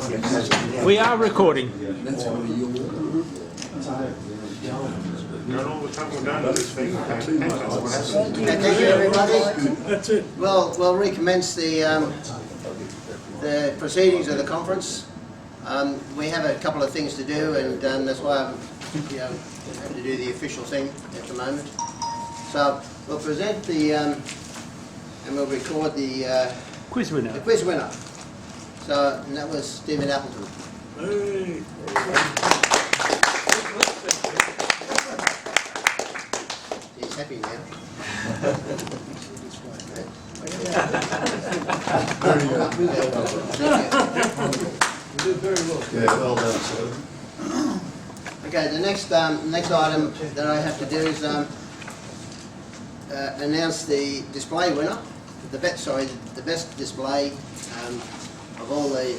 We are recording. Not all the time we're done with this thing. Thank you, everybody. That's it. We'll recommence the proceedings of the conference. We have a couple of things to do, and that's why I'm have to do the official thing at the moment. So we'll present the and we'll record the Quiz winner. quiz winner. So and that was Stephen Appleton. Hey. He's happy now. Yeah, well done, sir. Okay, the next item that I have to do is announce the display winner, the best display of all the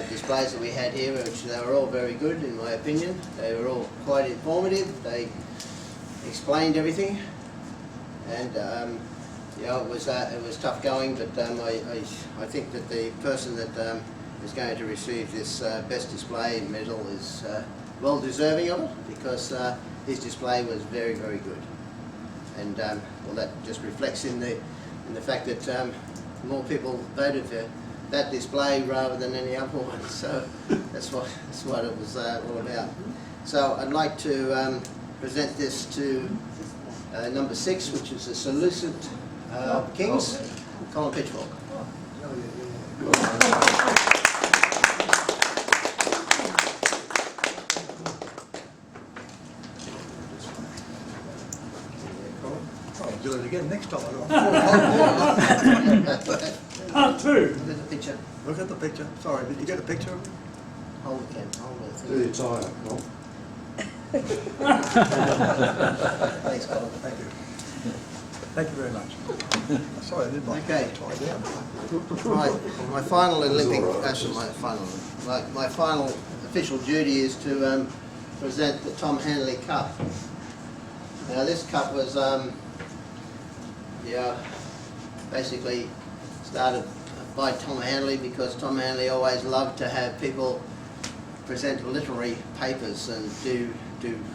displays that we had here, which they were all very good in my opinion. They were all quite informative. They explained everything, and it was tough going, but I think that the person that is going to receive this best display medal is well deserving of it, because his display was very, very good, and well, that just reflects in the fact that more people voted for that display rather than any other one. So that's what it was all about. So I'd like to present this to number 6, which is the Seleucid Kings, Colin Pitchfork. I'll do it again next time. Part 2. Look at the picture. Look at the picture. Sorry, did you get a picture of me? Hold the camera. Hold the Do thing. your tie, Colin. Thanks, Colin. Thank you. Thank you very much. Sorry, I didn't like Okay. to tie down. Right, my final Olympic, actually my final official duty is to present the Tom Handley Cup. Now this cup was basically started by Tom Handley, because Tom Handley always loved to have people present literary papers and do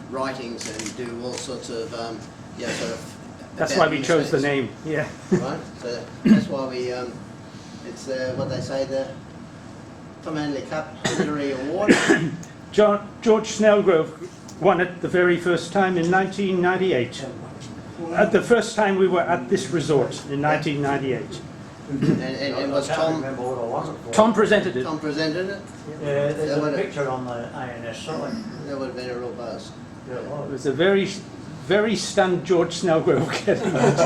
writings and do all sorts of sort of. That's why we chose the name. Yeah. Right, so that's why we, it's what they say, the Tom Handley Cup Literary Award. George Snellgrove won it the very first time in 1998. At the first time we were at this resort in 1998. And was Tom Tom presented it. presented it? Yeah, That there's would a have- picture on the ANS site. That would have been a real buzz. Yeah, it It was. was a very stunned George Snellgrove getting it.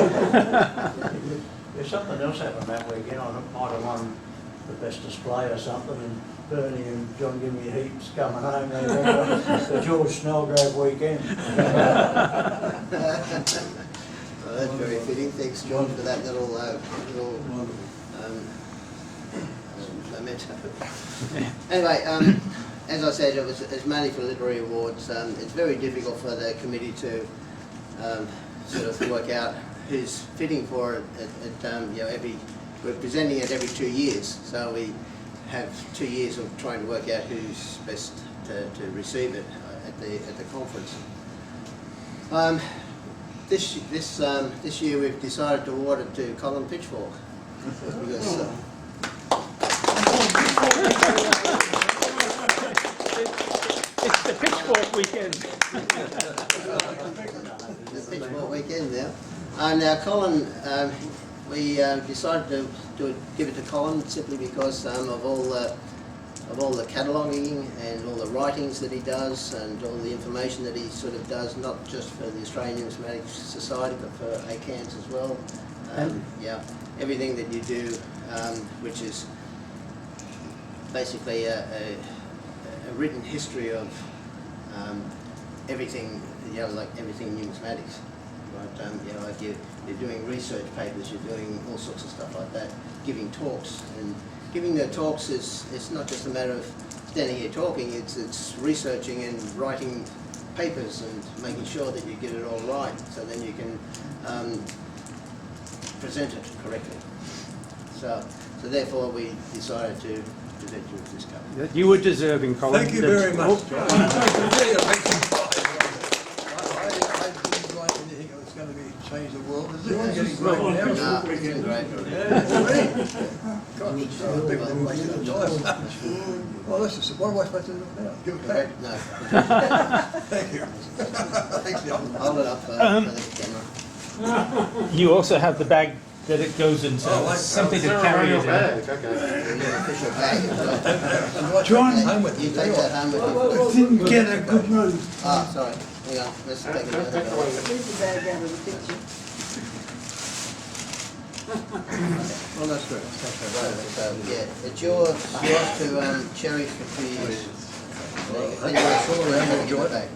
There's something else happened that weekend. I might have won the best display or something, and Bernie and John give me heaps coming home. They went, the George Snellgrove weekend. Well, that's very fitting. Thanks, John, for that little memento. Anyway, as I said, it's mainly for literary awards. It's very difficult for the committee to sort of work out who's fitting for it. We're presenting it every 2 years, so we have 2 years of trying to work out who's best to receive it at the conference. This year we've decided to award it to Colin Pitchfork, because It's the Pitchfork weekend. the Pitchfork weekend now. Now Colin, we decided to give it to Colin simply because of all the cataloguing and all the writings that he does, and all the information that he sort of does, not just for the Australian Numismatic Society but for ACANS as well. Everything that you do, which is basically a written history of everything, like everything numismatics. Right? Like you're doing research papers, you're doing all sorts of stuff like that, giving talks, and giving the talks it's not just a matter of standing here talking, it's researching and writing papers and making sure that you get it all right, so then you can present it correctly. So therefore we decided to present you with this cup. That you were deserving, Colin. Thank you That's- very much, John. I didn't write anything that was going to be change the world. Is it getting great now? No, it's been great. God, it's so big that wasted of time. Well, this is, what am I supposed to do now? Give it back? No, Thank you. Thanks, John. hold it up for the camera. You also have the bag that it goes into, Oh, I- something to They're carry around it your in. bag, okay. Your official bag. And what John, home with You you. take that home with you. Didn't get a good move. Ah, sorry. Hang on, let's take Take another away go. the- Leave the bag out of the picture. Well, that's good. Right, so, yeah, it's yours to cherish for 2 years. Anyway, sure, I enjoy it. back.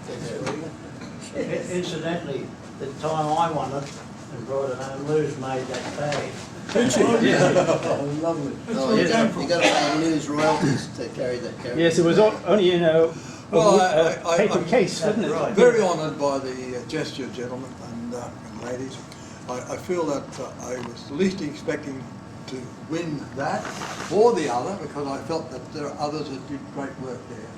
Incidentally, the time I won it and brought it home, Lou's made that bag. Oh, lovely. No, you got to pay news royalties to carry that. Yes, it was only in a paper case, wasn't it? Right. Very honoured by the gesture, gentlemen and ladies. I feel that I was least expecting to win that or the other, because I felt that there are others that did great work there.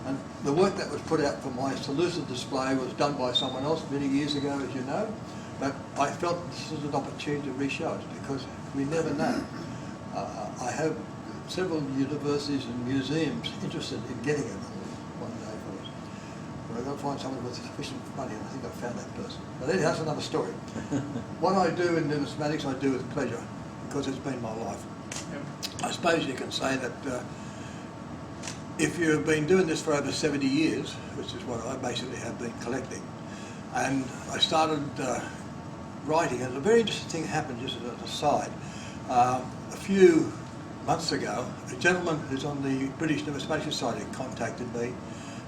And the work that was put out for my Salusa display was done by someone else many years ago, as you know. But I felt this was an opportunity to re-show it, because we never know. I have several universities and museums interested in getting it one day for us. But I've got to find someone with sufficient money, and I think I've found that person. But anyway, that's another story. What I do in numismatics, I do with pleasure, because it's been my life. I suppose you can say that if you've been doing this for over 70 years, which is what I basically have been collecting, and I started writing, and a very interesting thing happened, just as an aside. A few months ago, a gentleman who's on the British Numismatic Society contacted me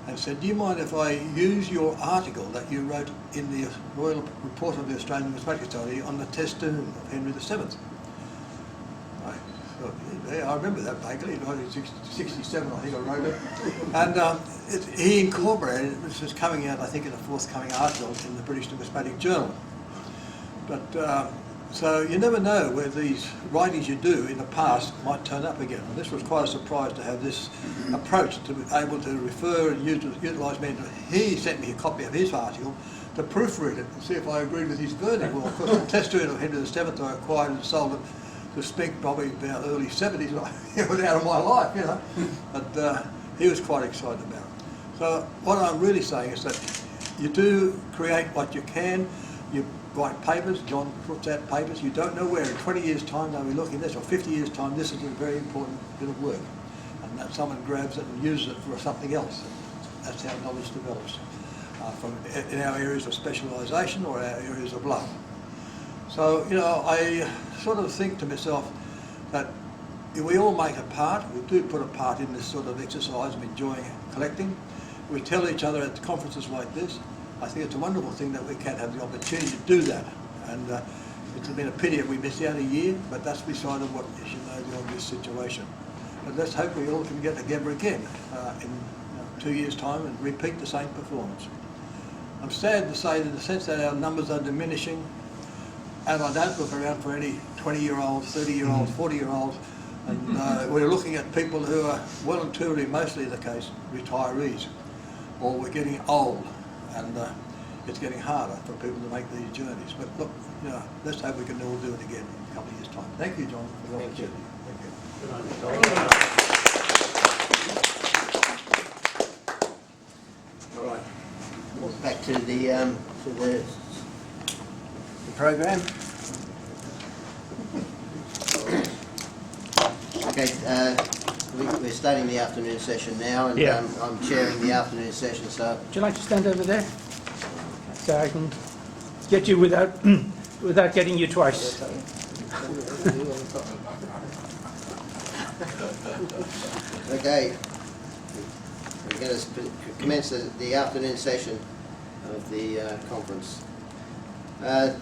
and said, do you mind if I use your article that you wrote in the Royal Report of the Australian Numismatic Society on the Testoon of Henry VII? I thought, yeah, I remember that vaguely, in 1967 I think I wrote it. And he incorporated it, which is coming out I think in a forthcoming article in the British Numismatic Journal. But so you never know where these writings you do in the past might turn up again. And this was quite a surprise to have this approach, to be able to refer and utilise me. He sent me a copy of his article to proofread it and see if I agreed with his verdict. Well, of course, the Testoon of Henry VII I acquired and sold it to Spink probably about early 70s. It was out of my life, you know. But he was quite excited about it. So what I'm really saying is that you do create what you can. You write papers, John puts out papers, you don't know where in 20 years' time they'll be looking at this, or 50 years' time this is a very important bit of work. And that someone grabs it and uses it for something else. That's how knowledge develops, in our areas of specialisation or our areas of love. So, you know, I sort of think to myself that we all make a part, we do put a part in this sort of exercise of enjoying collecting. We tell each other at conferences like this. I think it's a wonderful thing that we can have the opportunity to do that. And it's been a pity that we missed out a year, but that's beside of what you should know the obvious situation. But let's hope we all can get together again in 2 years' time and repeat the same performance. I'm sad to say that in the sense that our numbers are diminishing, and I don't look around for any 20-year-olds, 30-year-olds, 40-year-olds, and we're looking at people who are well and truly, mostly the case, retirees, or we're getting old. And it's getting harder for people to make these journeys. But look, you know, let's hope we can all do it again in a couple of years' time. Thank you, John, for the opportunity. Thank you. All right. Back to the program. Okay. We're starting the afternoon session now, and Yeah. I'm chairing the afternoon session. So Would you like to stand over there? So I can get you without without getting you twice. okay, we're going to commence the afternoon session of the conference.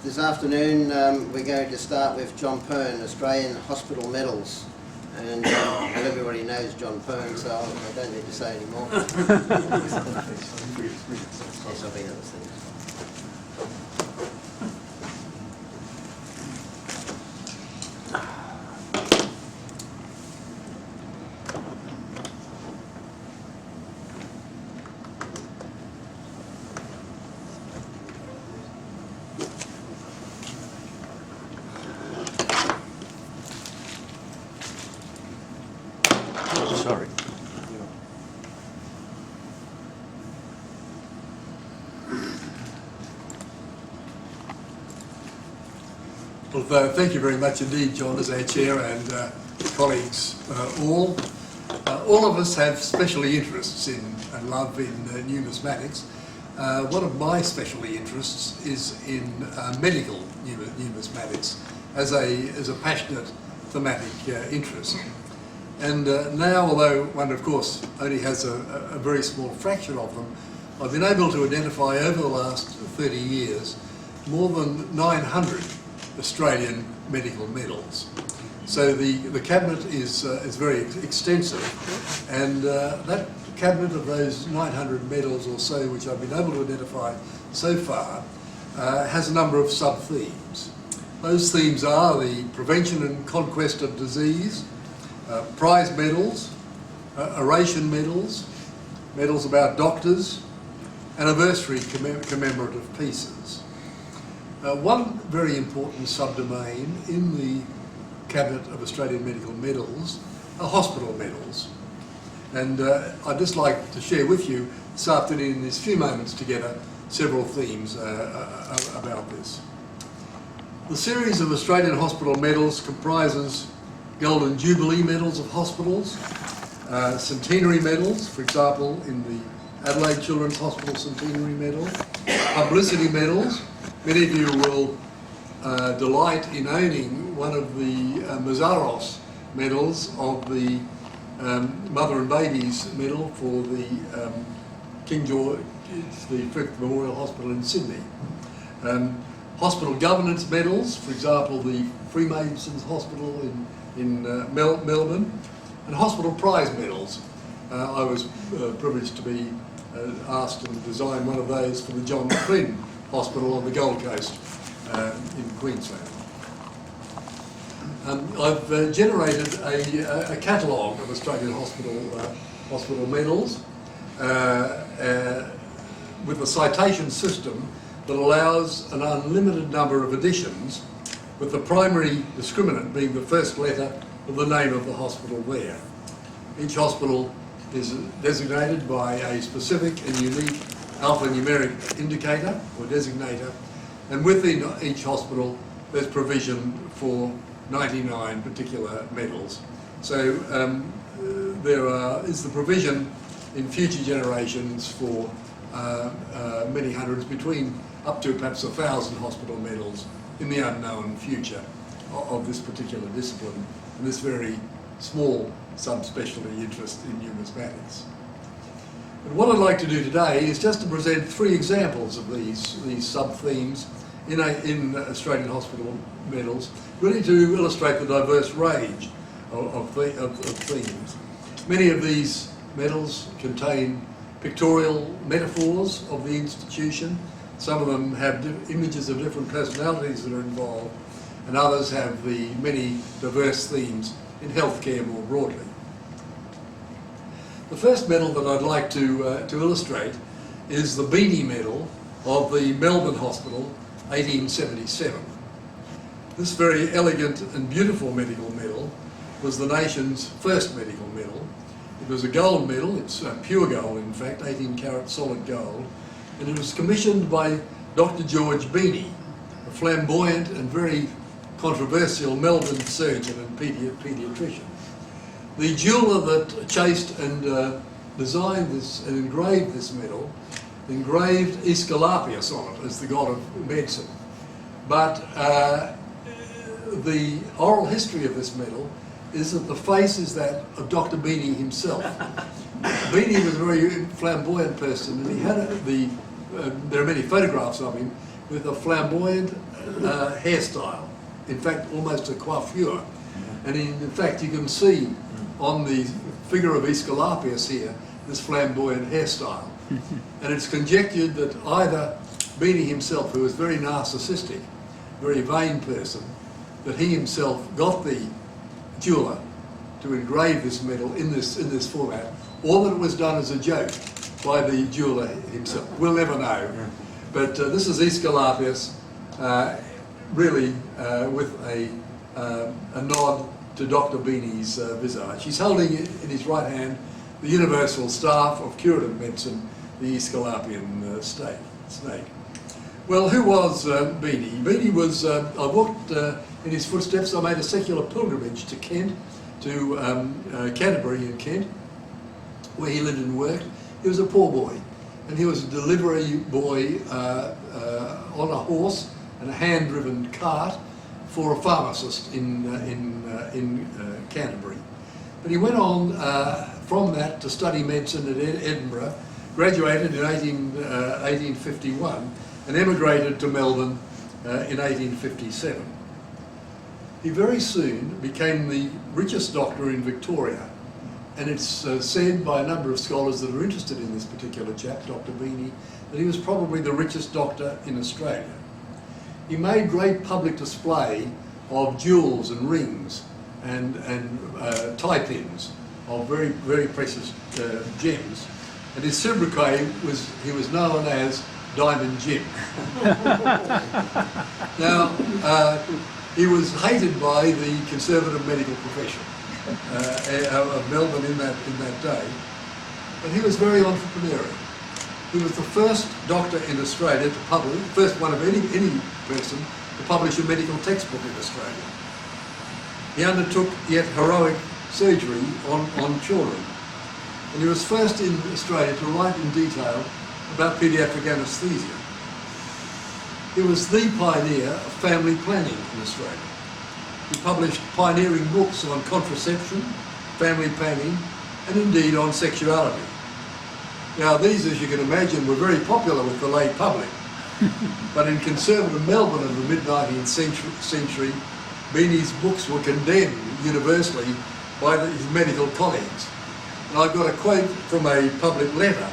This afternoon we're going to start with John Pern, Australian Hospital Medals. And everybody knows John Pern, so I don't need to say any more. Yes, I'll be other things. sorry. Well, thank you very much indeed, John, as our chair, and colleagues all. All of us have specialty interests in and love in numismatics. One of my specialty interests is in medical numismatics as a passionate thematic interest. And now, although one of course only has a very small fraction of them, I've been able to identify over the last 30 years more than 900 Australian medical medals. So the cabinet is very extensive, and that cabinet of those 900 medals or so which I've been able to identify so far has a number of sub-themes. Those themes are the prevention and conquest of disease, prize medals, oration medals, medals about doctors, anniversary commemorative pieces. One very important subdomain in the Cabinet of Australian Medical Medals are hospital medals. And I'd just like to share with you this afternoon in these few moments together several themes about this. The series of Australian hospital medals comprises Golden Jubilee medals of hospitals, centenary medals, for example in the Adelaide Children's Hospital Centenary Medal, publicity medals. Many of you will delight in owning one of the Mazaros medals of the Mother and Babies medal for the King George, the 5th Memorial Hospital in Sydney. Hospital governance medals, for example the Freemasons Hospital in Melbourne, and hospital prize medals. I was privileged to be asked to design one of those for the John Flynn Hospital on the Gold Coast in Queensland. I've generated a catalogue of Australian hospital medals with a citation system that allows an unlimited number of editions, with the primary discriminant being the first letter of the name of the hospital there. Each hospital is designated by a specific and unique alphanumeric indicator or designator, and within each hospital there's provision for 99 particular medals. So there is the provision in future generations for many hundreds, between up to perhaps 1,000 hospital medals in the unknown future of this particular discipline and this very small subspecialty interest in numismatics. But what I'd like to do today is just to present 3 examples of these sub-themes in Australian hospital medals, really to illustrate the diverse range of themes. Many of these medals contain pictorial metaphors of the institution. Some of them have images of different personalities that are involved, and others have the many diverse themes in healthcare more broadly. The first medal that I'd like to illustrate is the Beanie Medal of the Melbourne Hospital, 1877. This very elegant and beautiful medical medal was the nation's first medical medal. It was a gold medal, it's pure gold in fact, 18 carat solid gold, and it was commissioned by Dr. George Beanie, a flamboyant and very controversial Melbourne surgeon and paediatrician. The jeweller that chased and designed this and engraved this medal engraved Aesculapius on it as the god of medicine. But the oral history of this medal is that the face is that of Dr. Beanie himself. Beanie was a very flamboyant person, and he had there are many photographs of him with a flamboyant hairstyle, in fact almost a coiffure. And in fact you can see on the figure of Aesculapius here this flamboyant hairstyle. And it's conjectured that either Beanie himself, who was very narcissistic, very vain person, that he himself got the jeweller to engrave this medal in this format, or that it was done as a joke by the jeweller himself. We'll never know. But this is Aesculapius, really with a nod to Dr. Beanie's visage. He's holding in his right hand the universal staff of curative medicine, the Aesculapian snake. Well, who was Beanie? Beanie was, I walked in his footsteps. I made a secular pilgrimage to Kent, to Canterbury in Kent, where he lived and worked. He was a poor boy, and he was a delivery boy on a horse and a hand-driven cart for a pharmacist in Canterbury. But he went on from that to study medicine at Edinburgh, graduated in 1851, and emigrated to Melbourne in 1857. He very soon became the richest doctor in Victoria, and it's said by a number of scholars that are interested in this particular chap, Dr. Beanie, that he was probably the richest doctor in Australia. He made great public display of jewels and rings and tie pins of very, very precious gems, and his sobriquet was, he was known as Diamond Jim. Now, he was hated by the conservative medical profession of Melbourne in that day, but he was very entrepreneurial. He was the first doctor in Australia to publish, first one of any person to publish a medical textbook in Australia. He undertook yet heroic surgery on children, and he was first in Australia to write in detail about paediatric anaesthesia. He was the pioneer of family planning in Australia. He published pioneering books on contraception, family planning, and indeed on sexuality. Now these, as you can imagine, were very popular with the lay public, but in conservative Melbourne of the mid-19th century, Beanie's books were condemned universally by his medical colleagues. And I've got a quote from a public letter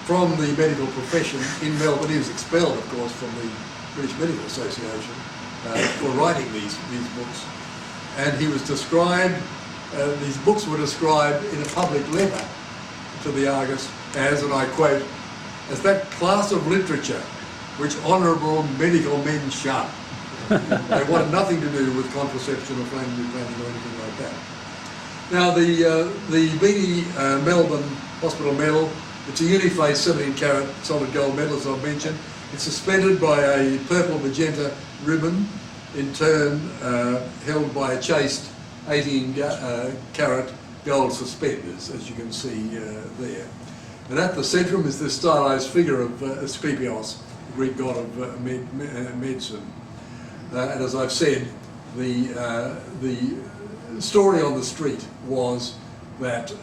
from the medical profession in Melbourne. He was expelled, of course, from the British Medical Association for writing these books. And he was described, these books were described in a public letter to the Argus as, and I quote, as that class of literature which honourable medical men shun. They wanted nothing to do with contraception or family planning or anything like that. Now the Beanie Melbourne Hospital Medal, it's a Uniface 17-carat solid gold medal, as I've mentioned. It's suspended by a purple magenta ribbon, in turn held by a chaste 18-carat gold suspenders, as you can see there. And at the centrum is this stylised figure of Asclepios, the Greek god of medicine. And as I've said, the story on the street was that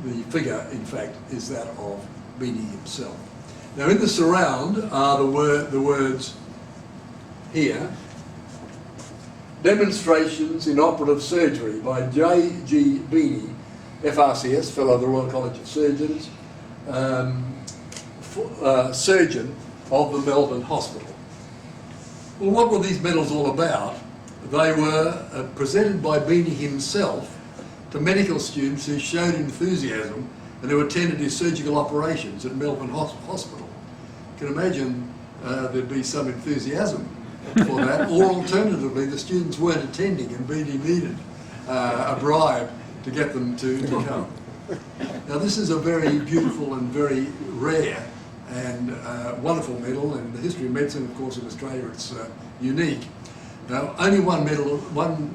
the figure, in fact, is that of Beanie himself. Now in the surround are the words here, demonstrations in operative surgery by J.G. Beanie, FRCS, Fellow of the Royal College of Surgeons, surgeon of the Melbourne Hospital. Well, what were these medals all about? They were presented by Beanie himself to medical students who showed enthusiasm and who attended his surgical operations at Melbourne Hospital. You can imagine there'd be some enthusiasm for that, or alternatively the students weren't attending and Beanie needed a bribe to get them to come. Now this is a very beautiful and very rare and wonderful medal, and in the history of medicine, of course, in Australia it's unique. Now only one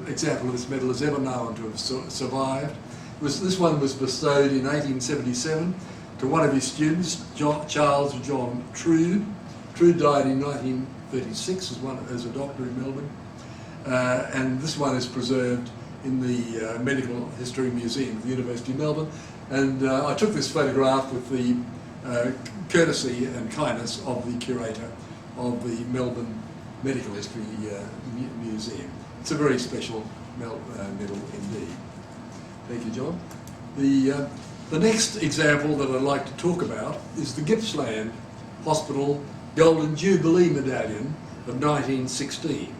example of this medal is ever known to have survived. This one was bestowed in 1877 to one of his students, Charles John Trude. Trude died in 1936 as a doctor in Melbourne, and this one is preserved in the Medical History Museum of the University of Melbourne. And I took this photograph with the courtesy and kindness of the curator of the Melbourne Medical History Museum. It's a very special medal indeed. Thank you, John. The next example that I'd like to talk about is the Gippsland Hospital Golden Jubilee Medallion of 1916.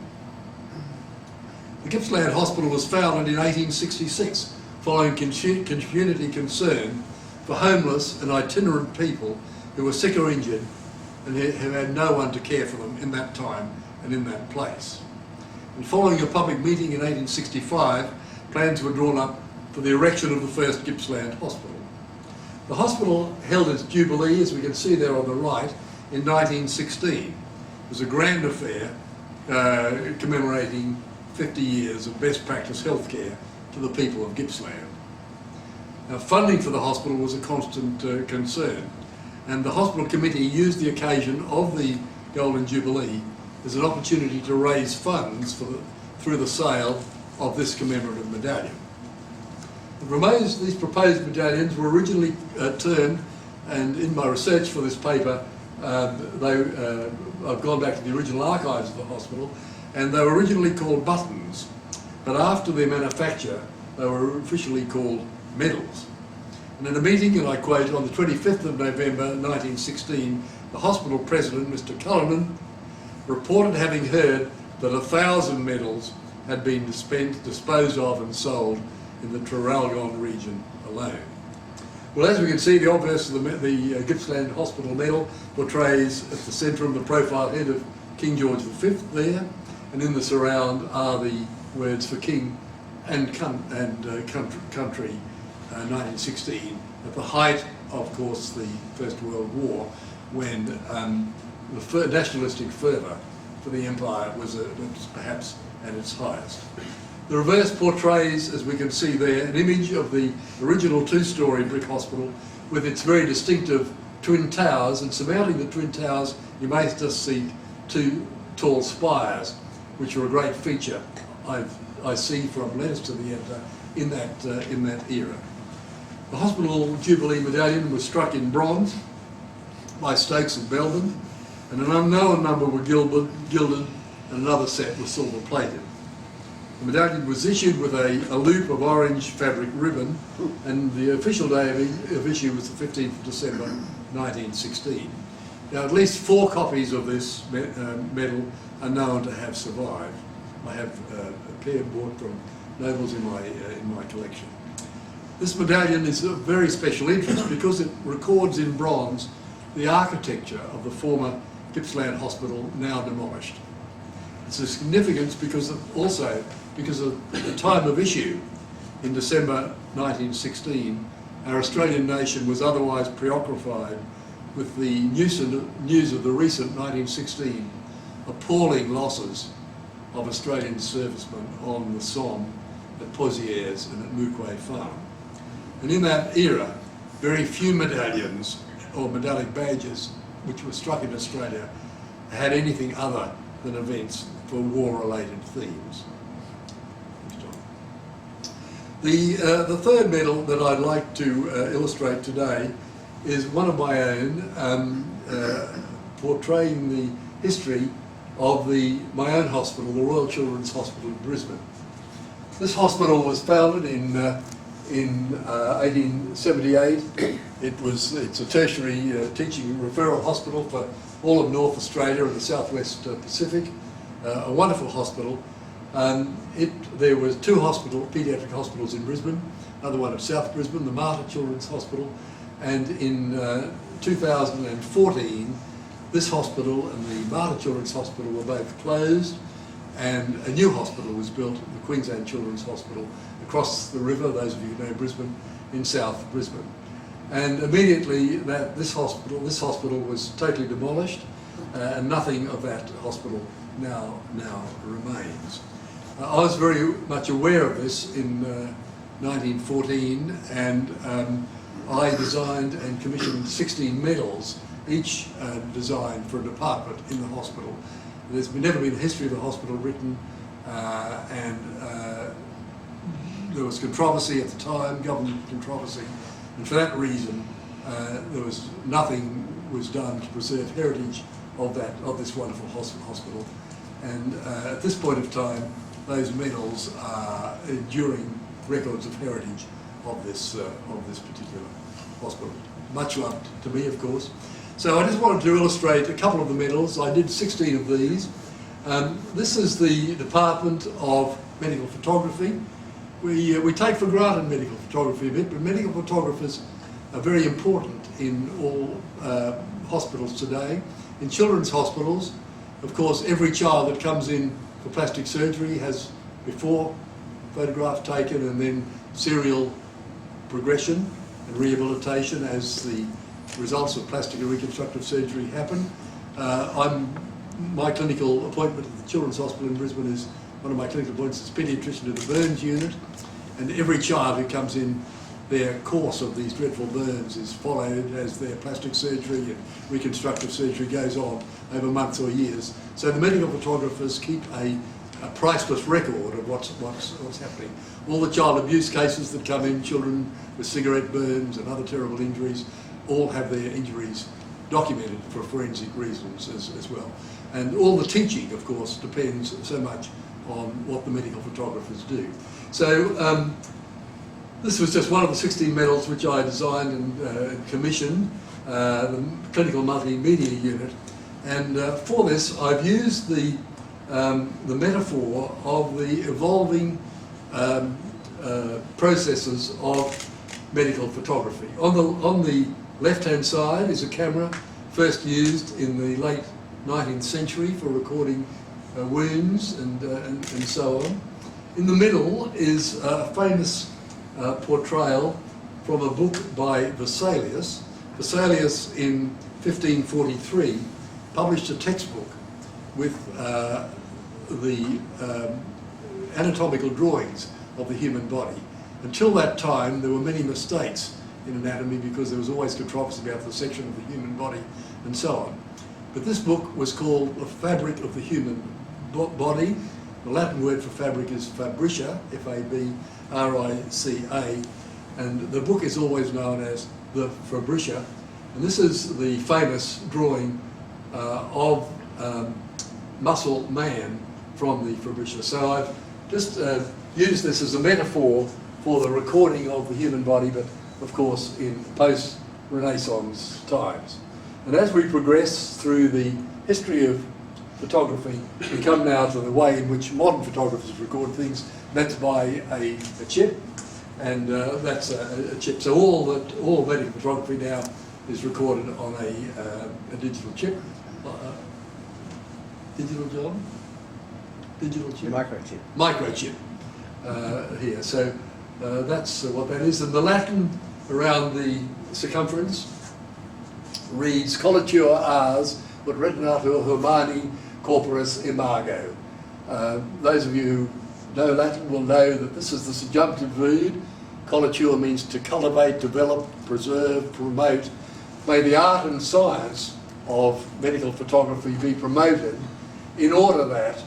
The Gippsland Hospital was founded in 1866 following community concern for homeless and itinerant people who were sick or injured and who had no one to care for them in that time and in that place. And following a public meeting in 1865, plans were drawn up for the erection of the first Gippsland Hospital. The hospital held its jubilee, as we can see there on the right, in 1916. It was a grand affair commemorating 50 years of best practice healthcare to the people of Gippsland. Now, funding for the hospital was a constant concern, and the hospital committee used the occasion of the Golden Jubilee as an opportunity to raise funds through the sale of this commemorative medallion. These proposed medallions were originally termed, and in my research for this paper, I've gone back to the original archives of the hospital, and they were originally called buttons, but after their manufacture, they were officially called medals. And in a meeting, and I quote, on the 25th of November 1916, the hospital president, Mr. Cullinan, reported having heard that 1,000 medals had been disposed of and sold in the Traralgon region alone. Well, as we can see, the obverse of the Gippsland Hospital medal portrays at the centrum the profile head of King George V there, and in the surround are the words for King and Country, 1916, at the height, of course, the First World War, when the nationalistic fervour for the Empire was perhaps at its highest. The reverse portrays, as we can see there, an image of the original two-storey brick hospital with its very distinctive twin towers, and surmounting the twin towers you may just see two tall spires, which are a great feature I see from letters to the editor in that era. The Hospital Jubilee medallion was struck in bronze by Stokes of Belden, and an unknown number were gilded, and another set was silver plated. The medallion was issued with a loop of orange fabric ribbon, and the official day of issue was the 15th of December 1916. Now, at least 4 copies of this medal are known to have survived. I have a pair bought from Nobles in my collection. This medallion is of very special interest because it records in bronze the architecture of the former Gippsland Hospital, now demolished. It's of significance because of the time of issue in December 1916, our Australian nation was otherwise preoccupied with the news of the recent 1916 appalling losses of Australian servicemen on the Somme, at Pozieres and at Mooquay Farm. And in that era, very few medallions or medallic badges which were struck in Australia had anything other than events for war-related themes. The third medal that I'd like to illustrate today is one of my own, portraying the history of my own hospital, the Royal Children's Hospital in Brisbane. This hospital was founded in 1878. It's a tertiary teaching referral hospital for all of North Australia and the Southwest Pacific. A wonderful hospital. There were 2 paediatric hospitals in Brisbane, another one at South Brisbane, the Mater Children's Hospital, and in 2014 this hospital and the Mater Children's Hospital were both closed, and a new hospital was built, the Queensland Children's Hospital, across the river, those of you who know Brisbane, in South Brisbane. And immediately this hospital was totally demolished, and nothing of that hospital now remains. I was very much aware of this in 1914, and I designed and commissioned 16 medals, each designed for a department in the hospital. There's never been a history of the hospital written, and there was controversy at the time, government controversy, and for that reason nothing was done to preserve heritage of this wonderful hospital. And at this point of time, those medals are enduring records of heritage of this particular hospital. Much loved to me, of course. So I just wanted to illustrate a couple of the medals. I did 16 of these. This is the Department of Medical Photography. We take for granted medical photography a bit, but medical photographers are very important in all hospitals today. In children's hospitals, of course, every child that comes in for plastic surgery has before photograph taken and then serial progression and rehabilitation as the results of plastic and reconstructive surgery happen. My clinical appointment at the Children's Hospital in Brisbane is, one of my clinical appointments is paediatrician to the burns unit, and every child who comes in, their course of these dreadful burns is followed as their plastic surgery and reconstructive surgery goes on over months or years. So the medical photographers keep a priceless record of what's happening. All the child abuse cases that come in, children with cigarette burns and other terrible injuries, all have their injuries documented for forensic reasons as well. And all the teaching, of course, depends so much on what the medical photographers do. So this was just one of the 16 medals which I designed and commissioned, the Clinical Multimedia Unit. And for this, I've used the metaphor of the evolving processes of medical photography. On the left-hand side is a camera first used in the late 19th century for recording wounds and so on. In the middle is a famous portrayal from a book by Vesalius. Vesalius in 1543 published a textbook with the anatomical drawings of the human body. Until that time, there were many mistakes in anatomy because there was always controversy about the section of the human body and so on. But this book was called The Fabric of the Human Body. The Latin word for fabric is fabricia, F-A-B-R-I-C-A, and the book is always known as the Fabricia. And this is the famous drawing of muscle man from the Fabricia. So I've just used this as a metaphor for the recording of the human body, but of course in post-Renaissance times. And as we progress through the history of photography, we come now to the way in which modern photographers record things. That's by a chip, and that's a chip. So all medical photography now is recorded on a digital chip. Digital, John? Digital chip? Microchip. Microchip here. So that's what that is. And the Latin around the circumference reads Colitur ars, ut retinatur humani corporis imago. Those of you who know Latin will know that this is the subjunctive verb. Colitur means to cultivate, develop, preserve, promote. May the art and science of medical photography be promoted in order that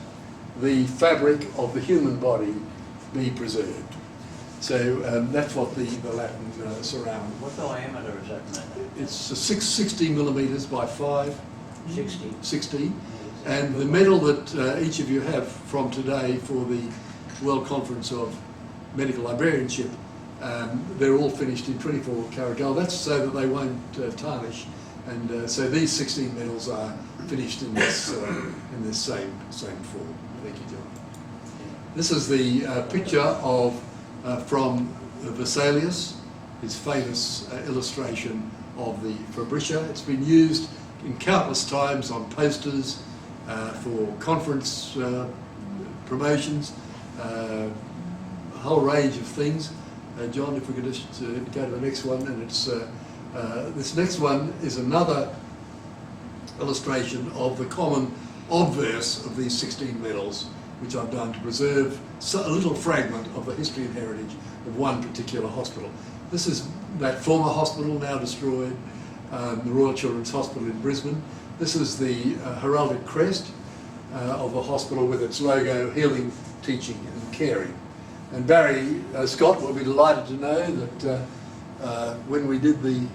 the fabric of the human body be preserved. So that's what the Latin surround. What diameter is that made? It's 60 millimetres by 5, 60. 60. And the medal that each of you have from today for the World Conference of Medical Librarianship, they're all finished in 24 karat gold. That's so that they won't tarnish. And so these 16 medals are finished in this same form. Thank you, John. This is the picture of from Vesalius, his famous illustration of the Fabricia. It's been used in countless times on posters for conference promotions, a whole range of things. John, if we could just go to the next one, and it's this next one is another illustration of the common obverse of these 16 medals, which I've done to preserve a little fragment of the history and heritage of one particular hospital. This is that former hospital, now destroyed, the Royal Children's Hospital in Brisbane. This is the heraldic crest of the hospital with its logo, healing, teaching and caring. And Barry Scott will be delighted to know that when we did the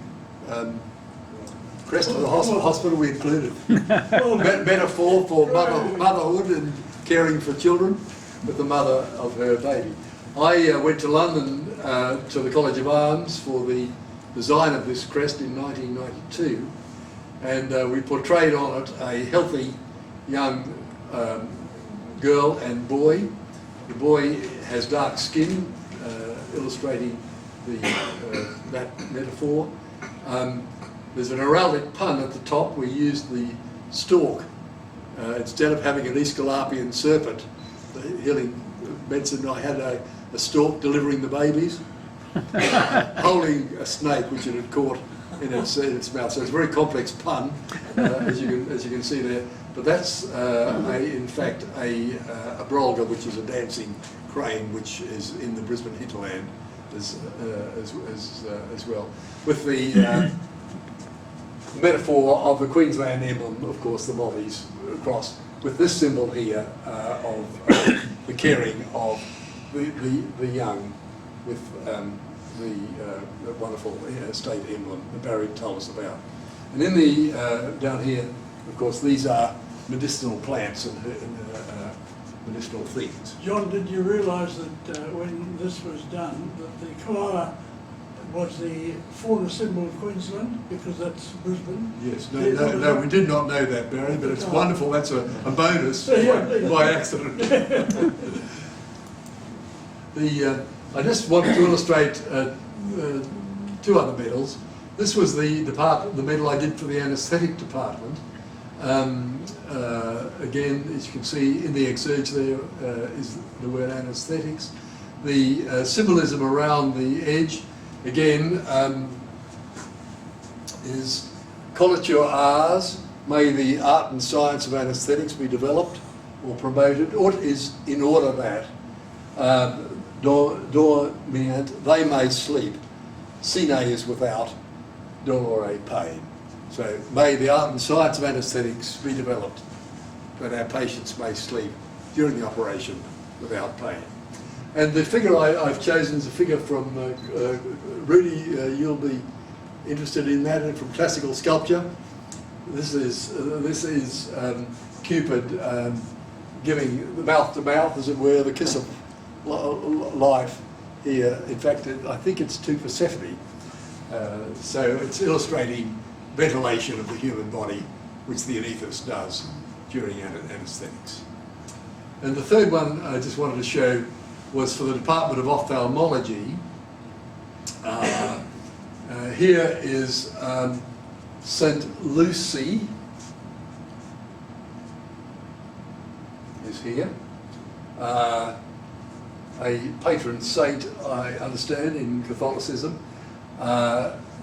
crest of the hospital, we included metaphor for motherhood and caring for children with the mother of her baby. I went to London to the College of Arms for the design of this crest in 1992, and we portrayed on it a healthy young girl and boy. The boy has dark skin, illustrating that metaphor. There's an heraldic pun at the top. We used the stork instead of having an Aesculapian serpent, the healing medicine, I had a stork delivering the babies, holding a snake which it had caught in its mouth. So it's a very complex pun, as you can see there. But that's in fact a brolga, which is a dancing crane, which is in the Brisbane hinterland as well. With the metaphor of the Queensland emblem, of course, the Mollies cross, with this symbol here of the caring of the young, with the wonderful state emblem that Barry told us about. And in the down here, of course, these are medicinal plants and medicinal things. John, did you realise that when this was done, that the koala was the fauna symbol of Queensland, because that's Brisbane? Yes, no, we did not know that, Barry, but it's wonderful. That's a bonus by accident. I just wanted to illustrate two other medals. This was the medal I did for the anaesthetic department. Again, as you can see in the exurge there is the word anaesthetics. The symbolism around the edge, again, is Collature Ars, may the art and science of anaesthetics be developed or promoted, or is in order that dormiant, they may sleep, sine is without, dolore pain. So may the art and science of anaesthetics be developed, that our patients may sleep during the operation without pain. And the figure I've chosen is a figure from Rudy, you'll be interested in that, and from classical sculpture. This is Cupid giving the mouth to mouth, as it were, the kiss of life here. In fact, I think it's to Persephone. So it's illustrating ventilation of the human body, which the anaesthetist does during anaesthetics. And the third one I just wanted to show was for the Department of Ophthalmology. Here is St. Lucy, is here. A patron saint, I understand, in Catholicism.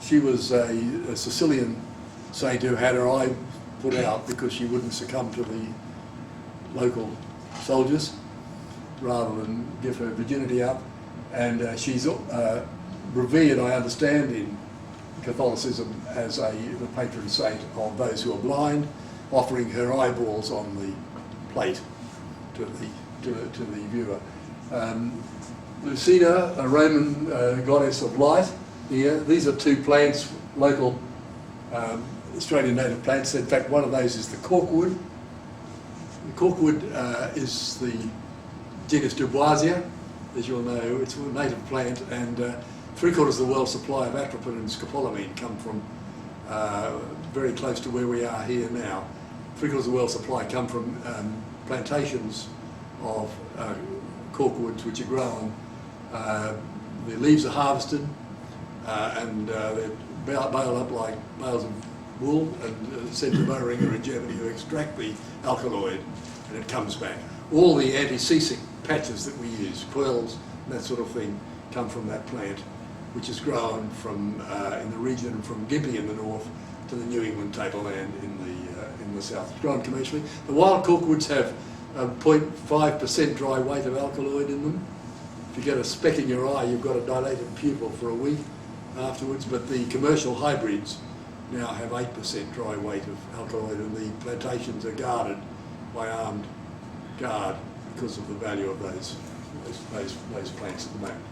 She was a Sicilian saint who had her eye put out because she wouldn't succumb to the local soldiers rather than give her virginity up. And she's revered, I understand, in Catholicism as the patron saint of those who are blind, offering her eyeballs on the plate to the viewer. Lucina, a Roman goddess of light. Here, these are two plants, local Australian native plants. In fact, one of those is the corkwood. The corkwood is the genus Duboisia, as you'll know. It's a native plant, and 3/4 of the world's supply of atropine and scopolamine come from very close to where we are here now. 3/4 of the world's supply come from plantations of corkwoods which are grown. The leaves are harvested and they're baled up like bales of wool and sent to Boehringer in Germany, who extract the alkaloid, and it comes back. All the anti-seasick patches that we use, quills and that sort of thing, come from that plant, which is grown from in the region from Gympie in the north to the New England tableland in the south. It's grown commercially. The wild corkwoods have 0.5% dry weight of alkaloid in them. If you get a speck in your eye, you've got a dilated pupil for a week afterwards, but the commercial hybrids now have 8% dry weight of alkaloid, and the plantations are guarded by armed guard because of the value of those plants at the moment.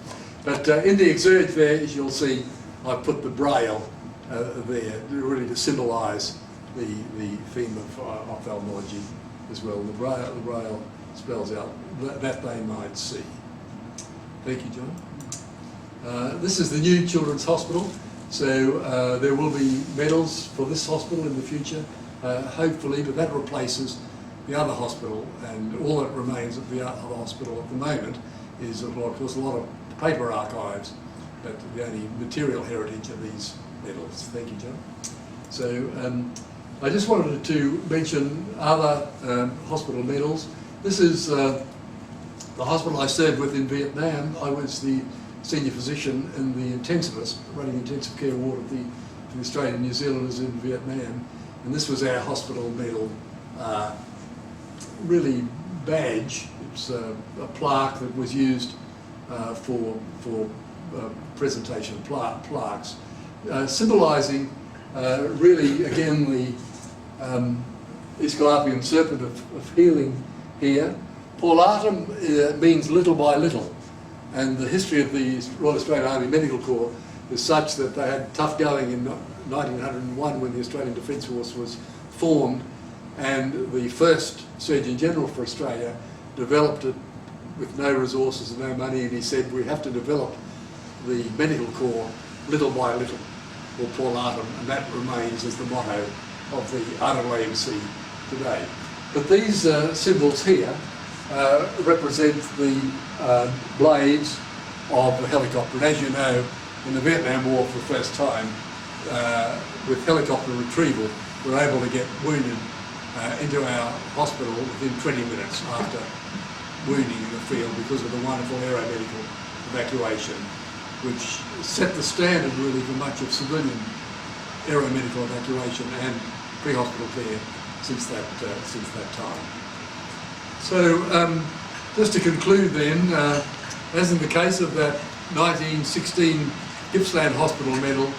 But in the exurge there, as you'll see, I've put the braille there, really to symbolise the theme of ophthalmology as well. The braille spells out that they might see. Thank you, John. This is the new Children's Hospital, so there will be medals for this hospital in the future, hopefully, but that replaces the other hospital, and all that remains of the other hospital at the moment is, of course, a lot of paper archives, but the only material heritage of these medals. Thank you, John. So I just wanted to mention other hospital medals. This is the hospital I served with in Vietnam. I was the senior physician and the intensivist running the intensive care ward of the Australian New Zealanders in Vietnam. And this was our hospital medal, really badge. It's a plaque that was used for presentation plaques, symbolising really again the Aesculapian serpent of healing here. Paulatum means little by little, and the history of the Royal Australian Army Medical Corps is such that they had tough going in 1901 when the Australian Defence Force was formed, and the first Surgeon General for Australia developed it with no resources and no money, and he said we have to develop the medical corps little by little, or Paulatum, and that remains as the motto of the RAMC today. But these symbols here represent the blades of the helicopter. And as you know, in the Vietnam War for the first time, with helicopter retrieval, we were able to get wounded into our hospital within 20 minutes after wounding in the field because of the wonderful aeromedical evacuation, which set the standard really for much of civilian aeromedical evacuation and pre-hospital care since that time. So just to conclude then, as in the case of that 1916 Gippsland Hospital medal,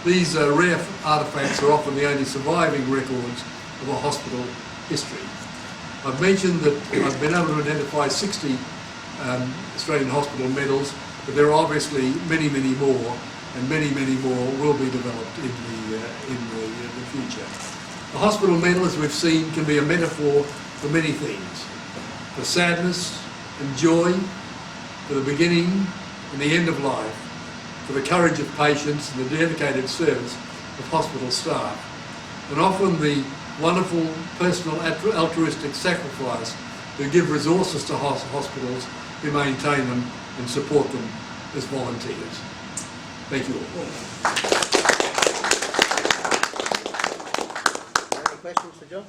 these rare artefacts are often the only surviving records of a hospital history. I've mentioned that I've been able to identify 60 Australian hospital medals, but there are obviously many, many more, and many, many more will be developed in the future. The hospital medal, as we've seen, can be a metaphor for many things. For sadness and joy, for the beginning and the end of life, for the courage of patients and the dedicated service of hospital staff, and often the wonderful personal altruistic sacrifice to give resources to hospitals who maintain them and support them as volunteers. Thank you all. Any questions for John?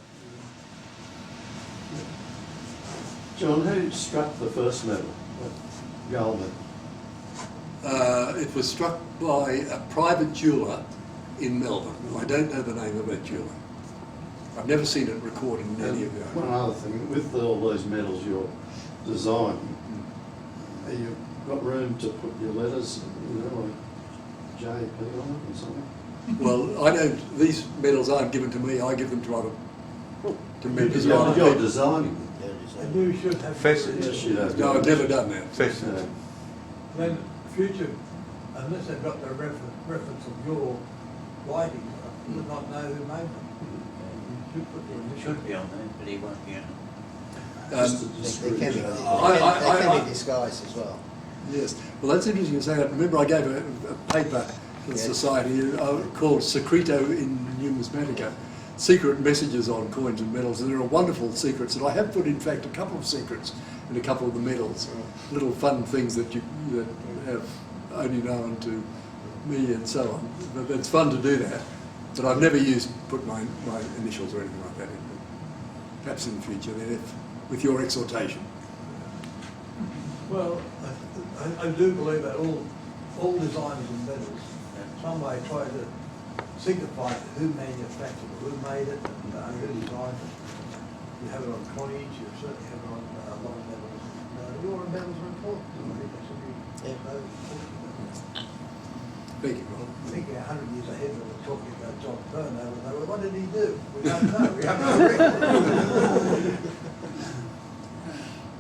John, who struck the first medal? Gold medal? It was struck by a private jeweller in Melbourne. I don't know the name of that jeweller. I've never seen it recorded in any of your... One other thing, with all those medals you're designing, have you got room to put your letters, you know, like JP on it or something? Well, I don't, these medals aren't given to me, I give them to other, to members of other You're people. designing them. And you should have. Yes, you have. No, I've never done that. Yeah. Then future, unless they've got the reference of your writing, you would not know who made them. You should put the It initial. should be on there, but he won't be in it. Just to They can be, discredit. they can be disguised as well. Yes, well that's interesting you say that. Remember I gave a paper to the Yes. Society called Secreto in Numismatica, secret messages on coins and medals, and there are wonderful secrets, and I have put in fact a couple of secrets in a couple of the medals, little fun things that have only known to me and so on. But it's fun to do that, but I've never put my initials or anything like that in. Perhaps in the future then, with your exhortation. Well, I do believe that all designs and medals, some way try to signify who manufactured it, who made it, and who designed it. You have it on coinage, you certainly have it on a lot of medals. Your medals are important. Thank you, Ron. I think 100 years ahead we were talking about John Byrne over there. What did he do? We don't know. We have no record.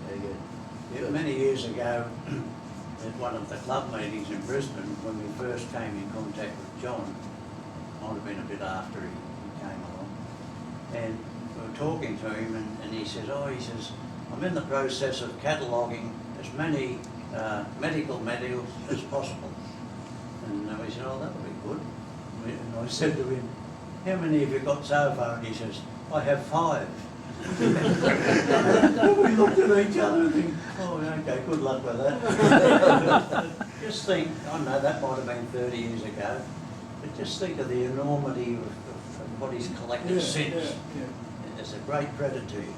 Very good. Yeah, many years ago, at one of the club meetings in Brisbane, when we first came in contact with John, might have been a bit after he came along, and we were talking to him, and he says, I'm in the process of cataloguing as many medical medals as possible. And we said, that would be good. And I said to him, how many have you got so far? And he says, I have 5. We looked at each other and think, okay, good luck with that. Just think, I know that might have been 30 years ago, but But just think of the enormity of what he's collected Yeah, since. yeah. It's a great credit to you,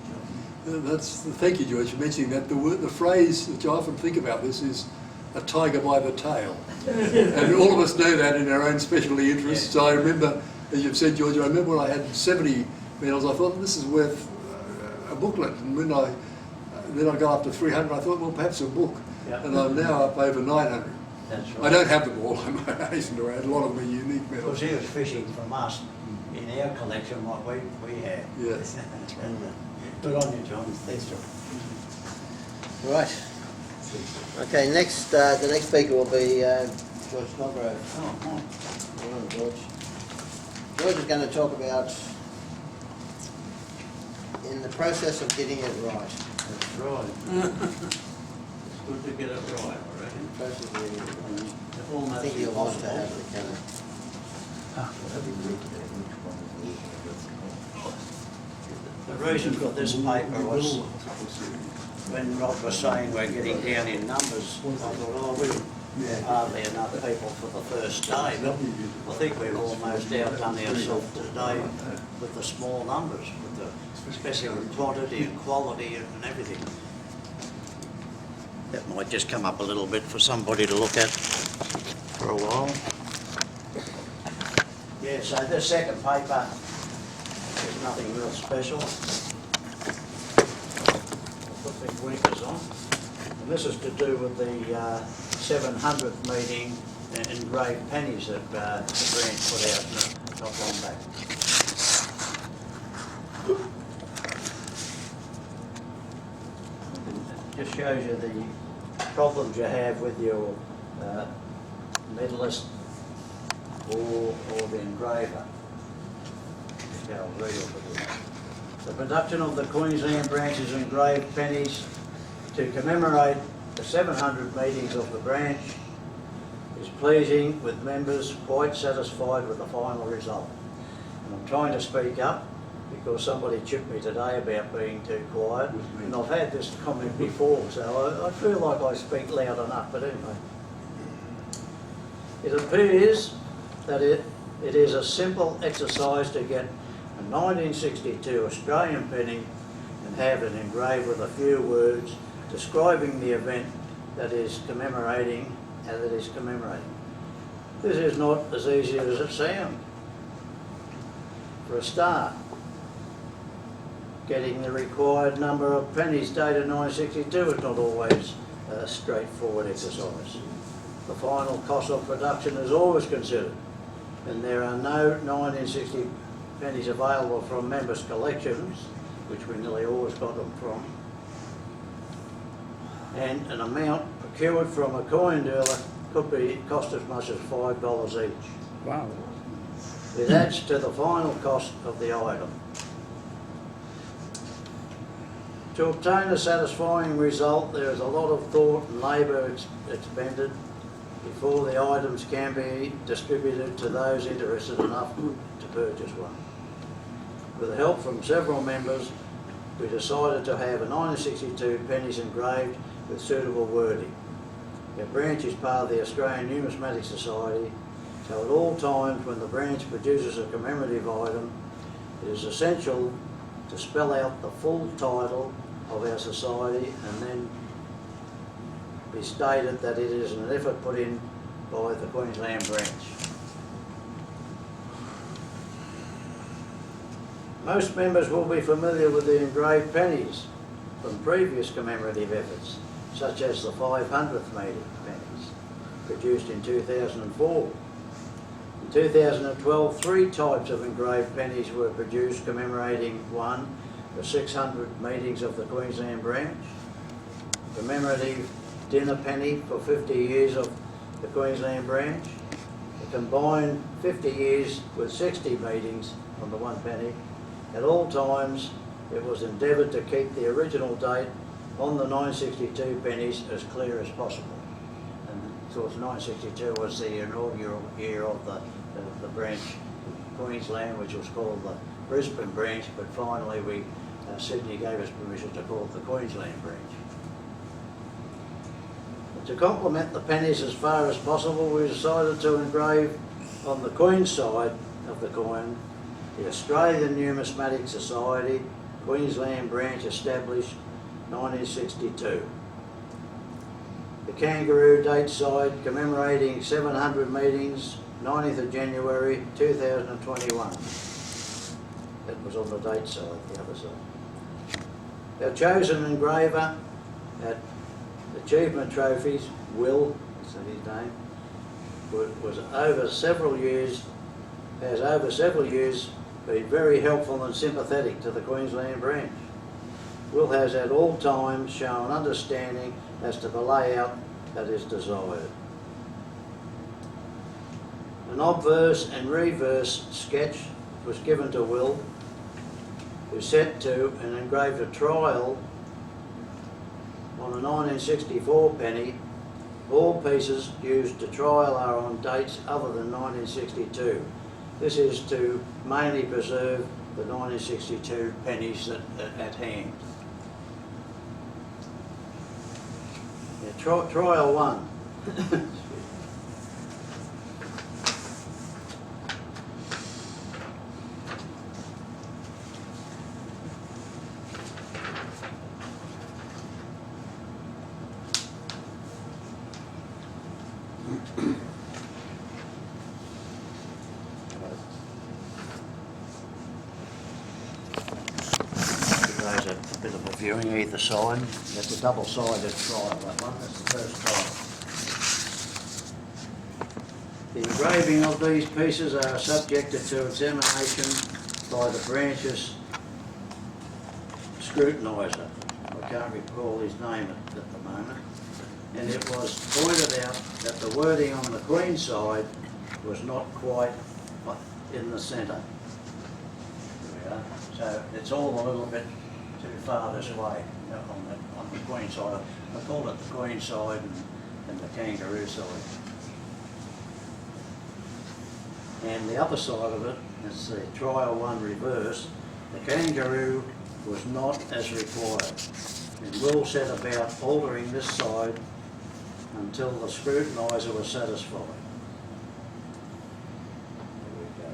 John. Thank you, George, for mentioning that. The phrase which I often think about this is a tiger by the tail. And all of us know that in our own specialty interests. So I remember, as you've said, George, I remember when I had 70 medals, I thought this is worth a booklet. And when then I got up to 300, I thought, well, perhaps a book. Yeah. And I'm now up over 900. That's I right. don't have them all, I hasten to add. A lot of them are unique Because medals. he was fishing from us in our collection, what we had. Yes. Good on you, John. Thanks, John. Right. Okay, next, the next speaker will be George Snodgrove. Oh, oh. Well done, George. George is going to talk about in the process of getting it right. That's right. It's good to get it right, I reckon. Process of getting it right. I Almost think you'll want to impossible. have the camera. The reason for this paper was when Rob was saying we're getting down in numbers, I thought, oh, we're hardly enough people for the first day, but I think we've almost outdone ourselves today with the small numbers, with the especially with quantity and quality and everything. That might just come up a little bit for somebody to look at for a while. Yeah, so this second paper, there's nothing real special. Put the blinkers on. And this is to do with the 700th meeting and engraved pennies that the branch put out not long back. It just shows you the problems you have with your medalist or the engraver. Okay, I'll read it for you. The production of the Queensland branch's engraved pennies to commemorate the 700 meetings of the branch is pleasing, with members quite satisfied with the final result. And I'm trying to speak up because somebody chipped me today about being too quiet, and I've had this comment before, so I feel like I speak loud enough, but anyway. It appears that it is a simple exercise to get a 1962 Australian penny and have it engraved with a few words describing the event that is commemorating. This is not as easy as it sounds. For a start, getting the required number of pennies dated 1962 is not always a straightforward exercise. The final cost of production is always considered, and there are no 1960 pennies available from members' collections, which we nearly always got them from, and an amount procured from a coin dealer could cost as much as $5 each. Wow. It adds to the final cost of the item. To obtain a satisfying result, there is a lot of thought and labour expended before the items can be distributed to those interested enough to purchase one. With help from several members, we decided to have a 1962 pennies engraved with suitable wording. Our branch is part of the Australian Numismatic Society, so at all times when the branch produces a commemorative item, it is essential to spell out the full title of our society and then be stated that it is an effort put in by the Queensland branch. Most members will be familiar with the engraved pennies from previous commemorative efforts, such as the 500th meeting pennies, produced in 2004. In 2012, 3 types of engraved pennies were produced commemorating: 1, the 600 meetings of the Queensland branch; commemorative dinner penny for 50 years of the Queensland branch; a combined 50 years with 60 meetings on the 1 penny. At all times, it was endeavoured to keep the original date on the 1962 pennies as clear as possible. And of course, 1962 was the inaugural year of the branch Queensland, which was called the Brisbane branch, but finally Sydney gave us permission to call it the Queensland branch. To complement the pennies as far as possible, we decided to engrave On the Queen's side of the coin, the Australian Numismatic Society, Queensland branch established 1962. The Kangaroo date side commemorating 700 meetings, 19th of January 2021. That was on the date side, the other side. Our chosen engraver at Achievement Trophies, Will, is that his name, has over several years been very helpful and sympathetic to the Queensland branch. Will has at all times shown understanding as to the layout that is desired. An obverse and reverse sketch was given to Will, who set to and engraved a trial on a 1964 penny. All pieces used to trial are on dates other than 1962. This is to mainly preserve the 1962 pennies at hand. Yeah, trial 1. There's a bit of a viewing either side. That's a double-sided trial, that one. That's the first trial. The engraving of these pieces are subjected to examination by the branch's scrutiniser. I can't recall his name at the moment. And it was pointed out that the wording on the Queen's side was not quite in the centre. There we are. So it's all a little bit too far this way on the Queen's side. I call it the Queen's side and the Kangaroo side. And the other side of it is the trial 1 reverse. The Kangaroo was not as required. And Will set about altering this side until the scrutiniser was satisfied. There we go.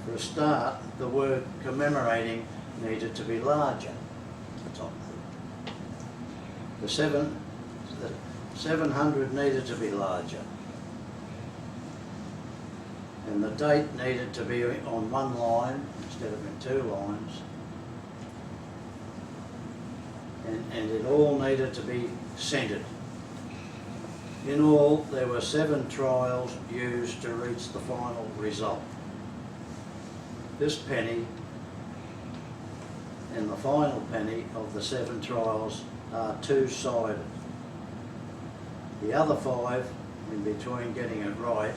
For a start, the word commemorating needed to be larger. Top. The 700 needed to be larger. And the date needed to be on one line instead of in 2 lines. And it all needed to be centred. In all, there were 7 trials used to reach the final result. This penny and the final penny of the 7 trials are 2-sided. The other 5, in between getting it right,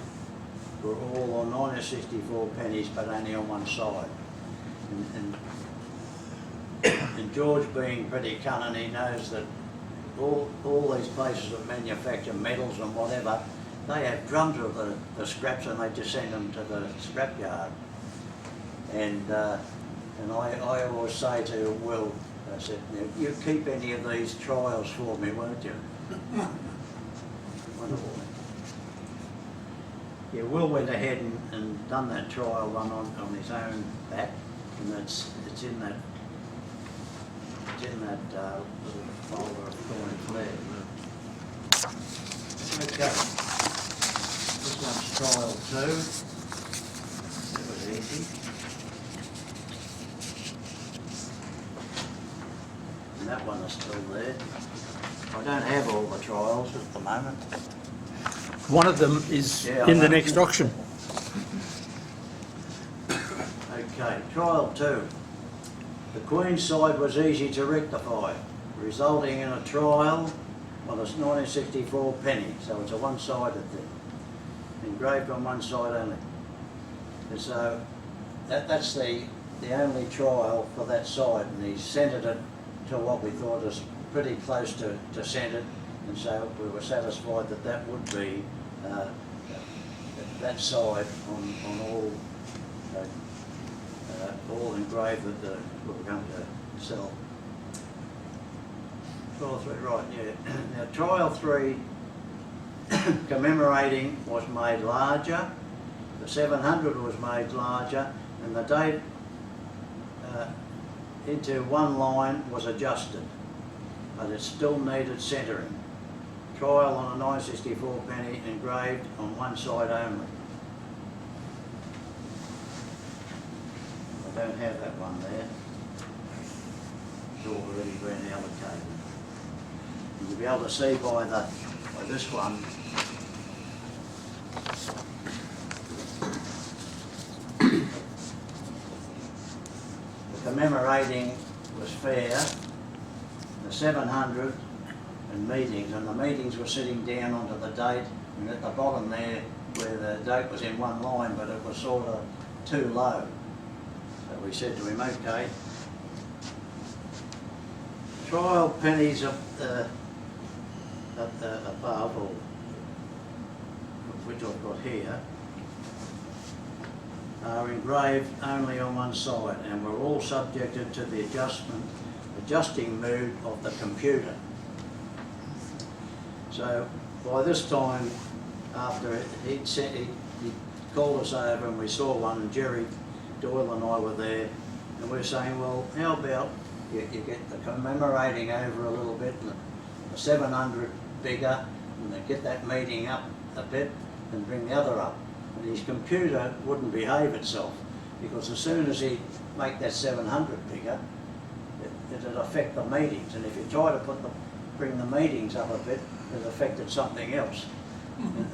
were all on 1964 pennies, but only on one side. And George, being pretty cunning, he knows that all these places that manufacture metals and whatever, they have drums of the scraps and they just send them to the scrapyard. And I always say to Will, I said, you keep any of these trials for me, won't you? Wonderful. Yeah, Will went ahead and done that trial one on his own back, and it's in that little folder of coins there. Okay, this one's trial 2. That was easy. And that one is still there. I don't have all the trials at the moment. One of them is Yeah, in I the know. next auction. Okay, trial 2. The Queen's side was easy to rectify, resulting in a trial on a 1964 penny, so it's a one-sided thing, engraved on one side only. And so that's the only trial for that side, and he centred it to what we thought was pretty close to centred, and so we were satisfied that that would be that side on all engraved that we were going to sell. Trial 3, right, yeah. Now trial 3 commemorating was made larger, the 700 was made larger, and the date into one line was adjusted, but it still needed centering. Trial on a 964 penny engraved on one side only. I don't have that one there. It's already been allocated. You'll be able to see by this one. The commemorating was fair, the 700 and meetings, and the meetings were sitting down onto the date, and at the bottom there where the date was in one line, but it was sort of too low. So we said to him, okay. Trial pennies up above, or which I've got here, are engraved only on one side, and were all subjected to the adjusting mood of the computer. So by this time, after he called us over and we saw one, and Jerry Doyle and I were there, and we were saying, well, how about you get the commemorating over a little bit, and the 700 bigger, and they get that meeting up a bit, and bring the other up. And his computer wouldn't behave itself, because as soon as he'd make that 700 bigger, it'd affect the meetings. And if you try to bring the meetings up a bit, it affected something else.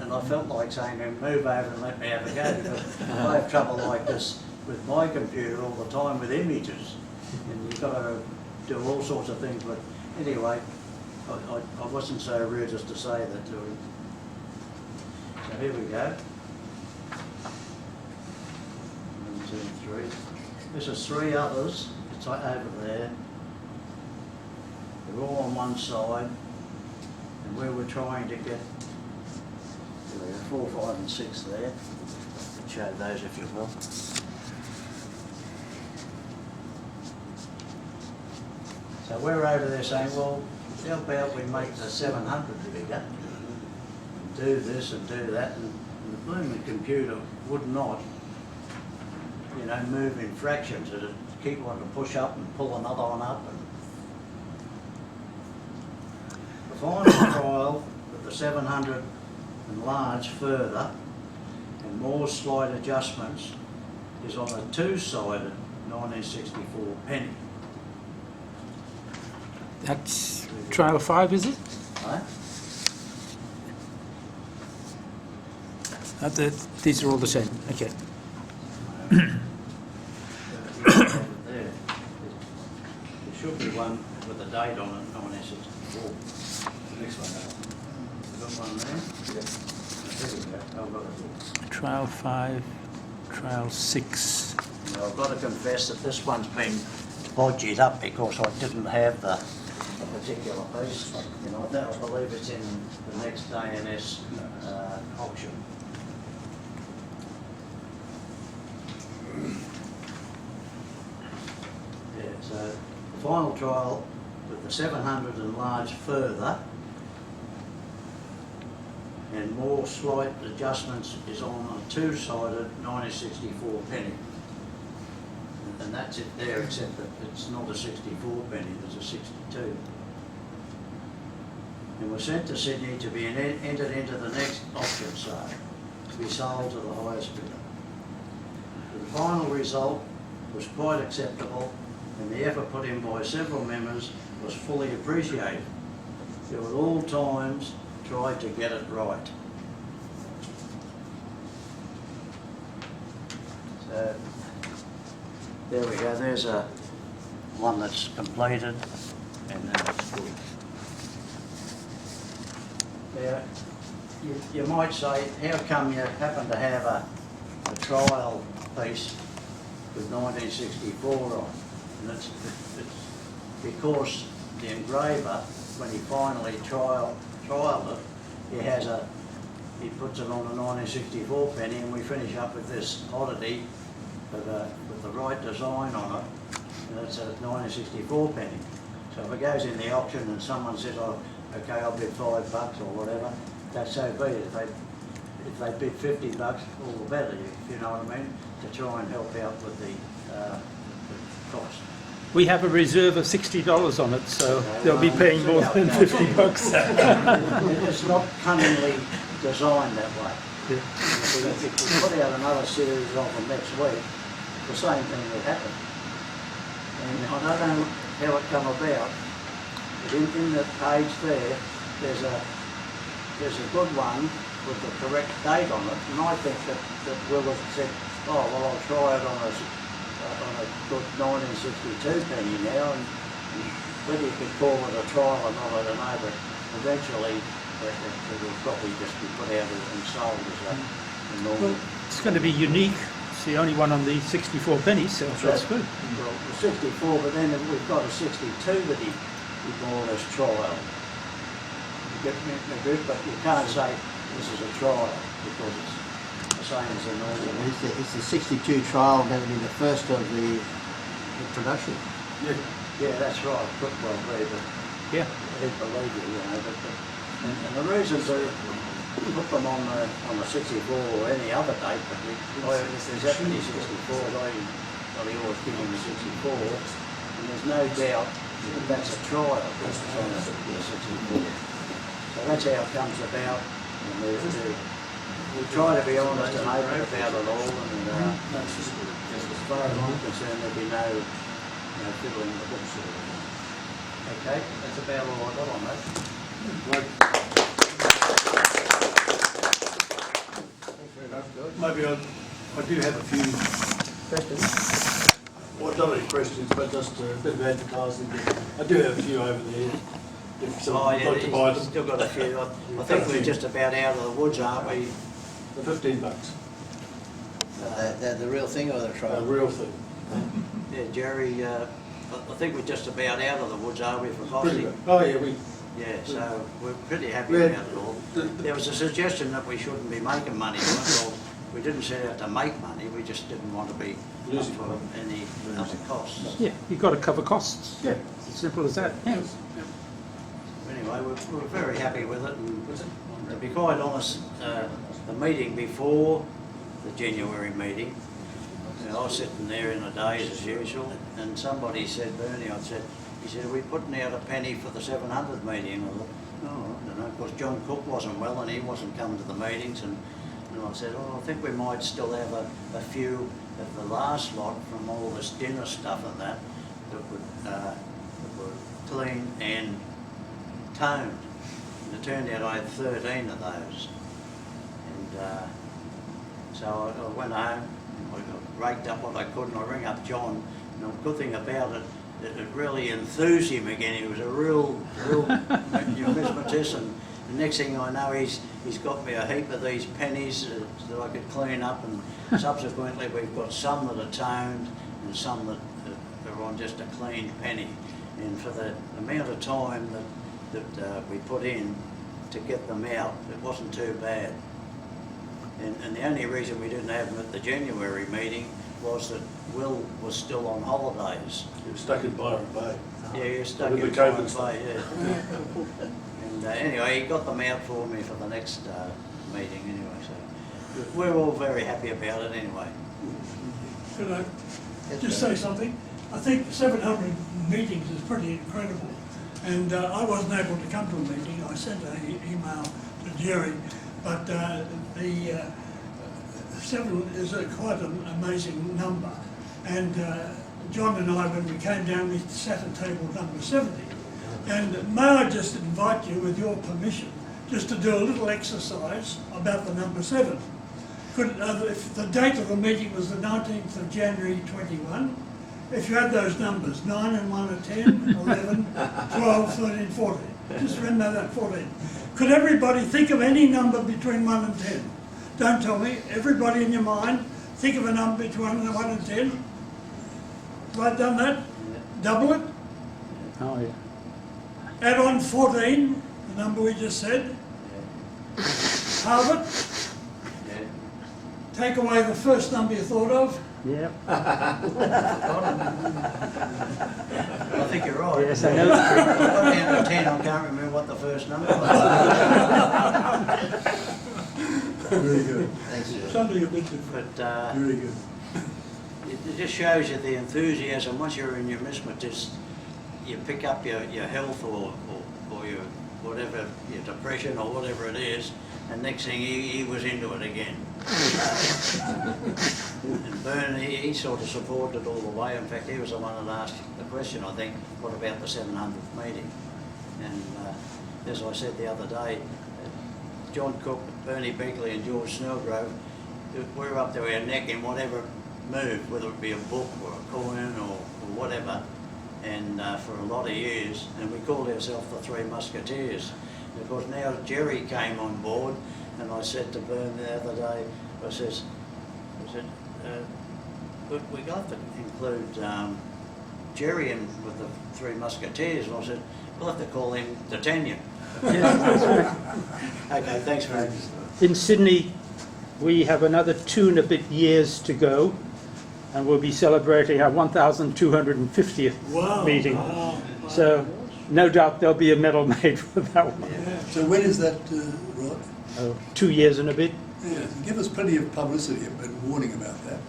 And I felt like saying to him, move over and let me have a go, because I have trouble like this with my computer all the time with images. And you've got to do all sorts of things. But anyway, I wasn't so rude as to say that to him. So here we go. 1, 2, 3. This is 3 others. It's over there. They're all on one side. And we were trying to get 4, 5 and 6 there. Show those if you will. So we're over there saying, well, how about we make the 700 bigger, and do this and do that, and the blooming computer would not, you know, move in fractions. It'd keep wanting to push up and pull another one up. And the final trial with the 700 enlarged further and more slight adjustments is on a 2-sided 1964 penny. That's trial 5, is it? Right? These are all the same. Okay. There should be one with a date on it, 1964. Next one. Got one there? Yeah. There we go. I've got it. Trial 5, trial 6. Now, I've got to confess that this one's been bodged up because I didn't have the particular piece. You know, I believe it's in the next ANS auction. Yeah, so the final trial with the 700 enlarged further and more slight adjustments is on a 2-sided 1964 penny. And that's it there, except that it's not a 64 penny, there's a 62. And we're sent to Sydney to be entered into the next auction sale, to be sold to the highest bidder. The final result was quite acceptable, and the effort put in by several members was fully appreciated. You at all times tried to get it right. So there we go, there's one that's completed, and that's good. Now, you might say, how come you happen to have a trial piece with 1964 on? And it's because the engraver, when he finally trialed it, he puts it on a 1964 penny, and we finish up with this oddity with the right design on it, and it's a 1964 penny. So if it goes in the auction and someone says, oh, okay, I'll bid $5 or whatever, that's so be it. If they bid $50, all the better, if you know what I mean, to try and help out with the cost. We have a reserve of $60 on it, so they'll be paying more than $50. It's not cunningly designed that way. Yeah. If we put out another series of them next week, the same thing would happen. And I don't know how it come about, but in the page there, there's a good one with the correct date on it, and I think that Will have said, oh, well, I'll try it on a good 1962 penny now, and whether you could call it a trial or not, I don't know, but eventually it will probably just be put out and sold as a normal. It's going to be unique. It's the only one on the 64 pennies, so that's good. Well, the 64, but then we've got a 62 that he more or less trial. You get me, but you can't say this is a trial because it's the same as a normal. Is the 62 trial going to be the first of the production? Yeah, that's right. Could well be, but Yeah. he'd believe you, and the reason to put them on the 64 or any other date, but if there's that many 64s, I always give them the 64, and there's no doubt that that's a trial that's on the 64. So that's how it comes about, and we try to be honest and open about it all, and as far as I'm concerned, there'll be no fiddling the books. Okay, that's about all I got on that. Maybe I do have a few questions. Well, not really questions, but just a bit of advertising. I do have a few over there. If someone would like to buy them. Still got a few. I think we're just about out of the woods, aren't we? For $15. They're the real thing or the A trial? real thing. Yeah, Jerry, I think we're just about out of the woods, are we, for Pretty costing? good. Oh, yeah, Yeah, so we're pretty happy Yeah. about it all. There was a suggestion that we shouldn't be making money. Well, we didn't set out to make money, we just didn't want to be up Losing for any other costs. Yeah, you've got to cover costs. Yeah. It's as simple as that. Yeah. Anyway, we're very happy with it, and to be quite honest, the meeting before the January meeting, I was sitting there in the days as usual, and somebody said, Bernie, he said, are we putting out a penny for the 700 meeting? I thought, oh, I don't know, of course John Cook wasn't well and he wasn't coming to the meetings, and I said, oh, I think we might still have a few of the last lot from all this dinner stuff and that were clean and toned. And it turned out I had 13 of those. And so I went home, I raked up what I could, and I rang up John, and the good thing about it, it really enthused him again. He was a real numismatist, and the next thing I know, he's got me a heap of these pennies that I could clean up, and subsequently we've got some that are toned and some that are on just a clean penny. And for the amount of time that we put in to get them out, it wasn't too bad. And the only reason we didn't have them at the January meeting was that Will was still on holidays. He was stuck in Byron Bay. Yeah, he was stuck With in the Byron COVID stuff. Bay, yeah. And anyway, he got them out for me for the next meeting anyway, so we're all very happy about it anyway. Could I just say something? I think 700 meetings is pretty incredible. And I wasn't able to come to a meeting. I sent an email to Jerry, but the 7 is quite an amazing number. And John and I, when we came down, we sat at table number 70. And may I just invite you, with your permission, just to do a little exercise about the number 7. If the date of the meeting was the 19th of January 21, if you had those numbers, 9 and 1 are 10, 11, 12, 13, 14. Just remember that 14. Could everybody think of any number between 1 and 10? Don't tell me. Everybody in your mind, think of a number between 1 and 10. Have I done that? Double it. Oh, yeah. Add on 14, the number we just said. Halve it. Yeah. take away the first number you thought of. Yeah. I think you're right. Yes, I know. I got down to 10, I can't remember what the first number was. Very good, Thanks, George. Something a bit different. But very good. it just shows you the enthusiasm. Once you're in your numismatist, you pick up your health or your whatever, your depression or whatever it is, and next thing he was into it again. And Bern, he sort of supported all the way. In fact, he was the one that asked the question, I think, what about the 700th meeting? And as I said the other day, John Cook, Bernie Begley and George Snellgrove, we were up to our neck in whatever move, whether it be a book or a coin or whatever, and for a lot of years, and we called ourselves the Three Musketeers. And of course now Jerry came on board, and I said to Bern the other day, I said, we got to include Jerry in with the Three Musketeers, and I said, we'll have to call him D'Artagnan. Okay, thanks very much. In Sydney, we have another 2 and a bit years to go, and we'll be celebrating our 1,250th Wow. meeting. Wow. So no doubt there'll be a medal made for that one. So when is that, Rod? 2 years and a bit. Yeah, give us plenty of publicity and warning about that.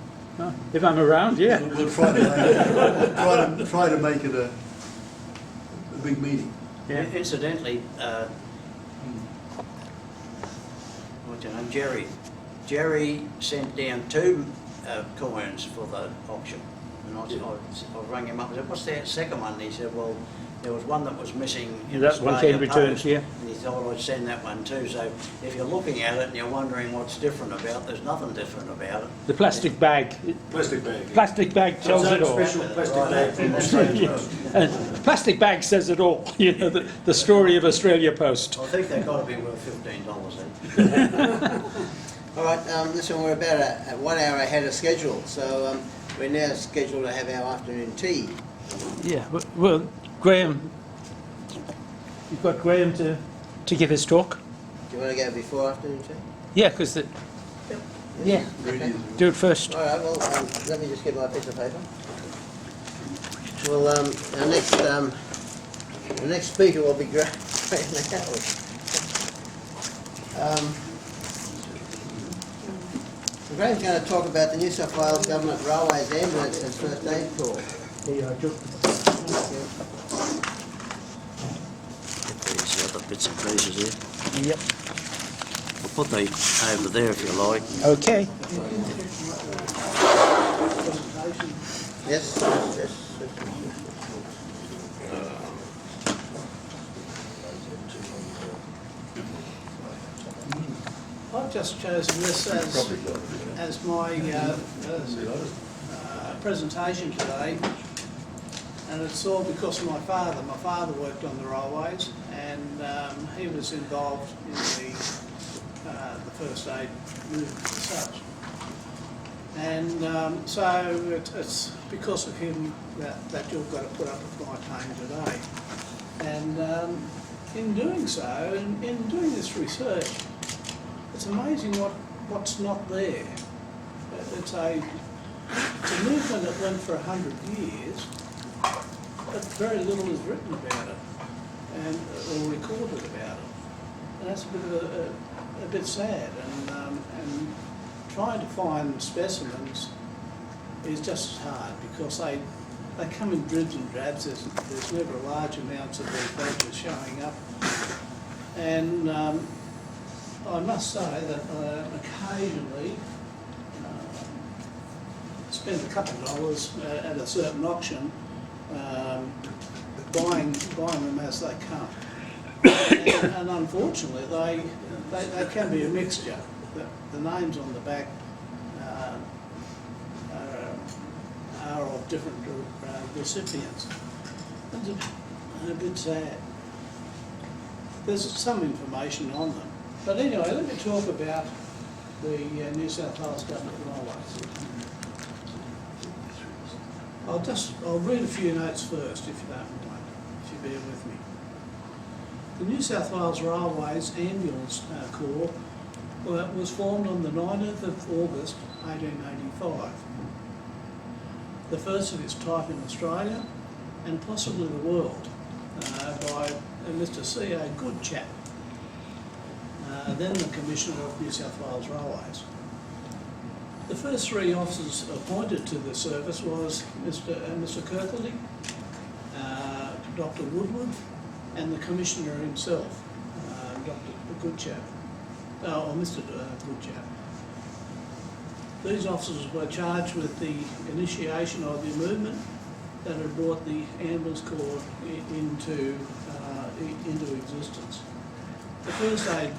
If I'm around, yeah. We'll try to make it a big meeting. Yeah. Incidentally, what's your name? Jerry. Jerry sent down 2 coins for the auction. And I rang him up and said, what's that second one? And he said, well, there was one that was missing in That one came Australia returned, Post. yeah. And he thought I'd send that one too. So if you're looking at it and you're wondering what's different about, there's nothing different about it. The plastic bag. Plastic bag. Plastic bag tells it all. Special plastic bag from Australia Post. And plastic bag says it all. You know, the story of Australia Post. I think they've got to be worth $15 each. All right, listen, we're about a 1 hour ahead of schedule, so we're now scheduled to have our afternoon tea. Yeah, well, Graham, you've got Graham to give his talk? Do you want to go before afternoon tea? Yeah, because yeah, Okay. do it first. All right, well, let me just get my piece of paper. Well, the next speaker will be Graham McAtley. Graham's going to talk about the New South Wales Government Railways Ambulance and First Aid Corps. Here you are, Joe. These other bits and pieces here. Yep. I'll put these over there if you like. Okay. Yes, yes. I've just chosen this as my presentation today, and it's all because of my father. My father worked on the railways, and he was involved in the first aid movement as such. And so it's because of him that you've got to put up with my pain today. And in doing so, in doing this research, it's amazing what's not there. It's a movement that went for 100 years, but very little is written about it or recorded about it. And that's a bit sad. And trying to find specimens is just as hard because they come in dribs and drabs. There's never large amounts of these badges showing up. And I must say that occasionally spend a couple of dollars at a certain auction buying them as they come. And unfortunately, they can be a mixture. The names on the back are of different recipients. It's a bit sad. There's some information on them. But anyway, let me talk about the New South Wales Government Railways. I'll read a few notes first, if you don't mind, if you bear with me. The New South Wales Railways Ambulance Corps Well, it was formed on the 19th of August 1885. The first of its type in Australia and possibly the world, by Mr. C.A. Goodchap, then the Commissioner of New South Wales Railways. The first three officers appointed to the service was Mr. Kirkley, Dr. Woodward, and the Commissioner himself, Dr. Goodchap, or Mr. Goodchap. These officers were charged with the initiation of the movement that had brought the Ambulance Corps into existence. The first aid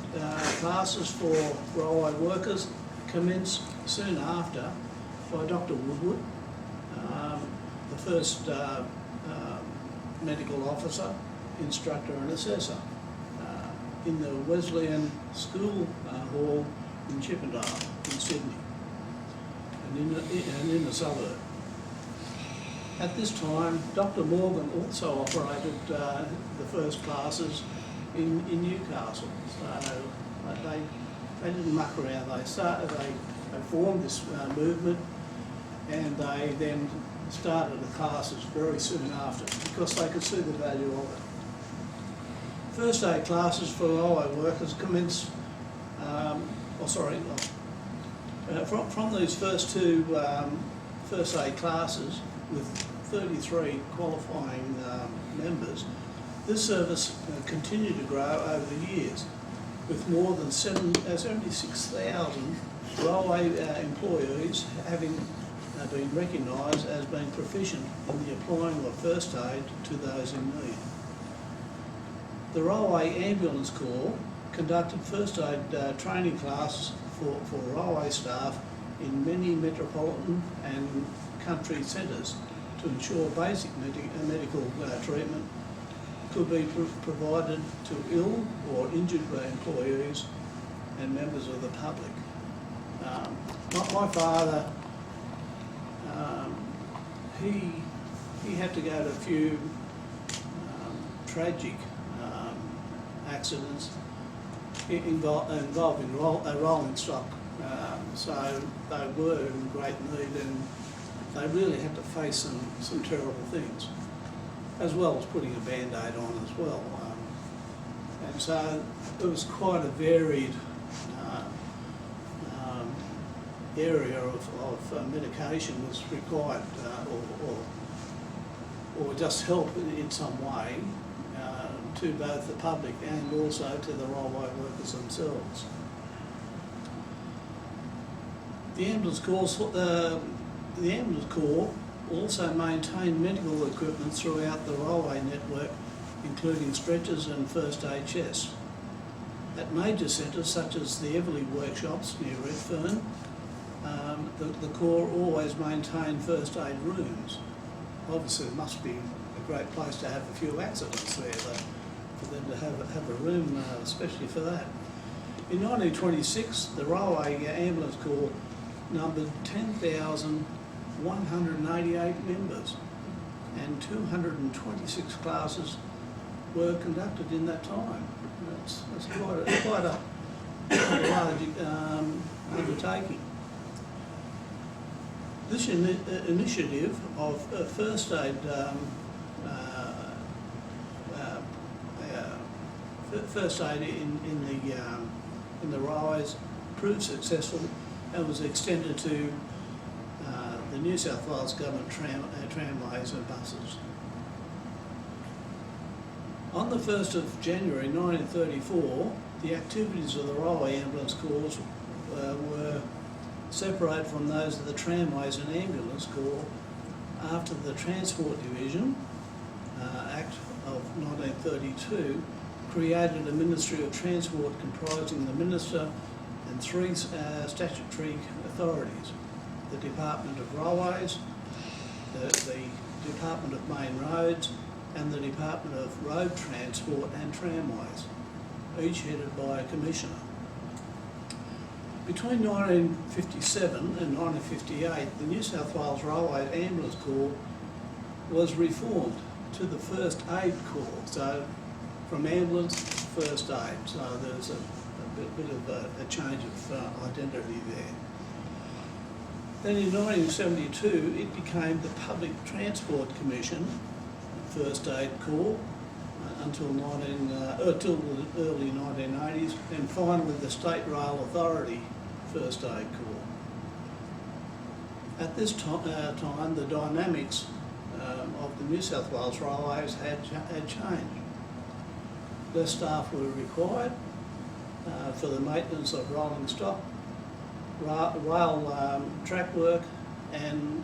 classes for railway workers commenced soon after by Dr. Woodward, the first medical officer, instructor and assessor in the Wesleyan School Hall in Chippendale in Sydney and in the suburb. At this time, Dr. Morgan also operated the first classes in Newcastle. So they didn't muck around. They formed this movement, and they then started the classes very soon after because they could see the value of it. First aid classes for railway workers commenced, from these first two first aid classes with 33 qualifying members, this service continued to grow over the years with more than 76,000 railway employees having been recognised as being proficient in the applying of first aid to those in need. The Railway Ambulance Corps conducted first aid training classes for railway staff in many metropolitan and country centres to ensure basic medical treatment could be provided to ill or injured employees and members of the public. My father, he had to go to a few tragic accidents involving rolling stock, so they were in great need and they really had to face some terrible things, as well as putting a band-aid on as well. And so it was quite a varied area of medication was required, or just help in some way to both the public and also to the railway workers themselves. The Ambulance Corps also maintained medical equipment throughout the railway network, including stretchers and first aid chests. At major centres such as the Everleigh workshops near Redfern, the Corps always maintained first aid rooms. Obviously it must be a great place to have a few accidents there, for them to have a room especially for that. In 1926, the Railway Ambulance Corps numbered 10,188 members, and 226 classes were conducted in that time. That's quite a large undertaking. This initiative of first aid in the railways proved successful and was extended to the New South Wales government tramways and buses. On the 1st of January 1934, the activities of the Railway Ambulance Corps were separated from those of the Tramways and Ambulance Corps after the Transport Division Act of 1932 created a Ministry of Transport comprising the Minister and three statutory authorities: the Department of Railways, the Department of Main Roads, and the Department of Road Transport and Tramways, each headed by a Commissioner. Between 1957 and 1958, the New South Wales Railway Ambulance Corps was reformed to the First Aid Corps, so from ambulance to first aid. So there's a bit of a change of identity there. Then in 1972, it became the Public Transport Commission, First Aid Corps, until the early 1980s, and finally the State Rail Authority First Aid Corps. At this time, the dynamics of the New South Wales Railways had changed. Less staff were required for the maintenance of rolling stock, rail track work and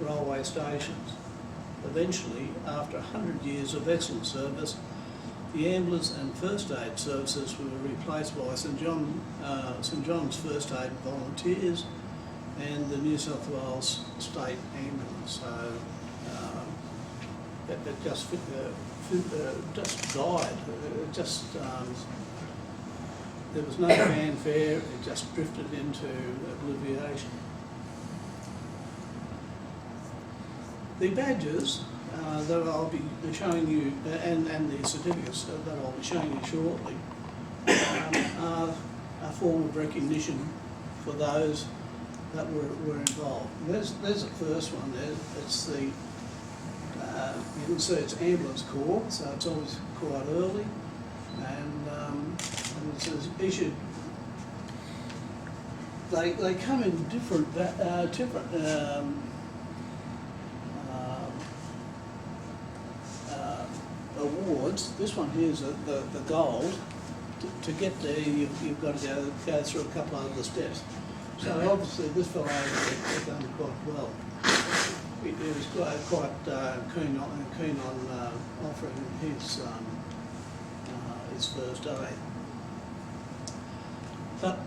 railway stations. Eventually, after 100 years of excellent service, the ambulance and first aid services were replaced by St John's First Aid Volunteers and the New South Wales State Ambulance. So it just died. There was no fanfare. It just drifted into obliviation. The badges that I'll be showing you, and the certificates that I'll be showing you shortly, are a form of recognition for those that were involved. There's the first one there. It's the, you can see it's Ambulance Corps, so it's always quite early, and it says issued. They come in different awards. This one here is the gold. To get there, you've got to go through a couple of other steps. So obviously this fellow has done quite well. He was quite keen on offering his first aid. But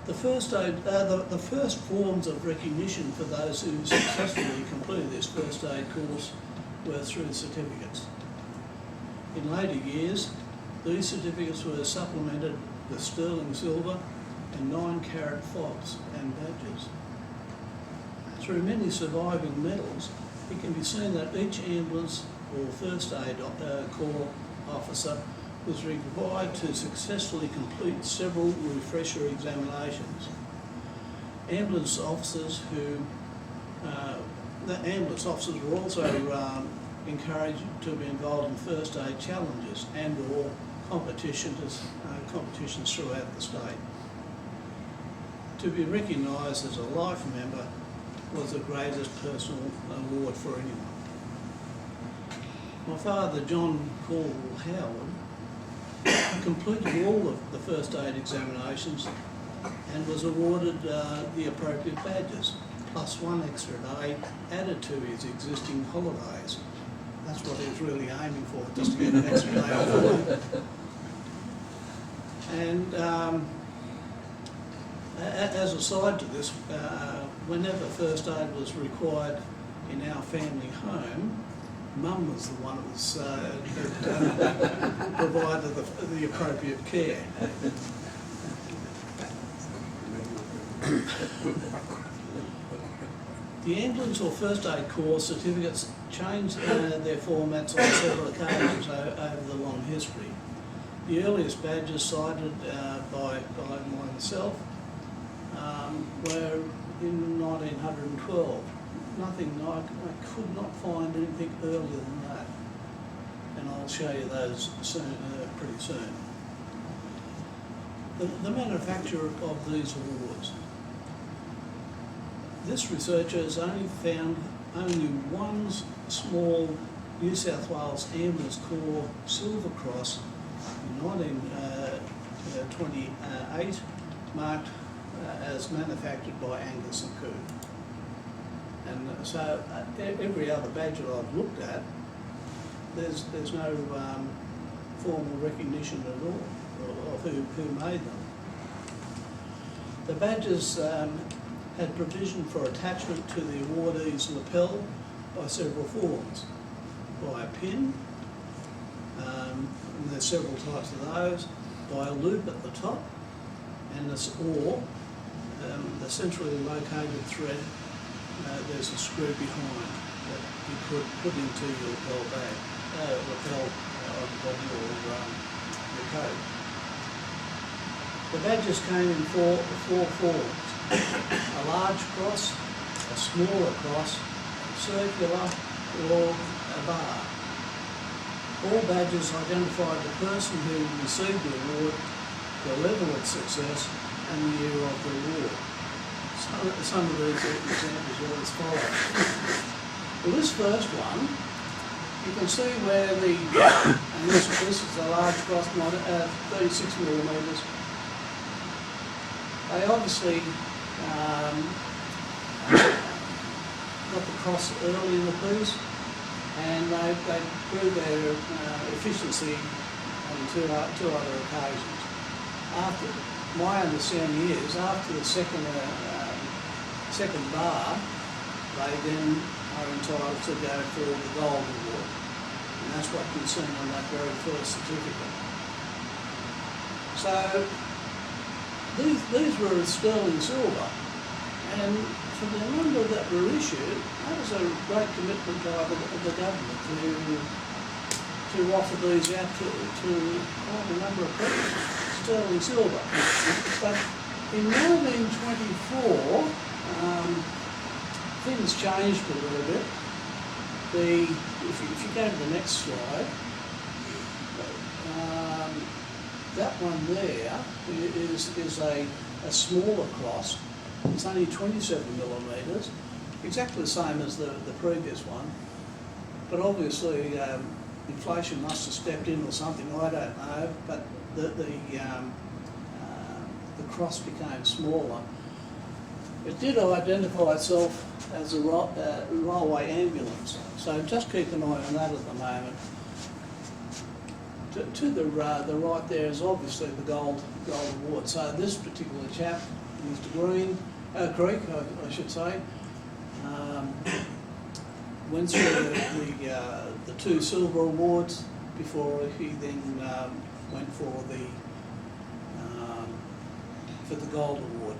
the first aid, the first forms of recognition for those who successfully completed this first aid course were through certificates. In later years, these certificates were supplemented with sterling silver and 9-carat fobs and badges. Through many surviving medals, it can be seen that each ambulance or first aid corps officer was required to successfully complete several refresher examinations. Ambulance officers were also encouraged to be involved in first aid challenges and/or competitions throughout the state. To be recognised as a life member was the greatest personal award for anyone. My father, John Caldwell Howard, completed all of the first aid examinations and was awarded the appropriate badges, plus one extra day added to his existing holidays. That's what he was really aiming for, just to get an extra day off work. And as a side to this, whenever first aid was required in our family home, Mum was the one that provided the appropriate care. The ambulance or first aid corps certificates changed their formats on several occasions over the long history. The earliest badges cited by myself were in 1912. I could not find anything earlier than that, and I'll show you those soon, pretty soon. The manufacture of these awards. This researcher has only found one small New South Wales Ambulance Corps Silver Cross in 1928, marked as manufactured by Angus and Coo. And so every other badge that I've looked at, there's no formal recognition at all of who made them. The badges had provision for attachment to the awardee's lapel by several forms. By a pin, and there's several types of those, by a loop at the top, and the centrally located thread, there's a screw behind that you could put into your lapel bag, lapel of your coat. The badges came in four forms. A large cross, a smaller cross, circular, or a bar. All badges identified the person who received the award, the level of success, and the year of the award. Some of these examples are as follows. Well, this first one, you can see where and this is a large cross, 36 millimetres. They obviously got the cross early in the piece, and they proved their efficiency on two other occasions. My understanding is, after the second bar, they then are entitled to go for the gold award, and that's what you've seen on that very first certificate. So these were sterling silver, and for the number that were issued, that was a great commitment by the government to offer these out to quite a number of people, sterling silver. But in 1924, things changed a little bit. If you go to the next slide, that one there is a smaller cross. It's only 27 millimetres, exactly the same as the previous one. But obviously, inflation must have stepped in or something. I don't know. But the cross became smaller. It did identify itself as a railway ambulance, so just keep an eye on that at the moment. To the right there is obviously the gold award. So this particular chap, Mr. Creek, I should say, went through the two silver awards before he then went for the gold award.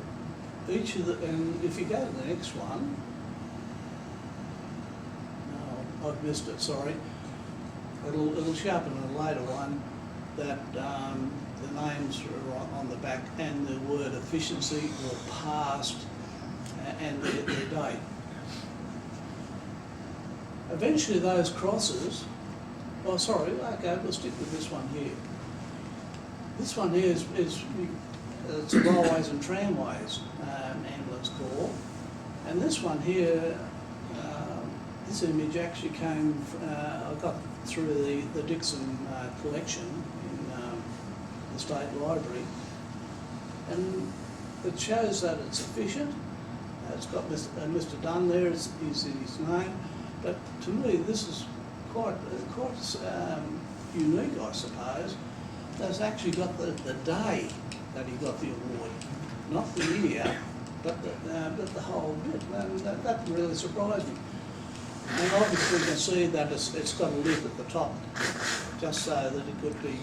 Each of and if you go to the next one, no, I've missed it. Sorry. It'll show up in a later one that the names are on the back and the word efficiency or past and their date. Eventually those crosses, okay, we'll stick with this one here. This one here is it's a Railways and Tramways ambulance corps, and this one here, this image actually came, I got through the Dixon collection in the State Library, and it shows that it's efficient. It's got Mr. Dunn there, is his name, but to me this is quite unique, I suppose. That's actually got the day that he got the award, not the year, but the whole bit. And that really surprised me. And obviously you can see that it's got a lip at the top, just so that it could be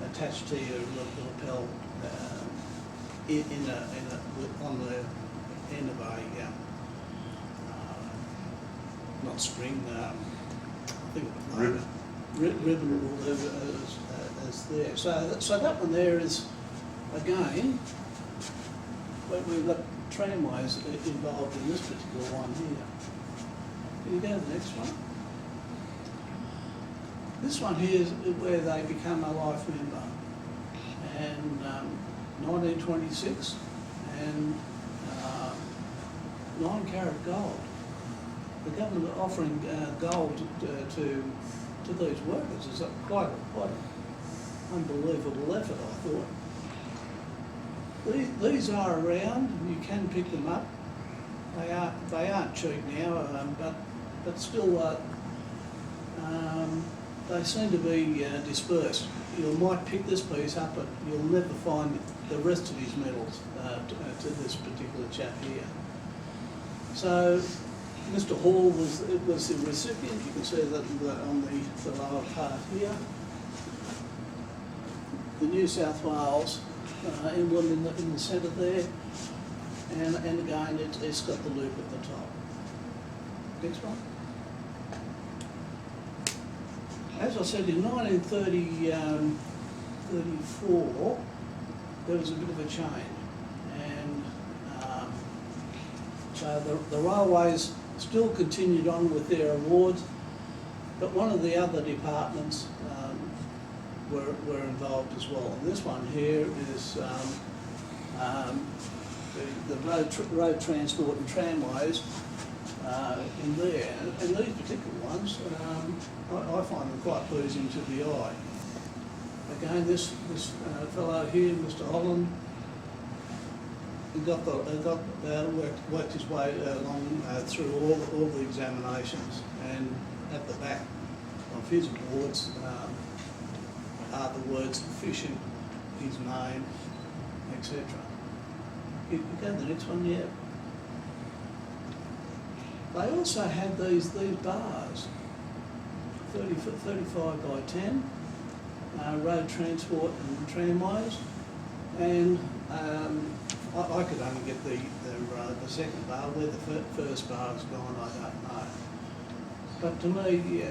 attached to your lapel on the end of a not string, I think ribbon or whatever is there. So that one there is again, we've got tramways involved in this particular one here. Can you go to the next one? This one here is where they become a life member, and 1926, and 9-carat gold. The government offering gold to these workers is quite an unbelievable effort, I thought. These are around, you can pick them up. They aren't cheap now, but still they seem to be dispersed. You might pick this piece up, but you'll never find the rest of his medals to this particular chap here. So Mr. Hall was the recipient. You can see that on the lower part here. The New South Wales emblem in the centre there, and again it's got the loop at the top. Next one. As I said, in 1934, there was a bit of a change. And so the railways still continued on with their awards, but one of the other departments were involved as well. And this one here is the road transport and tramways in there. And these particular ones, I find them quite pleasing to the eye. Again, this fellow here, Mr. Holland, he worked his way along through all the examinations, and at the back of his awards are the words efficient, his name, etc. You go to the next one, yeah. They also had these bars, 35 by 10, road transport and tramways, and I could only get the second bar. Where the first bar has gone, I don't know. But to me,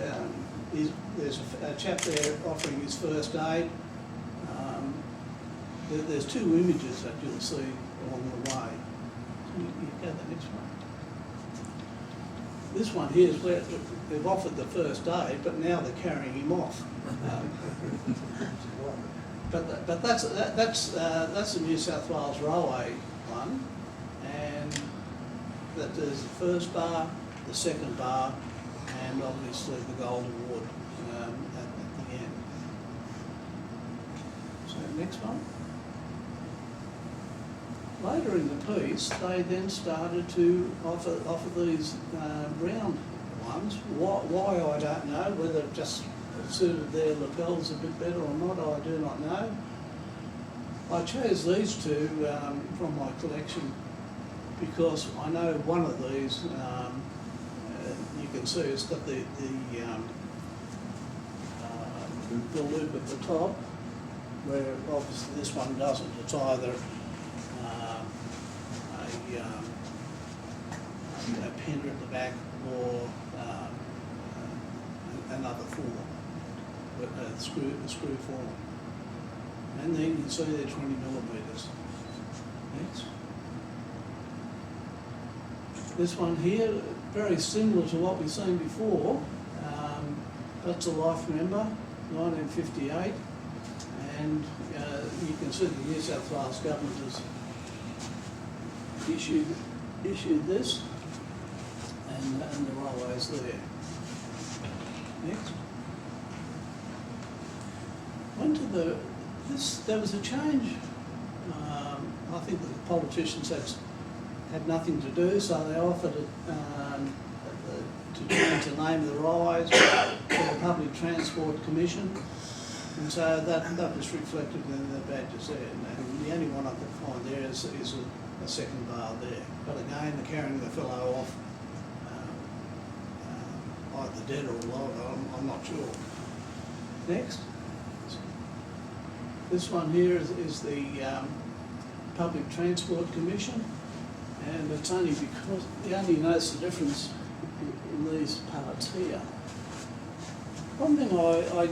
there's a chap there offering his first aid. There's two images that you'll see along the way. You go to the next one. This one here is where they've offered the first aid, but now they're carrying him off. But that's the New South Wales Railway one, and that there's the first bar, the second bar, and obviously the gold award at the end. So next one. Later in the piece, they then started to offer these round ones. Why I don't know, whether it just suited their lapels a bit better or not, I do not know. I chose these two from my collection because I know one of these, you can see it's got the loop at the top, where obviously this one doesn't. It's either a pender at the back or another form, a screw form. And then you can see they're 20 millimetres. Next. This one here, very similar to what we've seen before. That's a life member, 1958. And you can see the New South Wales government has issued this, and the railways there. Next. There was a change. I think that the politicians had nothing to do, so they offered it to change the name of the railways to the Public Transport Commission, and so that was reflected in the badges there. And the only one I could find there is a second bar there. But again, they're carrying the fellow off, either dead or alive. I'm not sure. Next. This one here is the Public Transport Commission, and it's only because you only notice the difference in these parts here. One thing I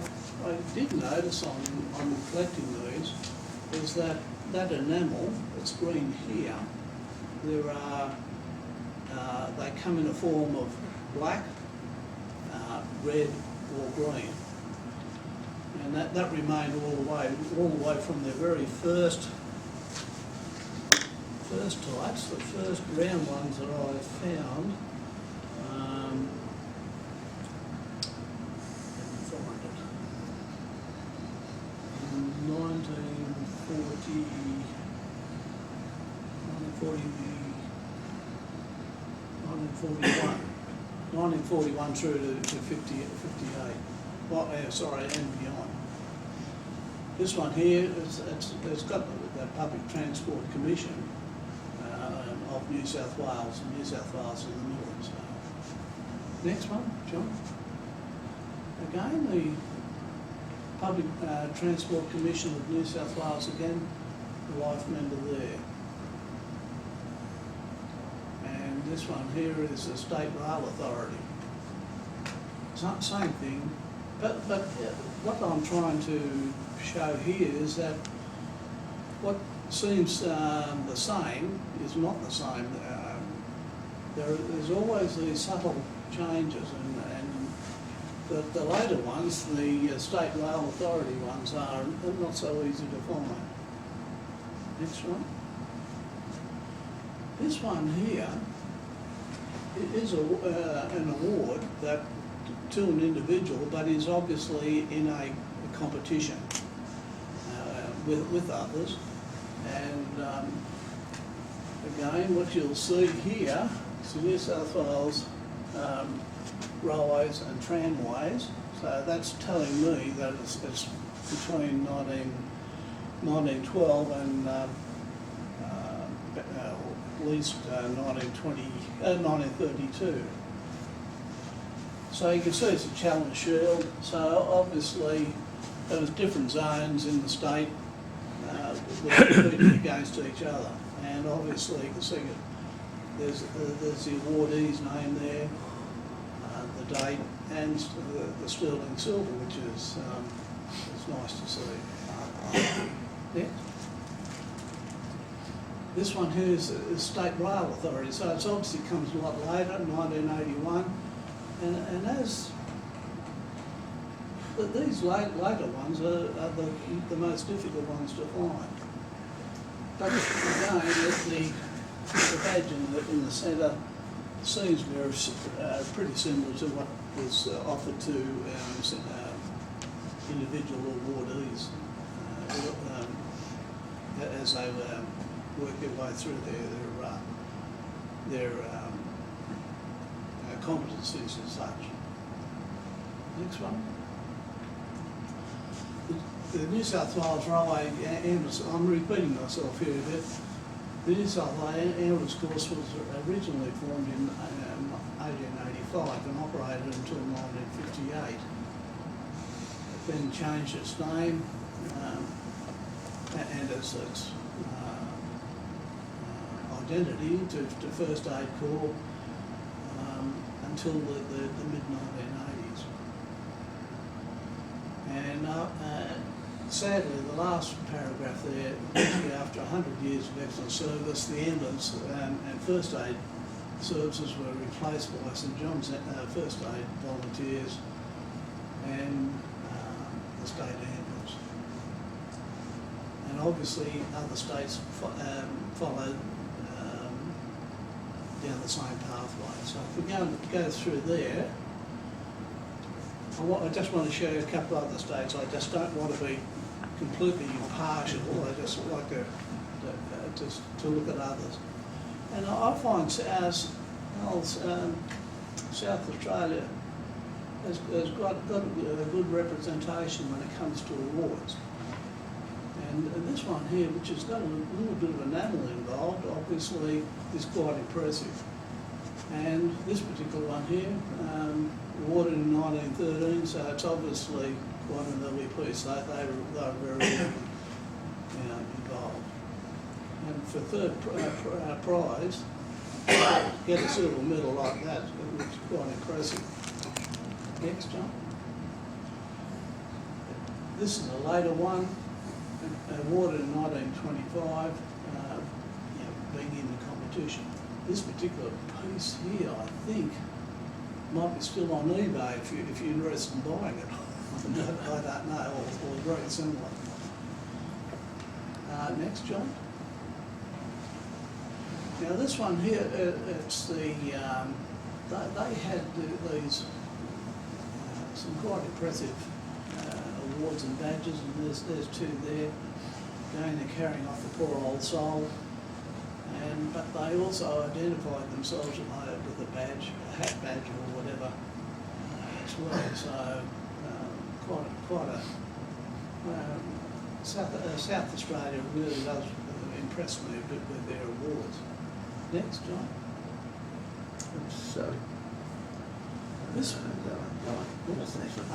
did notice on collecting these is that enamel that's green here, there are they come in a form of black, red, or green. And that remained all the way from their very first types, the first round ones that I found. In 1941 through to 58. Well, and beyond. This one here it's got the Public Transport Commission of New South Wales, and New South Wales in the middle. So. Next one, John. Again, the Public Transport Commission of New South Wales, again, the life member there. And this one here is the State Rail Authority. Same thing. But what I'm trying to show here is that what seems the same is not the same. There's always these subtle changes, and the later ones, the State Rail Authority ones, are not so easy to find. Next one. This one here is an award that to an individual, but is obviously in a competition with others. And again, what you'll see here is the New South Wales Railways and Tramways. So that's telling me that it's between 1912 and at least 1932. So you can see it's a challenge shield. So obviously there was different zones in the state competing against each other, and obviously you can see there's the awardee's name there, the date, and the sterling silver, which is nice to see. Next. This one here is State Rail Authority, so it's obviously comes a lot later, 1981, and as these later ones are the most difficult ones to find. But again, the badge in the centre seems pretty similar to what was offered to individual awardees as they work their way through their competencies as such. Next one. The New South Wales Railway Ambulance, I'm repeating myself here a bit. The New South Wales Ambulance course was originally formed in 1885 and operated until 1958. It then changed its name and its identity to First Aid Corps until the mid-1980s. And sadly, the last paragraph there, after 100 years of excellent service, the ambulance and first aid services were replaced by St John's First Aid volunteers and the state ambulance. And obviously other states followed down the same pathway. So if we go through there, I just want to show you a couple of other states. I just don't want to be completely impartial. I just like to look at others. And I find South Australia has got a good representation when it comes to awards. And this one here, which has got a little bit of enamel involved, obviously is quite impressive. And this particular one here, awarded in 1913, so it's obviously quite an early piece. They were very involved. And for third prize, get a silver medal like that, which is quite impressive. Next, John. This is a later one, awarded in 1925, being in the competition. This particular piece here, I think, might be still on eBay if you're interested in buying it. I don't know, or very similar. Next, John. Now this one here, it's the, they had these, some quite impressive awards and badges, and there's two there. Again, they're carrying off the poor old soul. But they also identified themselves with a badge, a hat badge or whatever as well. So quite a South Australia really does impress me a bit with their awards. Next, John. So, This one.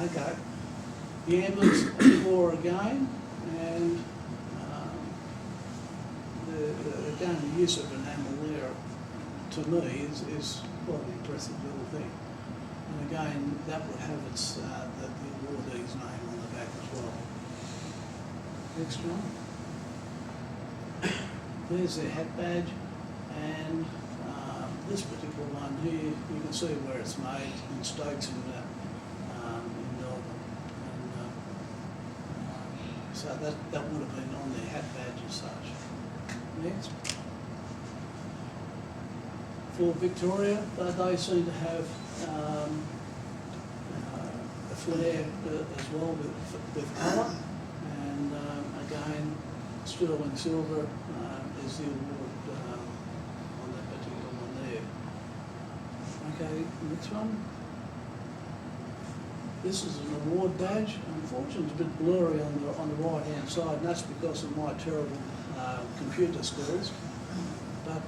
Okay. The ambulance corps again, and again, the use of enamel there, to me, is quite an impressive little thing. And again, that would have its the awardee's name on the back as well. Next one. There's their hat badge, and this particular one here, you can see where it's made in Stokes in Melbourne. And, so that would have been on their hat badge as such. Next. For Victoria, they seem to have a flair as well with colour, and again, sterling silver is the award on that particular one there. Okay, next one. This is an award badge. Unfortunately, it's a bit blurry on the right hand side, and that's because of my terrible computer skills. But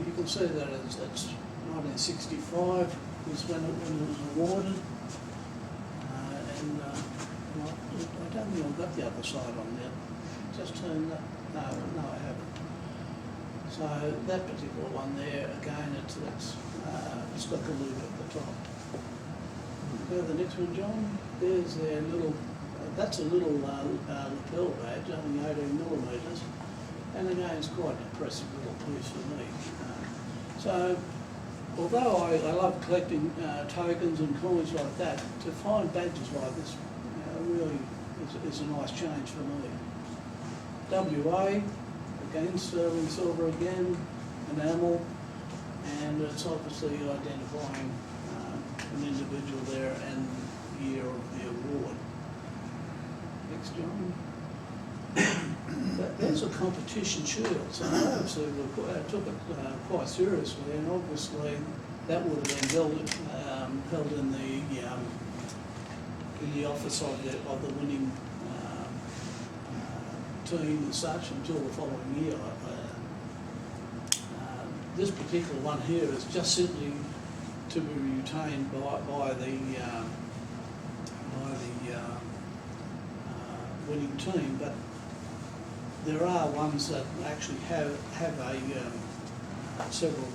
you can see that it's 1965 was when it was awarded. Well, I don't think I've got the other side on there. Just turn that. No, I haven't. So that particular one there, again, it's got the loop at the top. Go to the next one, John. There's their little. That's a little lapel badge, only 18 millimetres. And again, it's quite an impressive little piece for me. So, although I love collecting tokens and coins like that, to find badges like this really is a nice change for me. WA, again, sterling silver again, enamel, and it's obviously identifying an individual there and the year of the award. Next, John. There's a competition shield, so obviously we took it quite seriously, and obviously that would have been held in the office of the winning team as such until the following year. This particular one here is just simply to be retained by the winning team, but there are ones that actually have several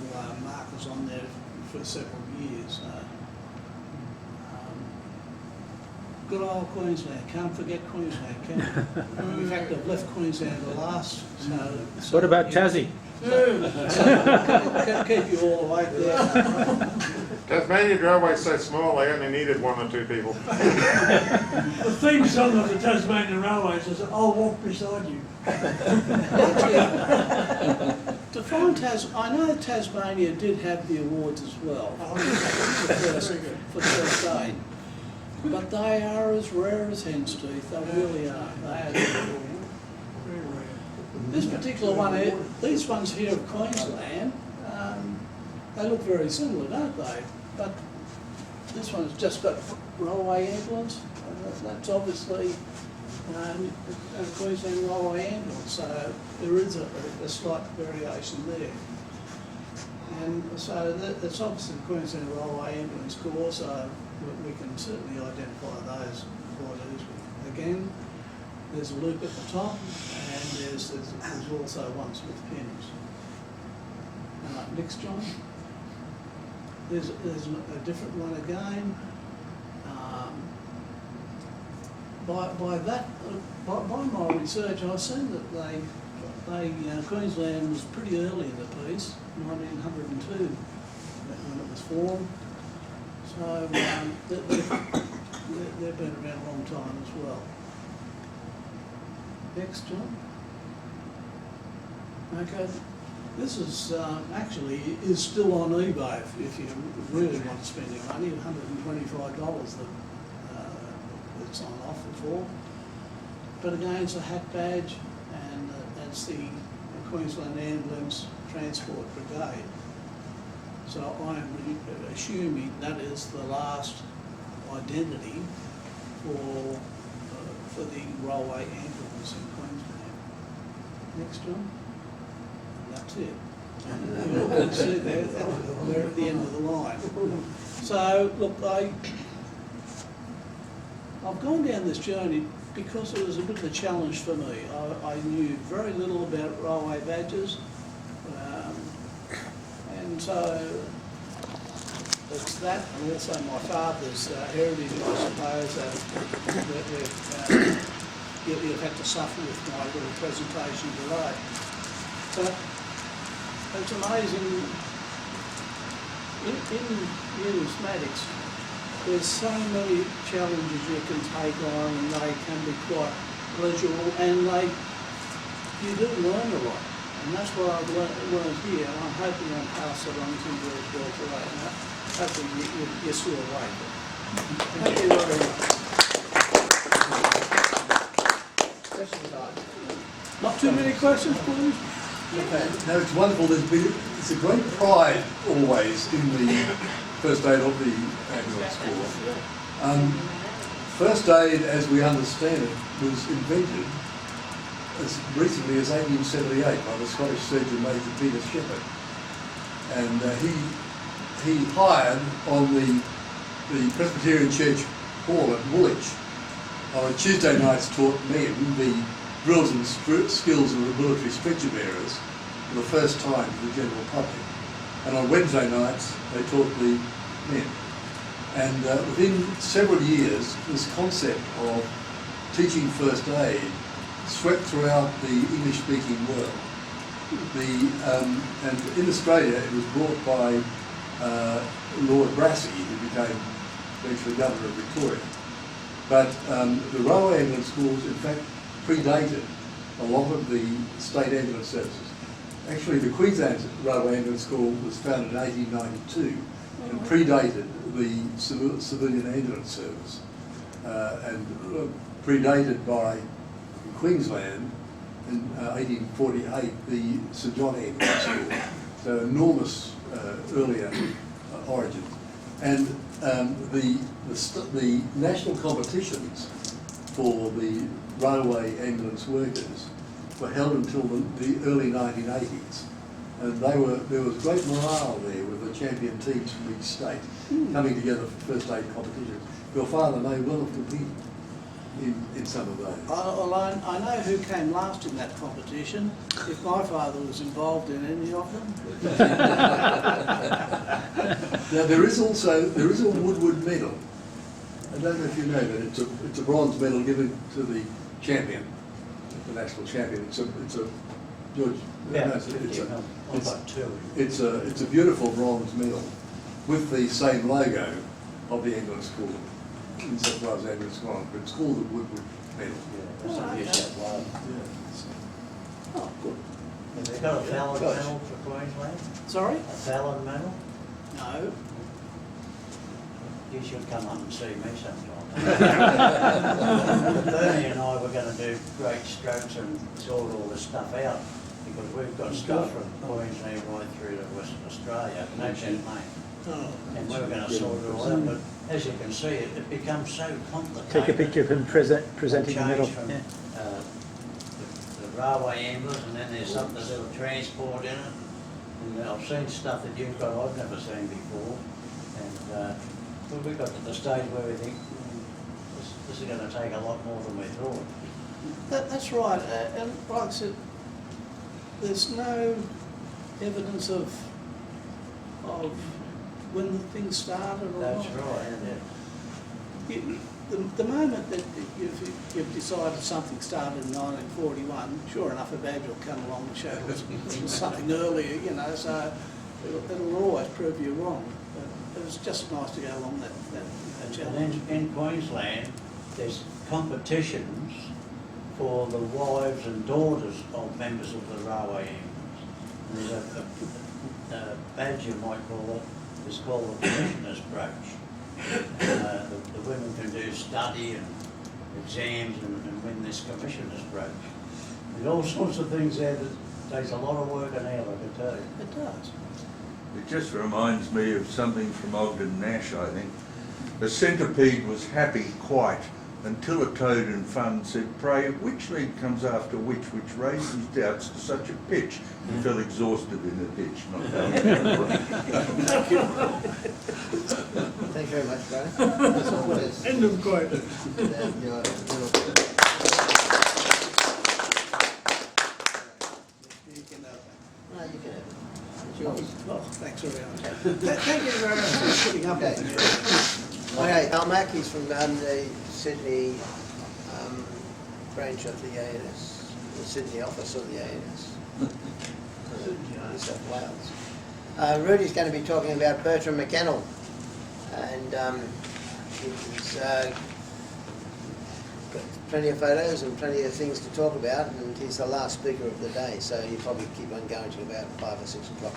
markers on there for several years. Good old Queensland, can't forget Queensland, can you? In fact, I've left Queensland the last. So What about Tassie? Keep you all awake there. Tasmania Railway's so small they only needed 1 or 2 people. The theme song of the Tasmanian Railways is "I'll walk beside you." To find I know Tasmania did have the awards as well for first aid, but they are as rare as hen's teeth. They really are. They are very rare. This particular one, these ones here of Queensland, they look very similar, don't they? But this one's just got railway emblems. That's obviously a Queensland railway emblem, so there is a slight variation there. And so that's obviously the Queensland railway emblem score, so we can certainly identify those quite easily. Again, there's a loop at the top, and there's also ones with pins. Next, John. There's a different one again. By my research, I've seen that Queensland was pretty early in the piece, 1902, when it was formed. So they've been around a long time as well. Next, John. Okay, this is actually is still on eBay if you really want to spend your money. $125 that it's on offer for. But again, it's a hat badge, and that's the Queensland Ambulance Transport Brigade. So I'm assuming that is the last identity for the railway ambulance in Queensland. Next one. And that's it. You can see there, we're at the end of the line. So, look, I've gone down this journey because it was a bit of a challenge for me. I knew very little about railway badges, and so it's that, and also my father's heritage, I suppose, that you've had to suffer with my little presentation today. But it's amazing, in numismatics, there's so many challenges you can take on, and they can be quite pleasurable, and you do learn a lot. And that's what I've learned here, and I'm hoping I'll pass it on to you as well today. And hopefully you're still awake. Thank you very much. Question time. Not too many questions, please? No, it's wonderful. It's a great pride always in the first aid of the ambulance corps. First aid, as we understand it, was invented as recently as 1878 by the Scottish surgeon Major Peter Shepherd, and he hired on the Presbyterian Church Hall at Woolwich on Tuesday nights taught men the drills and skills of the military stretcher bearers for the first time to the general public. And on Wednesday nights, they taught the men. And within several years, this concept of teaching first aid swept throughout the English-speaking world. And in Australia, it was brought by Lord Brassey, who became eventually Governor of Victoria. But the railway ambulance schools, in fact, predated a lot of the state ambulance services. Actually, the Queensland Railway Ambulance School was founded in 1892 and predated the civilian ambulance service, and predated by Queensland in 1848 the St John Ambulance School. So enormous earlier origins. And the national competitions for the railway ambulance workers were held until the early 1980s, and there was great morale there with the champion teams from each state coming together for first aid competitions. Your father may well have competed in some of those. Well, I know who came last in that competition, if my father was involved in any of them. Now there is a Woodward medal. I don't know if you know that it's a bronze medal given to the champion, the national champion. It's a George. Yeah, no, it's I've got two. It's a beautiful bronze medal with the same logo of the ambulance school. In South Wales Ambulance School, but it's called the Woodward medal. That's a New South Wales. Oh, good. Have they got a Fallon medal for Queensland? Sorry? A Fallon medal? No. You should come up and see me sometime. Bernie and I were going to do great strokes and sort all this stuff out, because we've got stuff from Queensland right through to Western Australia, no Tasmania. Oh. And we were going to sort it all out, but as you can see, it becomes so complicated. Take a picture of him presenting the medal. From, Yeah. the railway ambulance, and then there's something to do with transport in it. And I've seen stuff that you've got I've never seen before. And we got to the stage where we think, this is going to take a lot more than we thought. That's right, and like I said, there's no evidence of when the thing started or That's not. right, yeah. The moment that you've decided something started in 1941, sure enough a badge will come along and show it was something earlier, you know, so it'll always prove you wrong. But it was just nice to go along that challenge. And in Queensland, there's competitions for the wives and daughters of members of the railway ambulance. And there's a badge, you might call it, it's called the Commissioner's Brooch. The women can do study and exams and win this Commissioner's Brooch. There's all sorts of things there that takes a lot of work and effort, I can tell you. It does. It just reminds me of something from Ogden Nash, I think. The centipede was happy quite until a toad in fun said, "Pray, which leg comes after which raised his doubts to such a pitch he fell exhausted in the ditch." Not Thank you very much, Barry. As always. End of quote. No, you can have it. It's yours. Oh, thanks very much. Thank you very much for putting up with this. Okay, Al Mack, he's from the Sydney branch of the ANS, the Sydney office of the ANS. New South Wales. Rudy's going to be talking about Bertram McKennell, and he's got plenty of photos and plenty of things to talk about, and he's the last speaker of the day, so you probably keep on going till about 5 or 6 o'clock.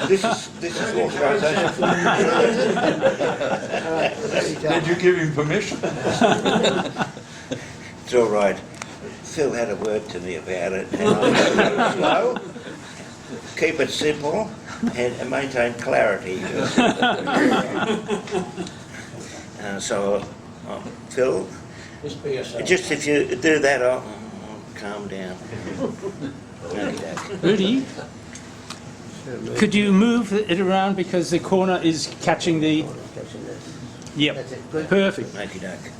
This is authorisation. Did you give him permission? It's all right. Phil had a word to me about it, and I'm going slow. Keep it simple and maintain clarity. So, Phil, Just be yourself. just if you do that, I'll calm down. Okay. Rudy, could you move it around because the corner is catching the... Yep, That's it. Good. perfect. Okie doke.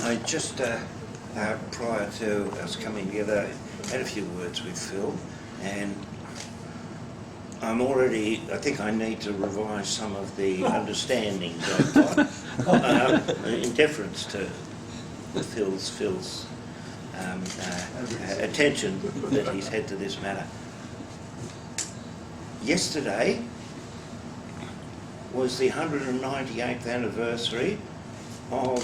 I just, prior to us coming together, had a few words with Phil, and I think I need to revise some of the understandings I've got, in deference to Phil's attention that he's had to this matter. Yesterday was the 198th anniversary of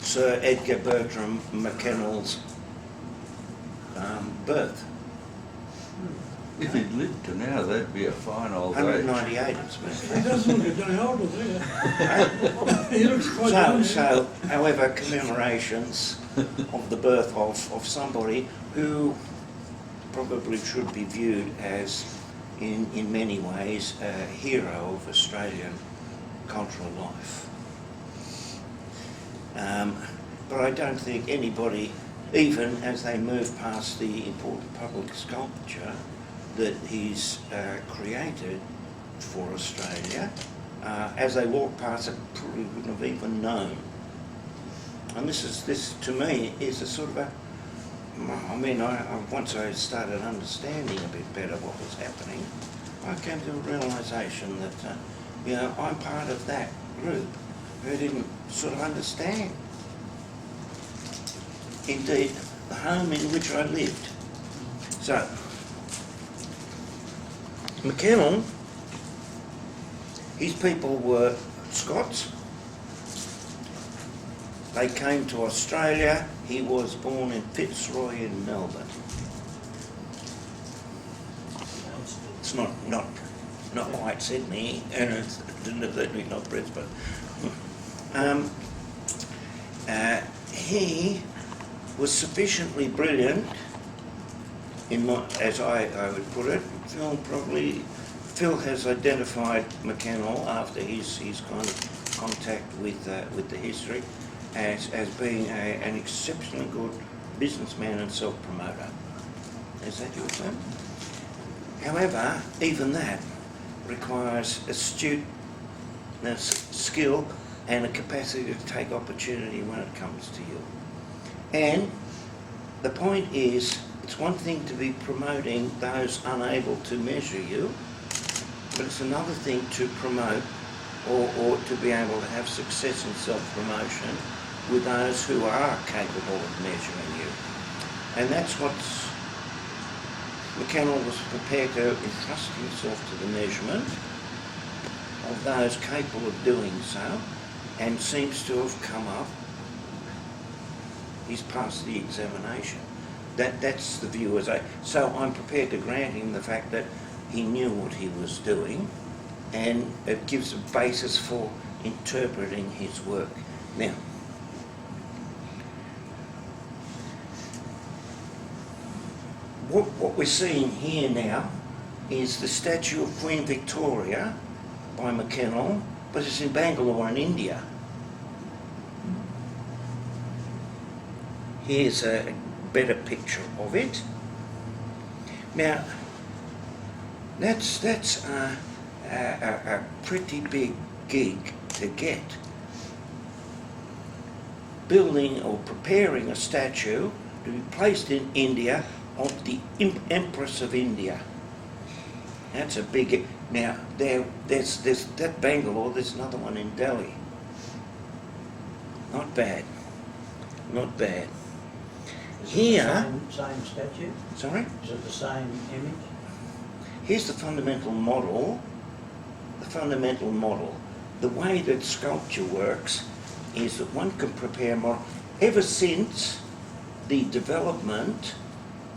Sir Edgar Bertram McKennell's birth. If he'd lived to now, that'd be a fine old age. 198, it's He doesn't look a day older there. He looks quite young. So, however, commemorations of the birth of somebody who probably should be viewed as, in many ways, a hero of Australian cultural life. But I don't think anybody, even as they move past the important public sculpture that he's created for Australia, as they walk past it, probably wouldn't have even known. And this to me is a sort of a, I mean, once I started understanding a bit better what was happening, I came to a realisation that, you know, I'm part of that group who didn't sort of understand, indeed, the home in which I lived. So, McKennell, his people were Scots. They came to Australia. He was born in Fitzroy in Melbourne. It's not quite Sydney, and it's certainly not Brisbane. He was sufficiently brilliant, as I would put it. Phil has identified McKennell after his kind of contact with the history as being an exceptionally good businessman and self-promoter. Is that your term? However, even that requires astuteness, skill, and a capacity to take opportunity when it comes to you. And the point is, it's one thing to be promoting those unable to measure you, but it's another thing to promote or to be able to have success in self-promotion with those who are capable of measuring you. And that's what McKennell was prepared to entrust himself to the measurement of those capable of doing so, and seems to have come up. He's passed the examination. That's the view so I'm prepared to grant him the fact that he knew what he was doing, and it gives a basis for interpreting his work. Now, what we're seeing here now is the statue of Queen Victoria by McKennell, but it's in Bangalore in India. Here's a better picture of it. Now, that's a pretty big gig to get. Building or preparing a statue to be placed in India of the Empress of India. That's a big. Now there's that Bangalore. There's another one in Delhi. Not bad, not bad. Is it Here, the same statue? sorry, Is it the same image? here's the fundamental model. The fundamental model. The way that sculpture works is that one can prepare more. Ever since the development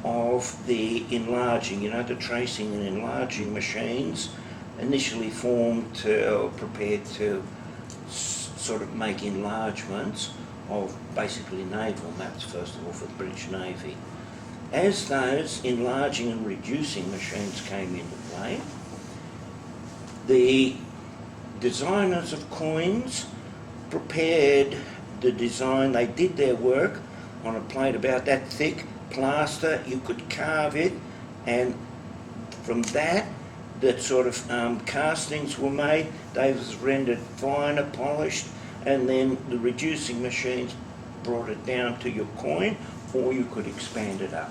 of the enlarging, you know, the tracing and enlarging machines, initially formed to, or prepared to sort of make enlargements of basically naval maps, first of all, for the British Navy. As those enlarging and reducing machines came into play, the designers of coins prepared the design. They did their work on a plate about that thick, plaster. You could carve it, and from that sort of castings were made. They was rendered finer, polished, and then the reducing machines brought it down to your coin, or you could expand it up.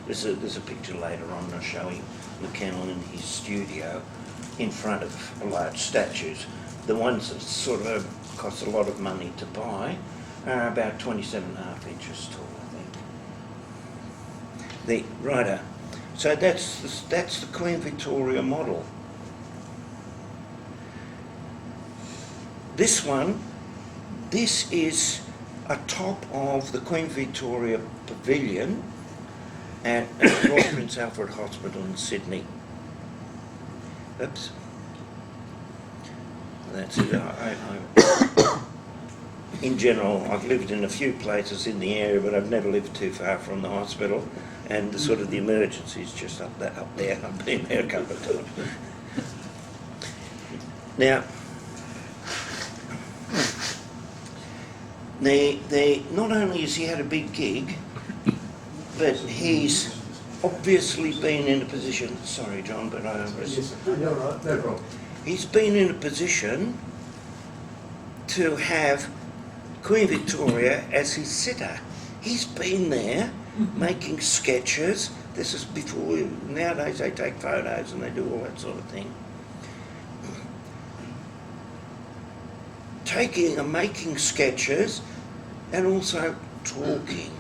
There's a picture later on showing McKennell in his studio in front of large statues. The ones that sort of cost a lot of money to buy are about 27.5 inches tall, I think. So that's the Queen Victoria model. This one, this is atop of the Queen Victoria Pavilion at Royal Prince Alfred Hospital in Sydney. Oops. That's it. In general, I've lived in a few places in the area, but I've never lived too far from the hospital. And the sort of the emergency's just up there. I've been there a couple of times. Now, not only has he had a big gig, but he's obviously been in a position. Sorry, John, but I. Yes, you're right. No problem. He's been in a position to have Queen Victoria as his sitter. He's been there making sketches. This is before, nowadays they take photos and they do all that sort of thing. Making sketches and also talking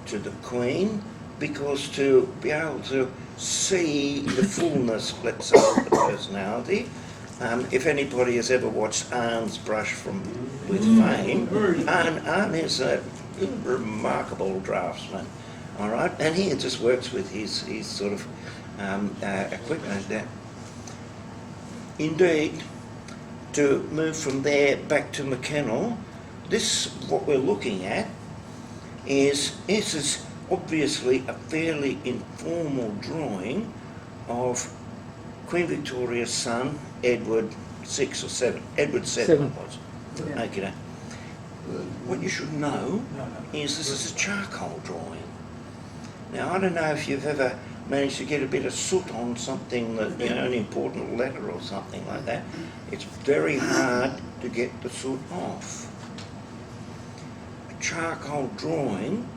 to the Queen, because to be able to see the fullness, let's say, of the personality. If anybody has ever watched Arne's Brush with Fame, Arne is a remarkable draftsman, all right? And he just works with his sort of equipment like that. Indeed, to move from there back to McKennell, what we're looking at is obviously a fairly informal drawing of Queen Victoria's son, Edward VI or VII. Edward VII it was. Yeah. Okay. What you should know is this is a charcoal drawing. Now, I don't know if you've ever managed to get a bit of soot on something, that, you know, an important letter or something like that. It's very hard to get the soot off. A charcoal drawing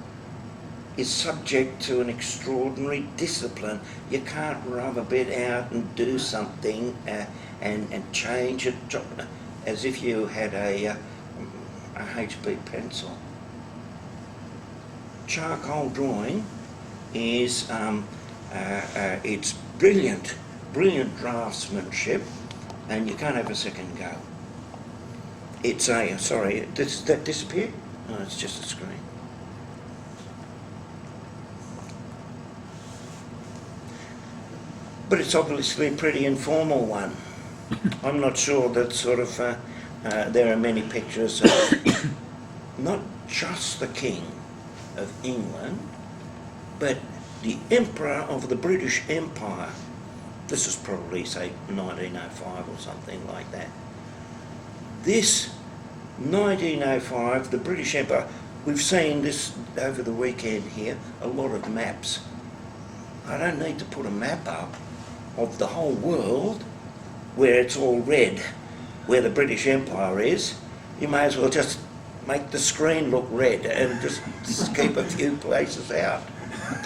is subject to an extraordinary discipline. You can't rub a bit out and do something and change it as if you had a HB pencil. Charcoal drawing is it's brilliant draftsmanship, and you can't have a second go. It's sorry, did that disappear? No, it's just a screen. But it's obviously a pretty informal one. I'm not sure that sort of there are many pictures of not just the King of England, but the Emperor of the British Empire. This is probably, say, 1905 or something like that. This 1905, the British Empire, we've seen this over the weekend here, a lot of maps. I don't need to put a map up of the whole world where it's all red, where the British Empire is. You may as well just make the screen look red and just keep a few places out.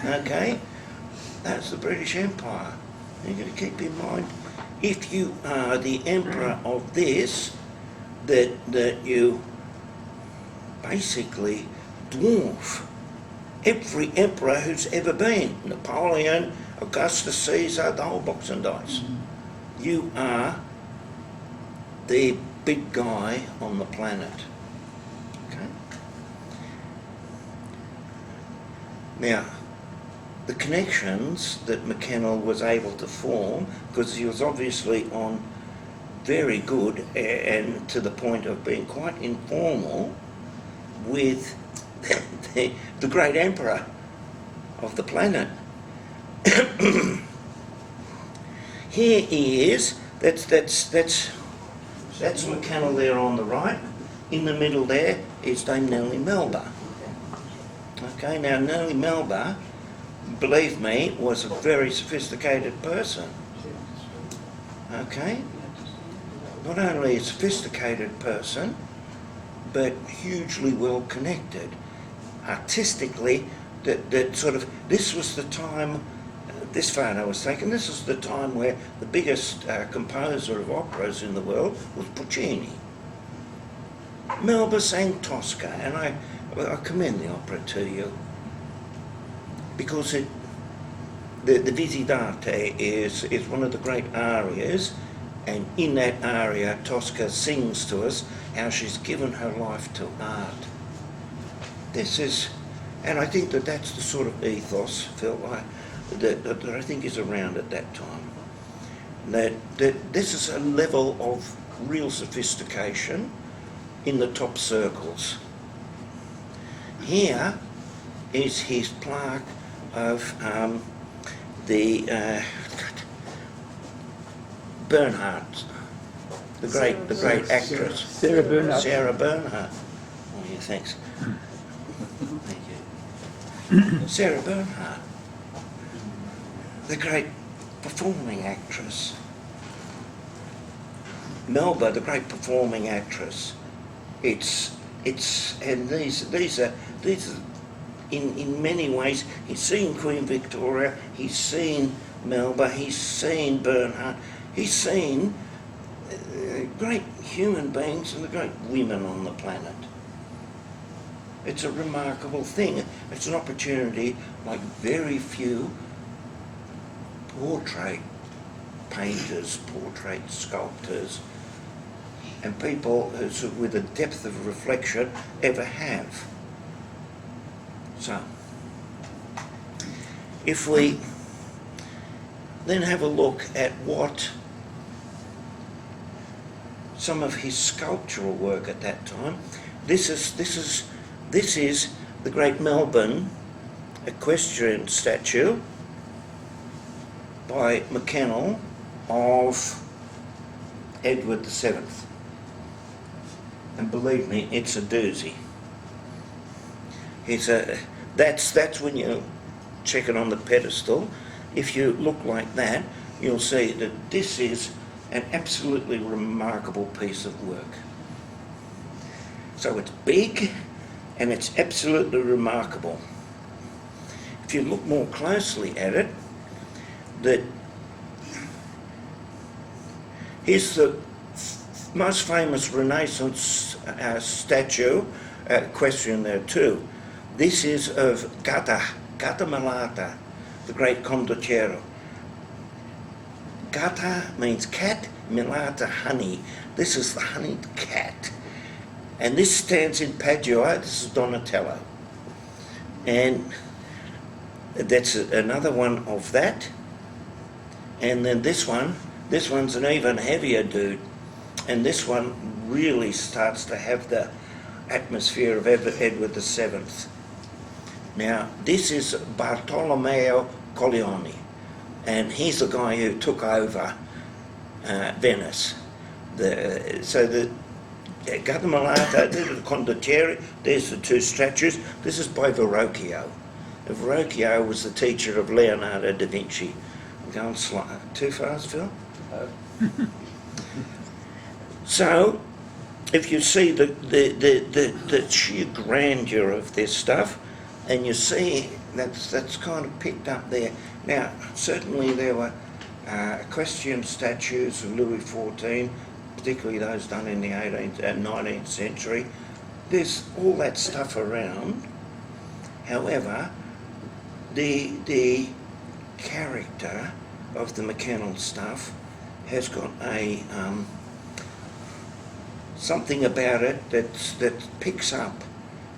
Okay? That's the British Empire. You've got to keep in mind, if you are the emperor of this, that you basically dwarf every emperor who's ever been. Napoleon, Augustus Caesar, the whole box and dice. You are the big guy on the planet. Okay? Now, the connections that McKennell was able to form, because he was obviously on very good and to the point of being quite informal with the great emperor of the planet. Here he is. That's McKennell there on the right. In the middle there is Dame Nellie Melba. Okay, now Nellie Melba, believe me, was a very sophisticated person. Okay? Not only a sophisticated person, but hugely well connected. Artistically, this was the time, this photo was taken, this was the time where the biggest composer of operas in the world was Puccini. Melba sang Tosca, and I commend the opera to you, because the Visitate is one of the great arias, and in that aria Tosca sings to us how she's given her life to art. This is, and I think that's the sort of ethos, Phil, that I think is around at that time. That this is a level of real sophistication in the top circles. Here is his plaque of the Bernhardt, the great actress. Sarah Bernhardt. Sarah Bernhardt. Oh, yeah, thanks. Thank you. Sarah Bernhardt, the great performing actress. Melba, the great performing actress. And these are in many ways. He's seen Queen Victoria. He's seen Melba. He's seen Bernhardt. He's seen great human beings and the great women on the planet. It's a remarkable thing. It's an opportunity like very few portrait painters, portrait sculptors, and people with a depth of reflection ever have. So, if we then have a look at what some of his sculptural work at that time, this is the great Melbourne equestrian statue by McKennell of Edward VII. And believe me, it's a doozy. That's when you check it on the pedestal. If you look like that, you'll see that this is an absolutely remarkable piece of work. So it's big and it's absolutely remarkable. If you look more closely at it, here's the most famous Renaissance statue, equestrian there too. This is of Gatta Malata, the great condottiero. Gatta means cat, Malata honey. This is the honeyed cat. And this stands in Padua. This is Donatello. And that's another one of that. And then this one's an even heavier dude. And this one really starts to have the atmosphere of Edward VII. Now, this is Bartolomeo Colleoni, and he's the guy who took over Venice. So the Gatta Malata, there's the condottieri, there's the two statues. This is by Verrocchio. Verrocchio was the teacher of Leonardo da Vinci. I'm going too fast, Phil? So, if you see the sheer grandeur of this stuff, and you see that's kind of picked up there. Now, certainly there were equestrian statues of Louis XIV, particularly those done in the 18th and 19th century. There's all that stuff around, However, the character of the McKennell stuff has got a something about it that picks up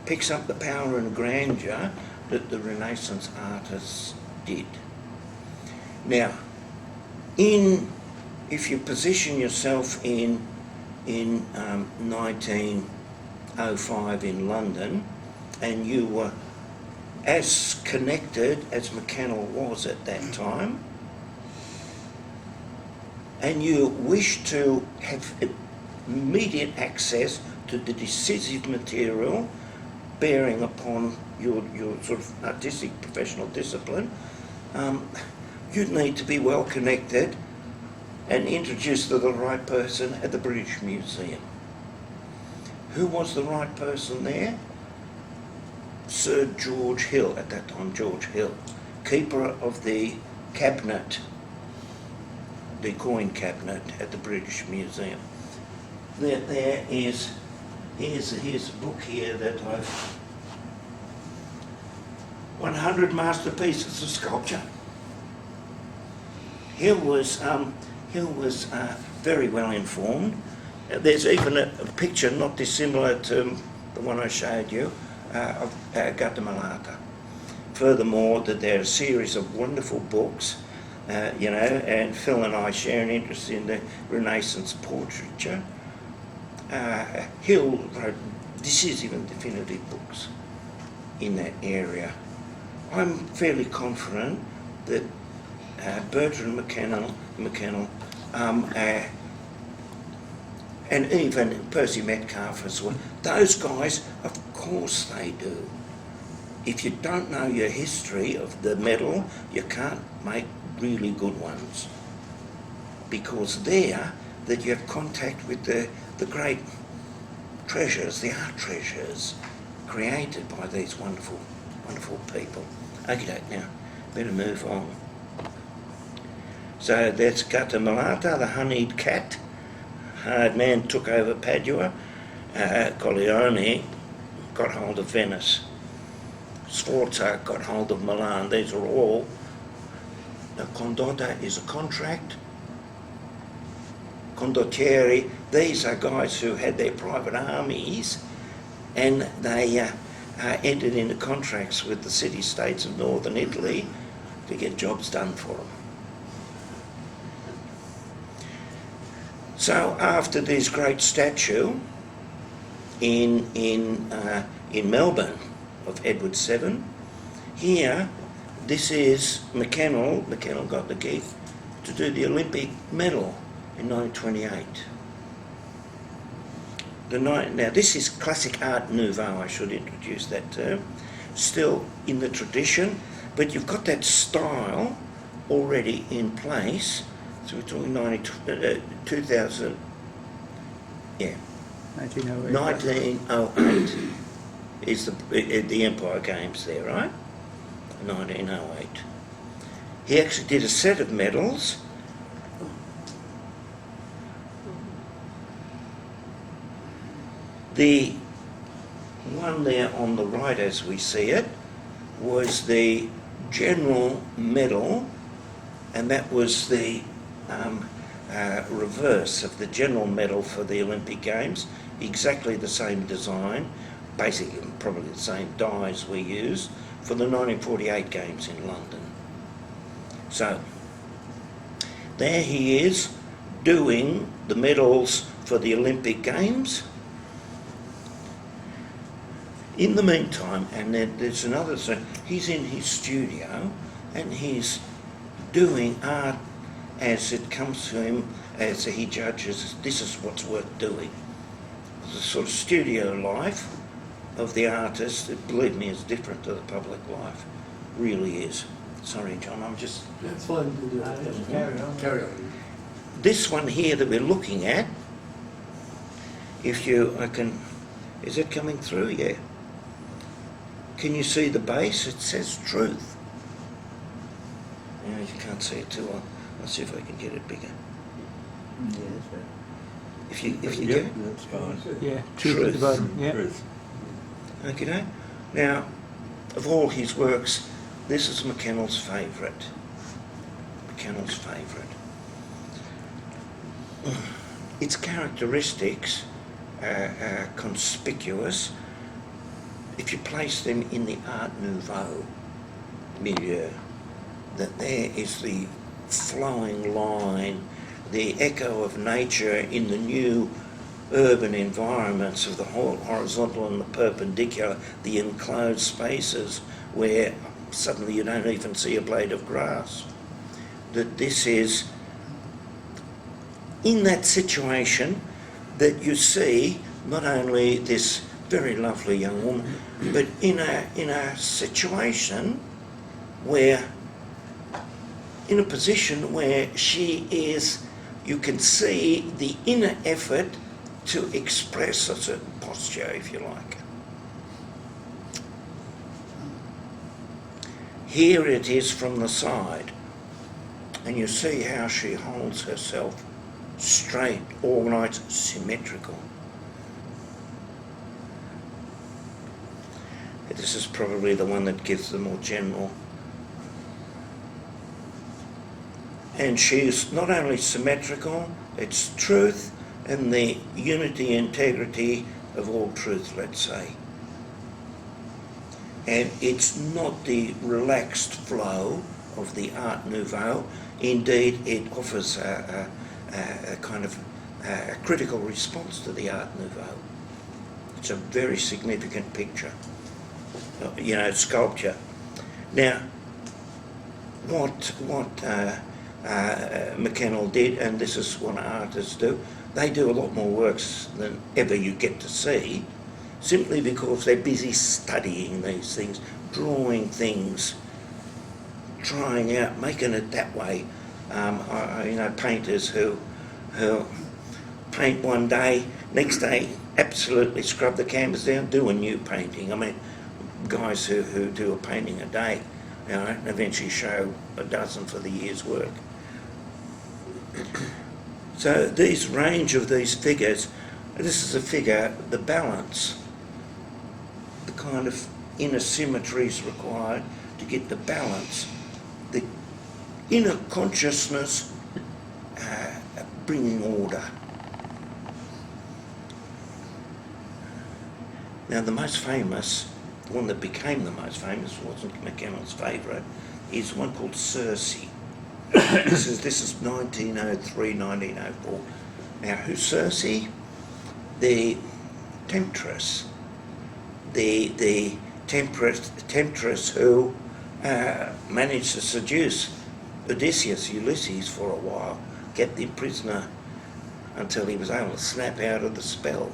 the power and grandeur that the Renaissance artists did. Now, if you position yourself in 1905 in London, and you were as connected as McKennell was at that time, and you wish to have immediate access to the decisive material bearing upon your sort of artistic professional discipline, you'd need to be well connected and introduced to the right person at the British Museum. Who was the right person there? Sir George Hill, at that time George Hill, keeper of the cabinet, the coin cabinet at the British Museum. Here's a book here that I've 100 masterpieces of sculpture. Hill was very well informed. There's even a picture not dissimilar to the one I showed you of Gattamelata. Furthermore, that there are a series of wonderful books, and Phil and I share an interest in the Renaissance portraiture. Hill wrote decisive and definitive books in that area. I'm fairly confident that Bertrand McKennell, and even Percy Metcalfe as well, those guys, of course they do. If you don't know your history of the medal, you can't make really good ones. Because there, that you have contact with the great treasures, the art treasures, created by these wonderful, wonderful people. Okay, now, better move on. So that's Gattamelata, the honeyed cat. Hard man took over Padua. Corleone got hold of Venice. Sforza got hold of Milan. These are all. The condotta is a contract. Condottieri, these are guys who had their private armies, and they entered into contracts with the city-states of northern Italy to get jobs done for them. So after this great statue in Melbourne of Edward VII, here, this is McKennell. McKennell got the gig to do the Olympic medal in 1928. Now this is classic Art Nouveau, I should introduce that term, still in the tradition, but you've got that style already in place. So we're talking 2000, yeah. 1908. 1908 is the Empire Games there, right? 1908. He actually did a set of medals. The one there on the right, as we see it, was the general medal, and that was the reverse of the general medal for the Olympic Games. Exactly the same design, basically probably the same dies we used for the 1948 Games in London. So there he is doing the medals for the Olympic Games. In the meantime, and there's another thing, he's in his studio and he's doing art as it comes to him, as he judges this is what's worth doing. The sort of studio life of the artist, believe me, is different to the public life. Really is. Sorry, John, I'm just... That's fine. Carry on. Carry on. This one here that we're looking at, if you, is it coming through? Yeah. Can you see the base? It says truth. Yeah, you can't see it too well. I'll see if I can get it bigger. Yeah, that's right. If you get it. That's fine. Yeah, truth at the bottom. Yeah. Okay, now, of all his works, this is McKennell's favourite. McKennell's favourite. Its characteristics are conspicuous if you place them in the Art Nouveau milieu. That there is the flowing line, the echo of nature in the new urban environments of the horizontal and the perpendicular, the enclosed spaces where suddenly you don't even see a blade of grass. That this is in that situation that you see not only this very lovely young woman, but in a situation where, in a position where she is, you can see the inner effort to express a certain posture, if you like. Here it is from the side, and you see how she holds herself straight, organised, symmetrical. This is probably the one that gives the more general. And she's not only symmetrical, it's truth and the unity, integrity of all truth, let's say. And it's not the relaxed flow of the Art Nouveau. Indeed, it offers a kind of a critical response to the Art Nouveau. It's a very significant picture, you know, sculpture. Now, what McKennell did, and this is what artists do, they do a lot more works than ever you get to see, simply because they're busy studying these things, drawing things, trying out, making it that way. You know, painters who paint one day, next day absolutely scrub the canvas down, do a new painting. I mean, guys who do a painting a day, you know, and eventually show a dozen for the year's work. So these range of these figures, this is a figure, the balance, the kind of inner symmetries required to get the balance, the inner consciousness bringing order. Now the most famous, the one that became the most famous, wasn't McKennell's favourite, is one called Circe. This is 1903, 1904. Now, who's Circe? The temptress. The temptress who managed to seduce Odysseus, Ulysses, for a while, kept him prisoner until he was able to snap out of the spell.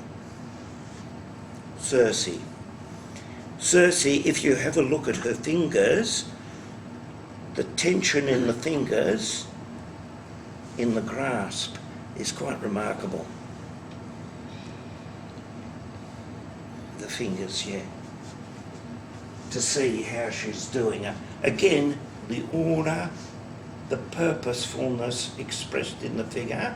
Circe. Circe, if you have a look at her fingers, the tension in the fingers, in the grasp, is quite remarkable. The fingers, yeah. To see how she's doing it. Again, the order, the purposefulness expressed in the figure,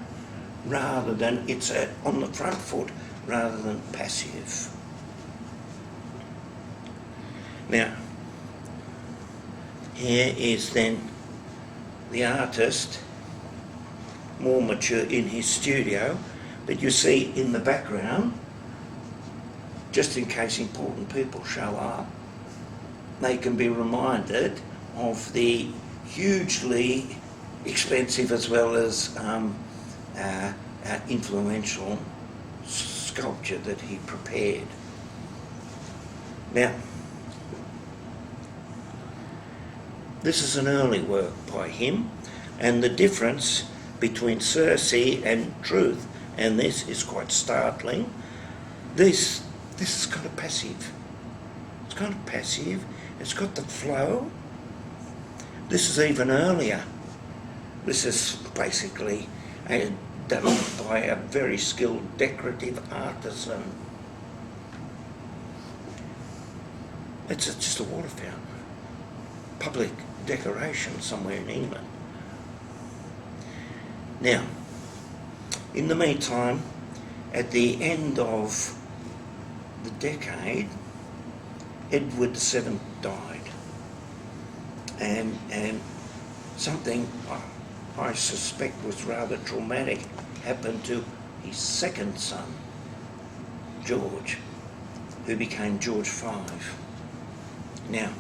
rather than, it's on the front foot, rather than passive. Now, here is then the artist, more mature in his studio, but you see in the background, just in case important people show up, they can be reminded of the hugely expensive as well as influential sculpture that he prepared. Now, this is an early work by him, and the difference between Circe and Truth and this is quite startling. This is kind of passive. It's kind of passive. It's got the flow. This is even earlier. This is basically done by a very skilled decorative artisan. It's just a water fountain. Public decoration somewhere in England. Now, in the meantime, at the end of the decade, Edward VII died. And something I suspect was rather traumatic happened to his second son, George, who became George V. Now,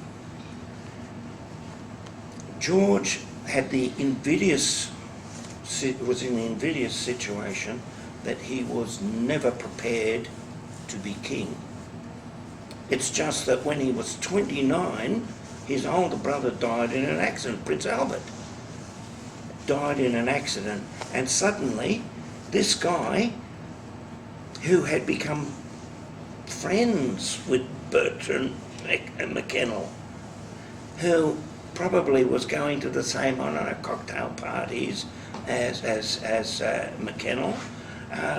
George had was in the invidious situation that he was never prepared to be king. It's just that when he was 29, his older brother died in an accident. Prince Albert died in an accident, and suddenly this guy, who had become friends with Bertrand McKennell, who probably was going to the same, I don't know, cocktail parties as McKennell,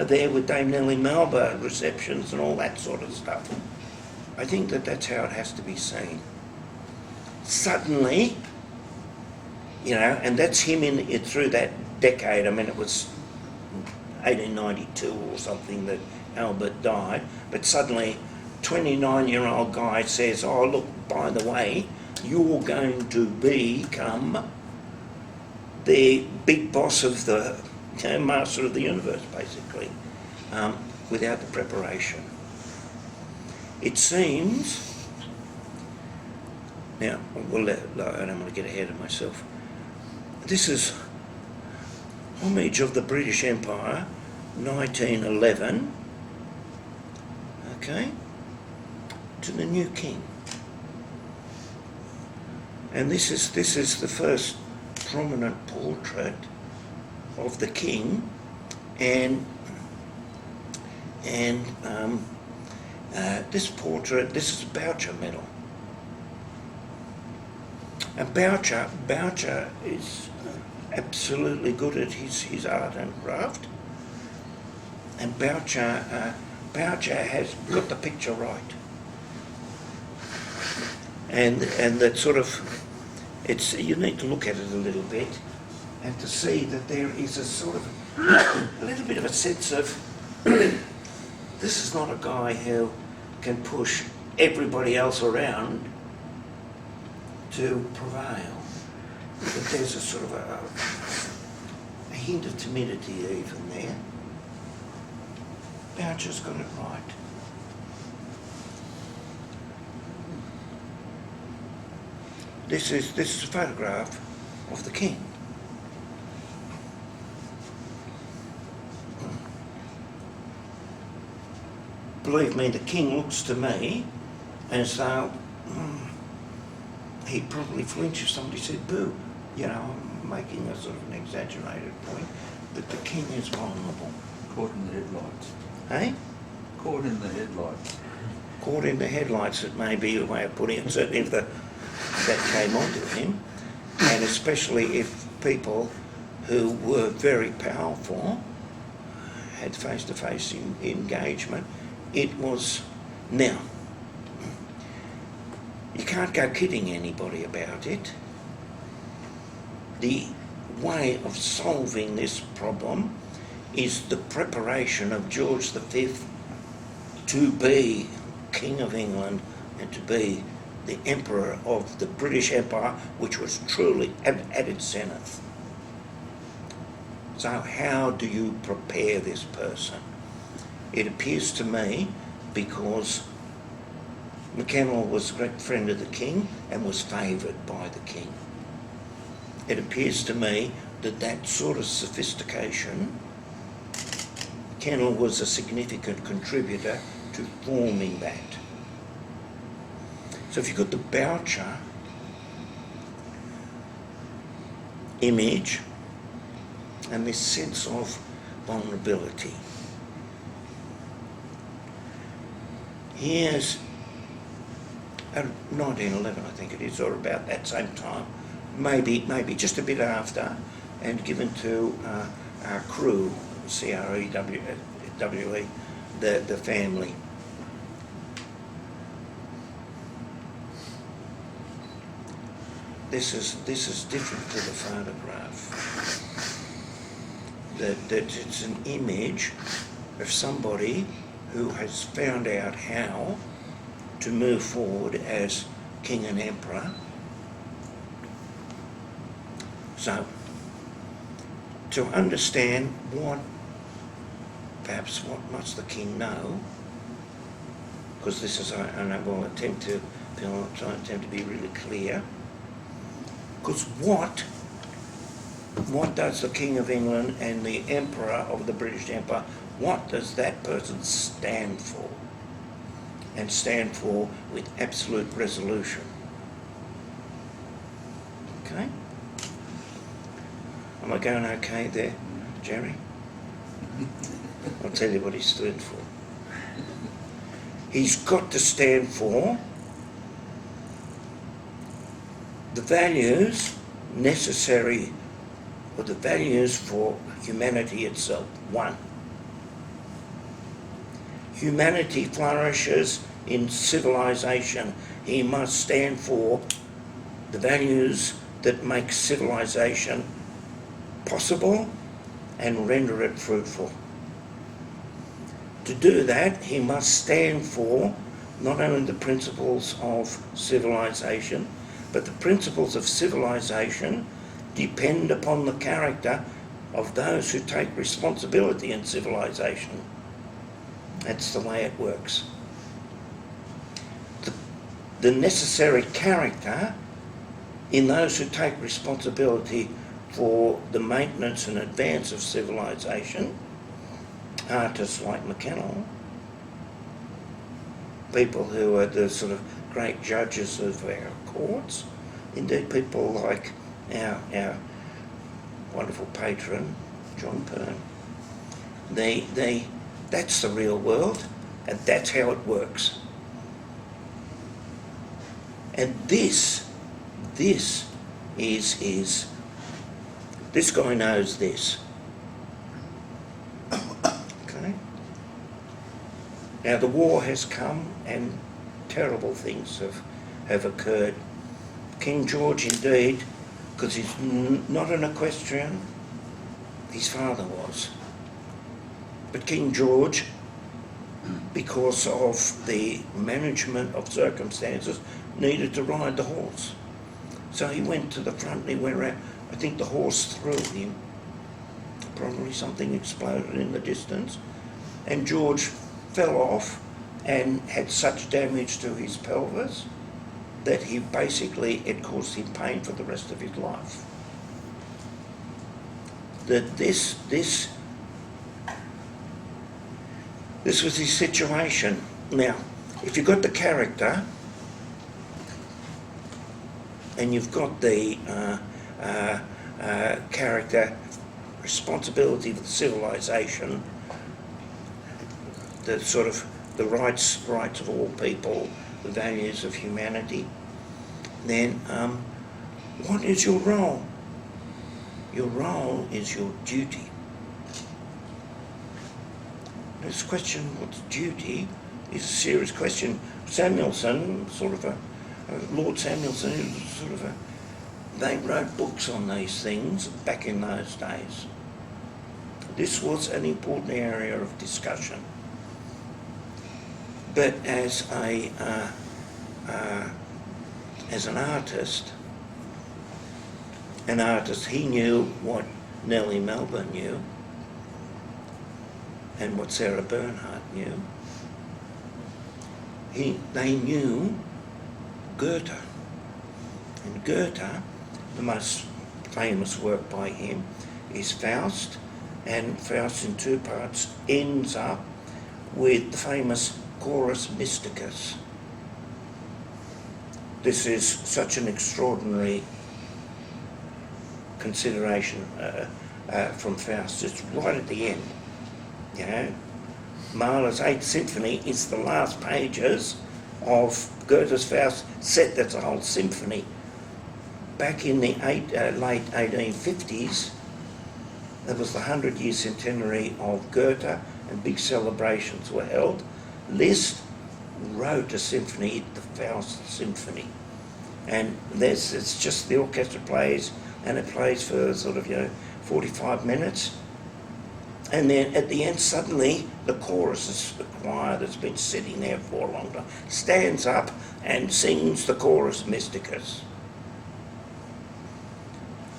there with Dame Nellie Melba receptions and all that sort of stuff. I think that that's how it has to be seen. Suddenly, you know, and that's him through that decade. I mean, it was 1892 or something that Albert died, but suddenly 29-year-old guy says, oh look, by the way, you're going to become the big boss of the master of the universe, basically, without the preparation. It seems, now, well, I don't want to get ahead of myself. This is Homage of the British Empire, 1911, okay, to the new king. And this is the first prominent portrait of the king, and this portrait, this is a Boucher medal. And Boucher is absolutely good at his art and craft, and Boucher has got the picture right, and that sort of, it's, you need to look at it a little bit and to see that there is a sort of a little bit of a sense of this is not a guy who can push everybody else around to prevail. But there's a sort of a hint of timidity even there. Boucher's got it right. This is a photograph of the king. Believe me, the king looks to me as though he'd probably flinch if somebody said boo. You know, I'm making a sort of an exaggerated point, but the king is vulnerable. Caught in the headlights. Eh? Caught in the headlights. Caught in the headlights, it may be a way of putting it, certainly if that came onto him, and especially if people who were very powerful had face-to-face engagement. It was, now, you can't go kidding anybody about it. The way of solving this problem is the preparation of George V to be King of England and to be the Emperor of the British Empire, which was truly at its zenith. So how do you prepare this person? It appears to me, because McKennell was a great friend of the king and was favoured by the king, it appears to me that that sort of sophistication, McKennell was a significant contributor to forming that. So if you've got the Boucher image and this sense of vulnerability, here's 1911, I think it is, or about that same time, maybe just a bit after, and given to our crew, CREWE, the family. This is different to the photograph. That it's an image of somebody who has found out how to move forward as king and emperor. So, to understand what must the king know, because this is, and I will attempt to be really clear, because what does the King of England and the Emperor of the British Empire, what does that person stand for? And stand for with absolute resolution. Okay? Am I going okay there, Jerry? I'll tell you what he stood for. He's got to stand for the values necessary, or the values for humanity itself. One, humanity flourishes in civilization. He must stand for the values that make civilization possible and render it fruitful. To do that, he must stand for not only the principles of civilization, but the principles of civilization depend upon the character of those who take responsibility in civilization. That's the way it works. The necessary character in those who take responsibility for the maintenance and advance of civilization, artists like McKennell, people who are the sort of great judges of our courts, indeed people like our wonderful patron, John Pern. That's the real world, and that's how it works. And this guy knows this. Okay? Now the war has come and terrible things have occurred. King George indeed, because he's not an equestrian, his father was. But King George, because of the management of circumstances, needed to ride the horse. So he went to the front and he went around. I think the horse threw him. Probably something exploded in the distance. And George fell off and had such damage to his pelvis that it caused him pain for the rest of his life. That this was his situation. Now, if you've got the character and you've got the character, responsibility for the civilization, the sort of the rights of all people, the values of humanity, then what is your role? Your role is your duty. This question, what's duty, is a serious question. Samuelson, Lord Samuelson, they wrote books on these things back in those days. This was an important area of discussion. But as an artist, he knew what Nellie Melba knew and what Sarah Bernhardt knew. They knew Goethe. And Goethe, the most famous work by him, is Faust, and Faust in two parts ends up with the famous Chorus Mysticus. This is such an extraordinary consideration from Faust. It's right at the end. You know, Mahler's Eighth Symphony is the last pages of Goethe's Faust set. That's a whole symphony. Back in the late 1850s, there was the 100-year centenary of Goethe, and big celebrations were held. Liszt wrote a symphony, the Faust Symphony, and it's just the orchestra plays, and it plays for 45 minutes, And then at the end, suddenly, the chorus, the choir that's been sitting there for a long time, stands up and sings the chorus Mysticus.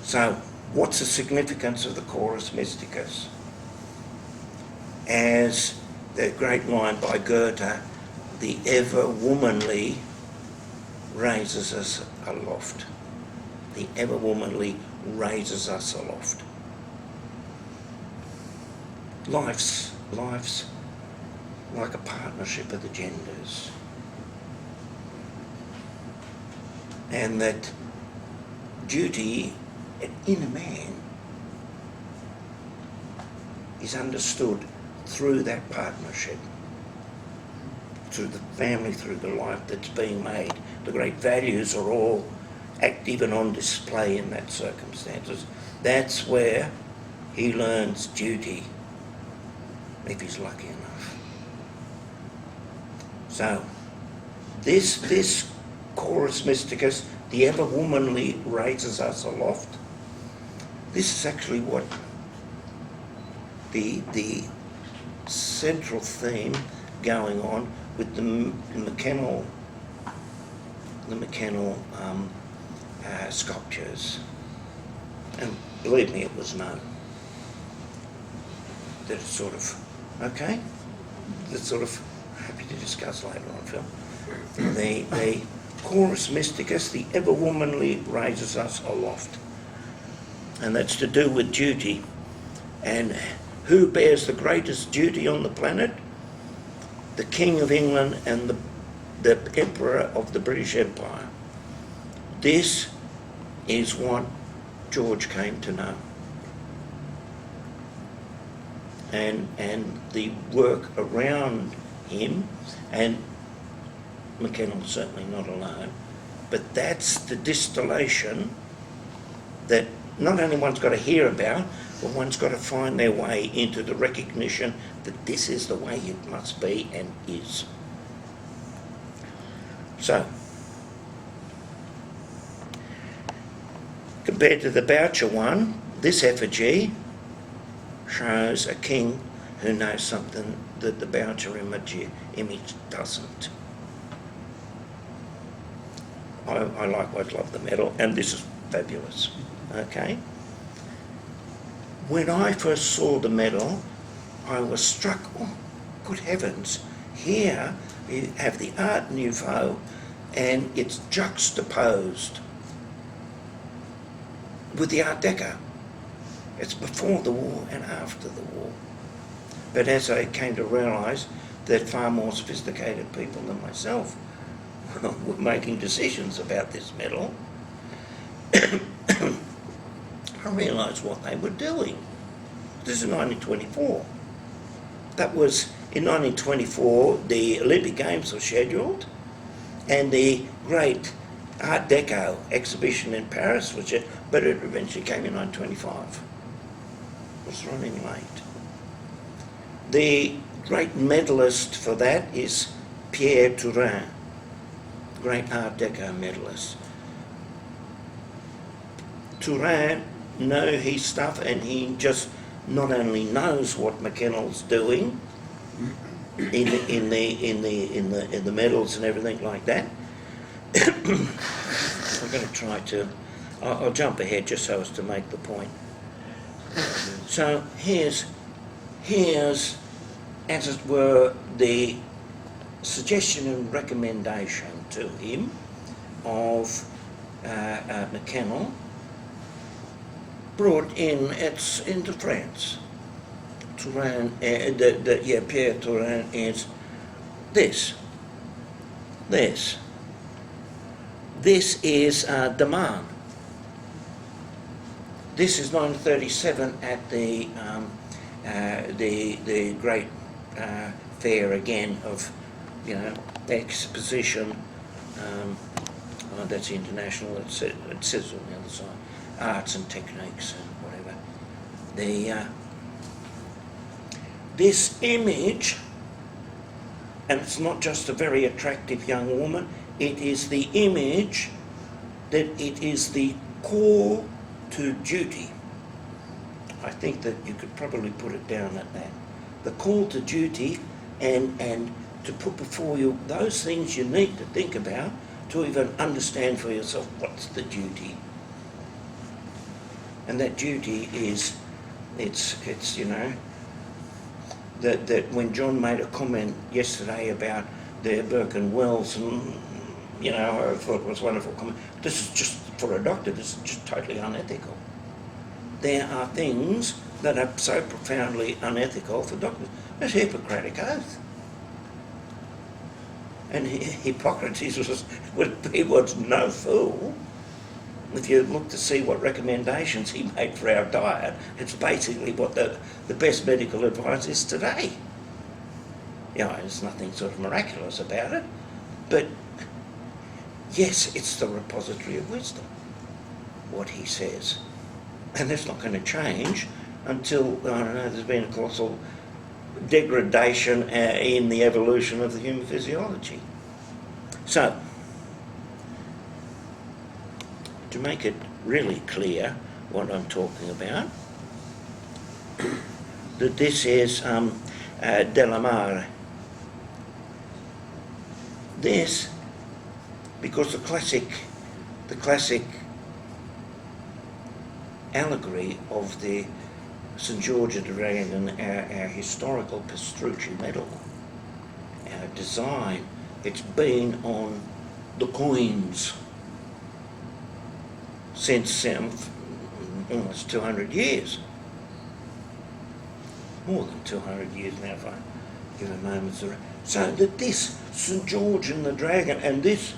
So, what's the significance of the chorus Mysticus? As the great line by Goethe, the ever womanly raises us aloft. The ever womanly raises us aloft. Life's like a partnership of the genders. And that duty in a man is understood through that partnership, through the family, through the life that's being made. The great values are all active and on display in that circumstances. That's where he learns duty, if he's lucky enough. So, this chorus Mysticus, the ever womanly raises us aloft, this is actually what the central theme going on with the McKennell sculptures. And believe me, it was known that it's sort of, okay, that's sort of happy to discuss later on, Phil. The chorus Mysticus, the ever womanly raises us aloft. And that's to do with duty. And who bears the greatest duty on the planet? The King of England and the Emperor of the British Empire. This is what George came to know. And the work around him, and McKennell's certainly not alone, but that's the distillation that not only one's got to hear about, but one's got to find their way into the recognition that this is the way it must be and is. So, compared to the Boucher one, this effigy shows a king who knows something that the Boucher image doesn't. I likewise love the medal, and this is fabulous. Okay? When I first saw the medal, I was struck, oh, good heavens, here you have the Art Nouveau and it's juxtaposed with the Art Deco. It's before the war and after the war. But as I came to realise that far more sophisticated people than myself were making decisions about this medal, I realised what they were doing. This is 1924. That was, in 1924, the Olympic Games were scheduled, and the great Art Deco exhibition in Paris was, but it eventually came in 1925. It was running late. The great medalist for that is Pierre Turin, great Art Deco medalist. Turin knows his stuff, and he just not only knows what McKennell's doing in the medals and everything like that. I'm going to try to. I'll jump ahead just so as to make the point. So here's, as it were, the suggestion and recommendation to him of McKennell, brought in into France. Turin, Pierre Turin is this. This is Demand. This is 1937 at the great fair again of, exposition. That's international. It says on the other side, arts and techniques and whatever. This image, and it's not just a very attractive young woman, it is the image that it is the call to duty. I think that you could probably put it down at that. The call to duty and to put before you those things you need to think about to even understand for yourself what's the duty. And that duty is, it's you know, that when John made a comment yesterday about their Burke and Wells, and you know, I thought it was a wonderful comment. This is just, for a doctor, this is just totally unethical. There are things that are so profoundly unethical for doctors. There's Hippocratic Oath. And Hippocrates he was no fool. If you look to see what recommendations he made for our diet, it's basically what the best medical advice is today. You know, there's nothing sort of miraculous about it, but yes, it's the repository of wisdom, what he says. And that's not going to change until, I don't know, there's been a colossal degradation in the evolution of the human physiology. So, to make it really clear what I'm talking about, that this is Delamare. This, because the classic allegory of the St. George of the Dragon, our historical Pastrucci medal, our design, it's been on the coins since almost 200 years. More than 200 years now, if I give a moment's around. So that this St. George and the Dragon and this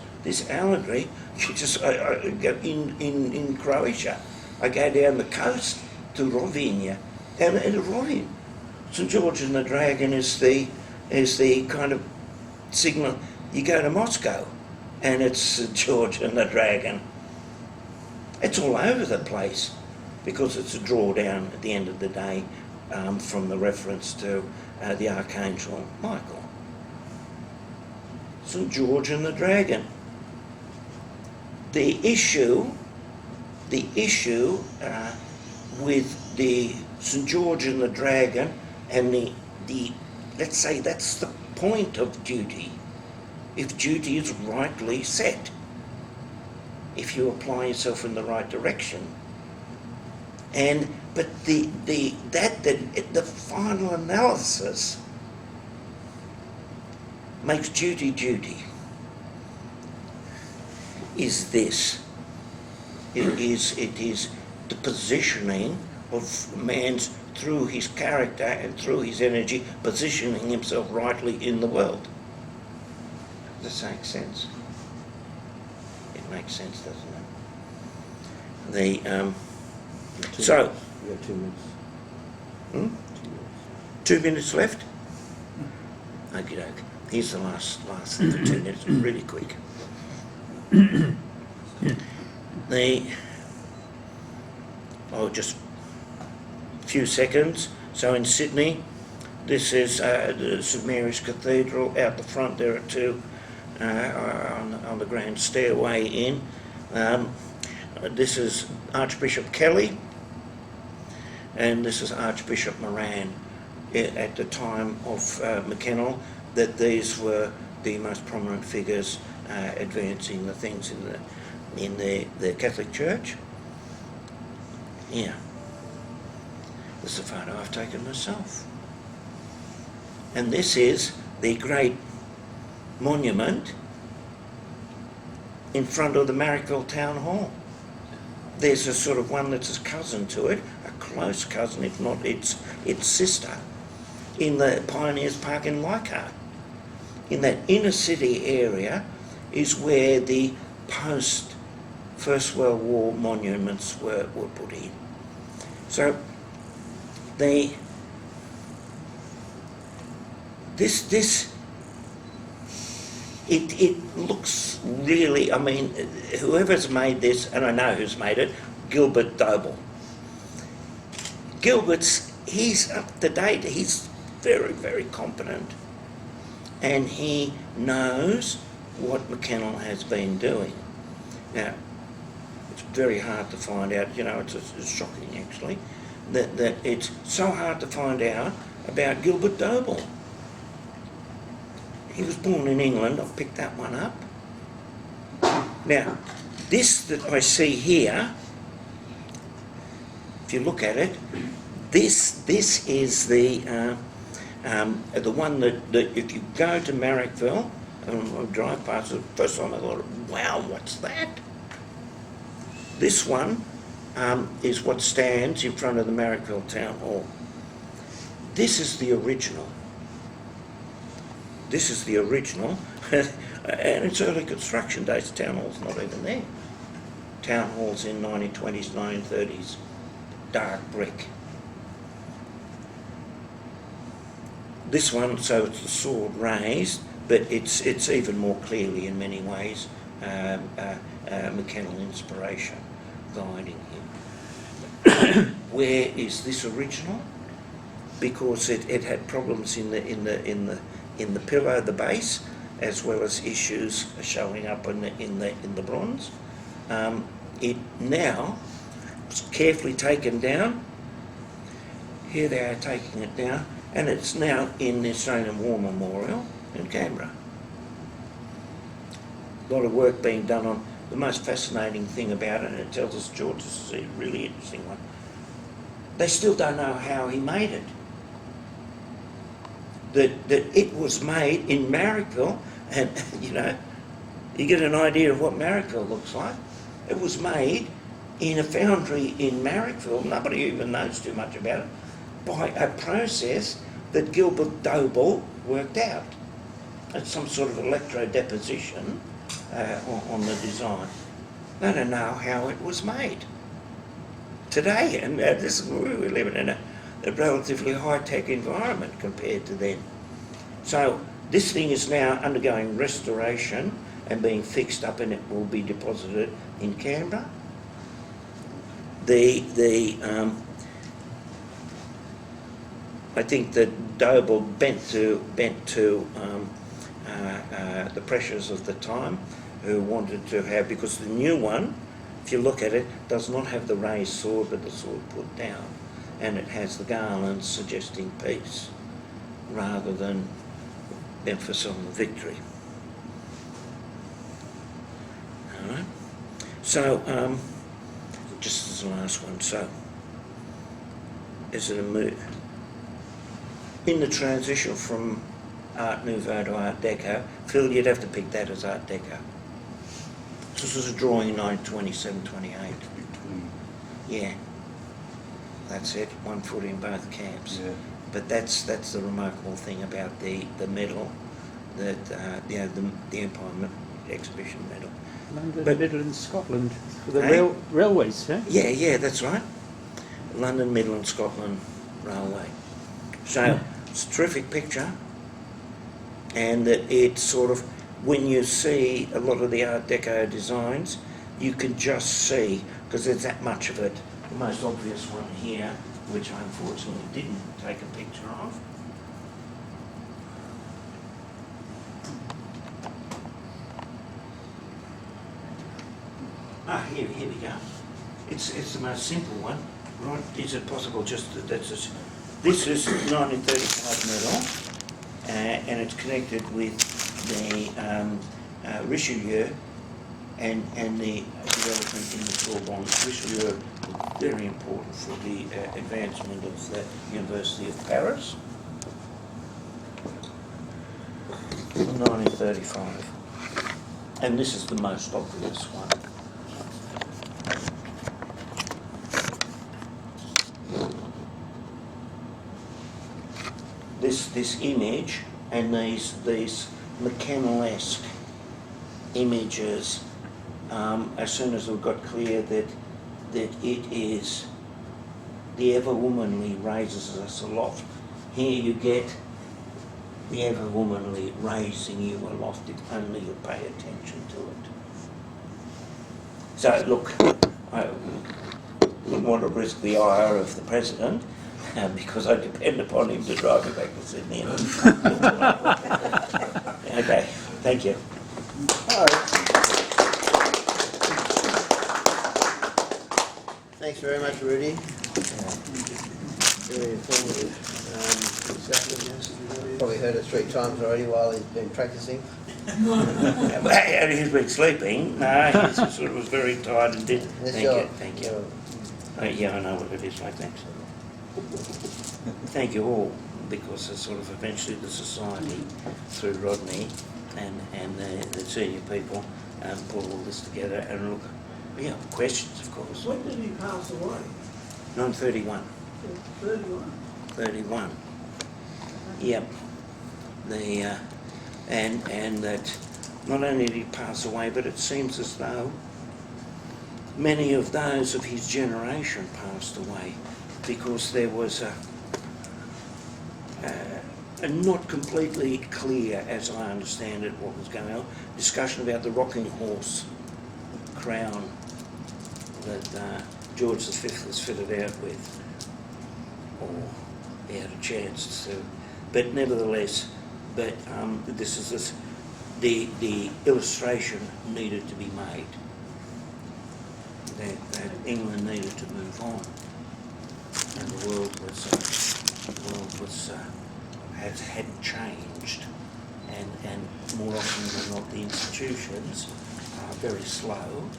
allegory, just in Croatia, I go down the coast to Rovinj, and Rovinj, St. George and the Dragon is the kind of signal. You go to Moscow, and it's St. George and the Dragon. It's all over the place because it's a drawdown at the end of the day from the reference to the Archangel Michael. St. George and the Dragon. The issue with the St. George and the Dragon and the let's say that's the point of duty, if duty is rightly set, if you apply yourself in the right direction. But the final analysis makes duty is this. It is the positioning of man's, through his character and through his energy, positioning himself rightly in the world. Does that make sense? It makes sense, doesn't it? So, We have 2 minutes. 2 minutes. 2 minutes left? Okie doke. Here's the last thing for 2 minutes, really quick. Just a few seconds. So in Sydney, this is the St Mary's Cathedral. Out the front there are two on the grand stairway in. This is Archbishop Kelly, and this is Archbishop Moran. At the time of McKennell, that these were the most prominent figures advancing the things in the Catholic Church. Yeah. This is a photo I've taken myself. And this is the great monument in front of the Marrickville Town Hall. There's a sort of one that's a cousin to it, a close cousin, if not its sister, in the Pioneers Park in Leichhardt. In that inner city area is where the post-First World War monuments were put in. So it looks really, I mean, whoever's made this, and I know who's made it, Gilbert Doble. He's up to date, he's very, very competent, and he knows what McKennell has been doing. Now, it's very hard to find out, you know, it's shocking actually, that it's so hard to find out about Gilbert Doble. He was born in England. I've picked that one up. Now, this that I see here, if you look at it, this is the one that if you go to Marrickville, and I drive past it, the first time I thought, wow, what's that? This one is what stands in front of the Marrickville Town Hall. This is the original. This is the original, and it's early construction days. Town Hall's not even there. Town Hall's in 1920s, 1930s, dark brick. This one, so it's the sword raised, but it's even more clearly in many ways McKennell inspiration guiding him. Where is this original? Because it had problems in the pillar, the base, as well as issues showing up in the bronze. It now was carefully taken down. Here they are taking it down, and it's now in the Australian War Memorial in Canberra. A lot of work being done on the most fascinating thing about it, and it tells us, George, this is a really interesting one. They still don't know how he made it. That it was made in Marrickville, and you get an idea of what Marrickville looks like. It was made in a foundry in Marrickville, nobody even knows too much about it, by a process that Gilbert Doble worked out. It's some sort of electro deposition on the design. They don't know how it was made. Today, and we're living in a relatively high-tech environment compared to then. So this thing is now undergoing restoration and being fixed up, and it will be deposited in Canberra. I think that Doble bent to the pressures of the time, who wanted to have, because the new one, if you look at it, does not have the raised sword, but the sword put down, and it has the garlands suggesting peace rather than emphasis on victory. All right. So, just as the last one. So, is it a move in the transition from Art Nouveau to Art Deco? Phil, you'd have to pick that as Art Deco. This was a drawing in 1927-28. Yeah, that's it. 1 foot in both camps. Yeah. But that's the remarkable thing about the medal, that the Empire Exhibition medal. London, Midland, Scotland, for the railways, yeah? Yeah, that's right. London, Midland, Scotland Railway. So it's a terrific picture, and it's sort of, when you see a lot of the Art Deco designs, you can just see, because there's that much of it. The most obvious one here, which I unfortunately didn't take a picture of. Here we go. It's the most simple one, right? Is it possible just that this is 1935 medal, and it's connected with the Richelieu and the development in the Sorbonne. Richelieu was very important for the advancement of the University of Paris. 1935, and this is the most obvious one. This image and these McKennell-esque images, as soon as we got clear that it is the ever womanly raises us aloft. Here you get the ever womanly raising you aloft if only you pay attention to it. So look, I wouldn't want to risk the ire of the President, because I depend upon him to drive me back to Sydney. Okay, thank you. Thanks Thanks very much, Rudy. Very informative. Probably heard it 3 times already while he's been practicing. He's been sleeping. No, he sort of was very tired and did. Thank you. Yeah, I know what it is, mate, thanks. Thank you all, because it's sort of eventually the society, through Rodney and the senior people, put all this together and look, yeah, questions, of course. When did he pass away? 931. 31. 31. Yep. And that not only did he pass away, but it seems as though many of those of his generation passed away, because there was a not completely clear, as I understand it, what was going on, discussion about the rocking horse crown that George V was fitted out with, or he had a chance to. But nevertheless, the illustration needed to be made. That England needed to move on, and the world had changed, and more often than not, the institutions are very slow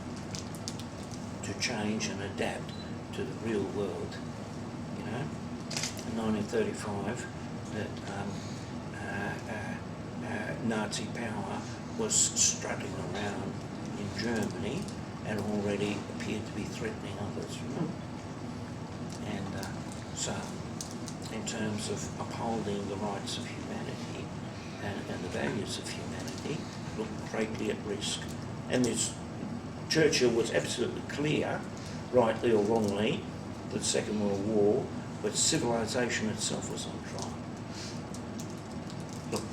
to change and adapt to the real world. You know, in 1935, that Nazi power was strutting around in Germany and already appeared to be threatening others. And so, in terms of upholding the rights of humanity and the values of humanity, looked greatly at risk. And this Churchill was absolutely clear, rightly or wrongly, that the Second World War, but civilization itself was on trial. Look,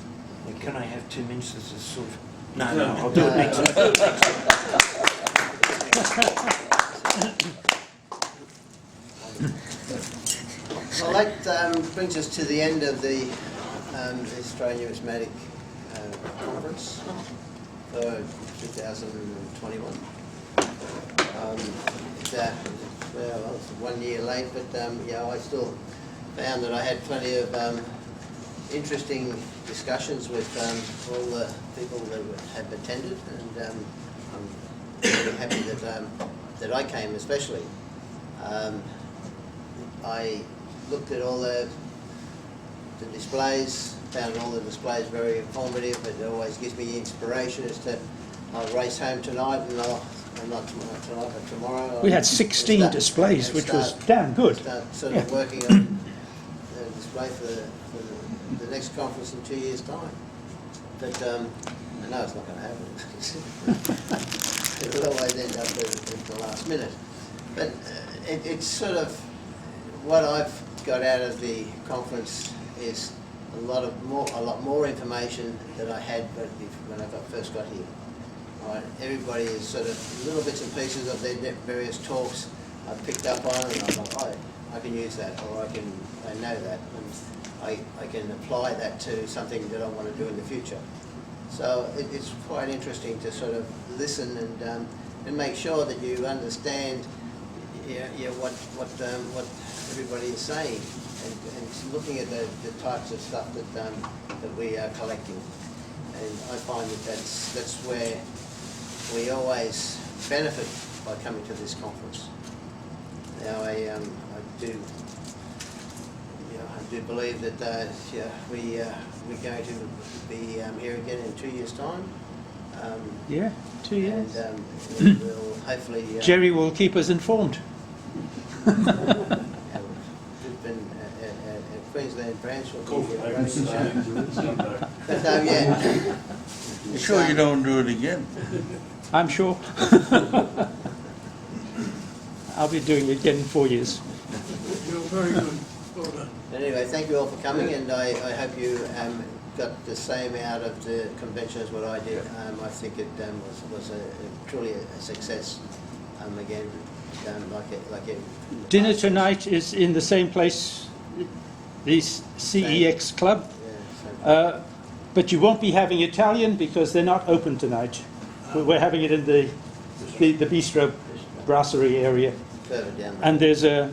can I have 2 minutes? This is sort of... No, I'll do it next time. Well, that brings us to the end of the Australian Numismatic Conference for 2021. Well, it's 1 year late, but I still found that I had plenty of interesting discussions with all the people that have attended, and I'm really happy that I came, especially. I looked at all the displays, found all the displays very informative. It always gives me inspiration as to I'll race home tonight, and not tonight, but tomorrow. We had 16 displays, which was damn good. Start sort of working on the display for the next conference in 2 years' time. But I know it's not going to happen. It'll always end up at the last minute. But it's sort of what I've got out of the conference is a lot more information than I had when I first got here. Right. Everybody is sort of little bits and pieces of their various talks I've picked up on, and I'm like, oh, I can use that, or I know that, and I can apply that to something that I want to do in the future. So it's quite interesting to sort of listen and make sure that you understand what everybody is saying, and looking at the types of stuff that we are collecting. And I find that that's where we always benefit by coming to this conference. Now I do believe that we're going to be here again in 2 years' time. Yeah, 2 years. And we'll hopefully... Jerry will keep us informed. We've been at Queensland branch. You sure you don't do it again? I'm sure. I'll be doing it again in 4 years. You're very good. Well done. Anyway, thank you all for coming, and I hope you got the same out of the convention as what I did. I think it was truly a success. Again, like it. Dinner tonight is in the same place, the CEX Club. Yeah, but you won't be having Italian because they're not open tonight. We're having it in the bistro brasserie area. further down. And there's a,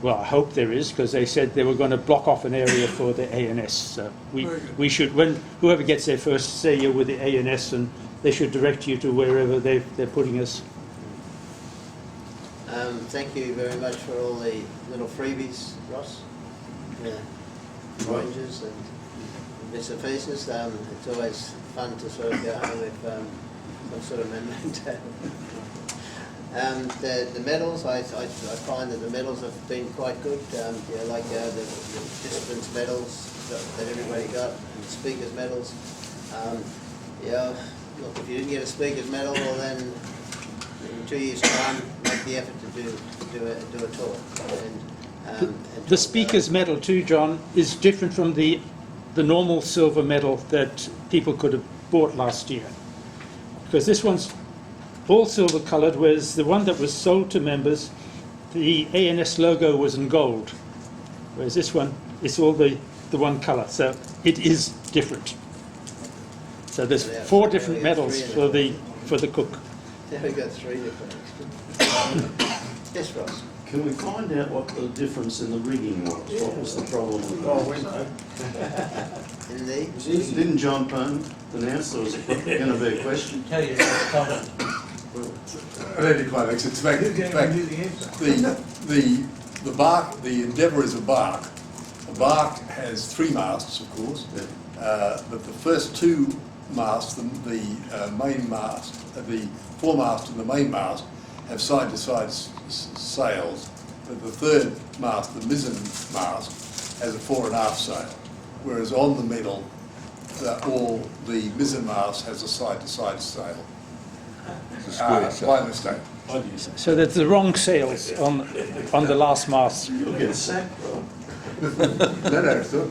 well, I hope there is, because they said they were going to block off an area for the ANS. So we should, when whoever gets there first, say you're with the ANS, and they should direct you to wherever they're putting us. Thank you very much for all the little freebies, Ross. Yeah. Oranges and bits and pieces. It's always fun to sort of go home with some sort of memento. The medals, I find that the medals have been quite good. Like the participants' medals that everybody got, and speakers' medals. Look, if you didn't get a speaker's medal, well then in 2 years' time, make the effort to do a talk. And The speaker's medal too, John, is different from the normal silver medal that people could have bought last year. Because this one's all silver coloured, whereas the one that was sold to members, the ANS logo was in gold. Whereas this one, it's all the one colour, so it is different. So there's 4 different medals for the cook. Yeah, we've got 3 different. Yes, Ross. Can we find out what the difference in the rigging was? What was the problem with Oh, that? we know. Indeed. Didn't John Pone announce there was going to be a question? Tell you the comment. Anticlimax, it's back, the bark, the Endeavour is a bark. A bark has 3 masts, of course, but the first 2 masts, the main mast, the foremast and the main mast, have side-to-side sails, but the 3rd mast, the mizzen mast, has a fore and aft sail, whereas on the middle, all the mizzen mast has a side-to-side sail. By mistake. So that's the wrong sails on the last mast. You'll get sacked, bro. No, it's not.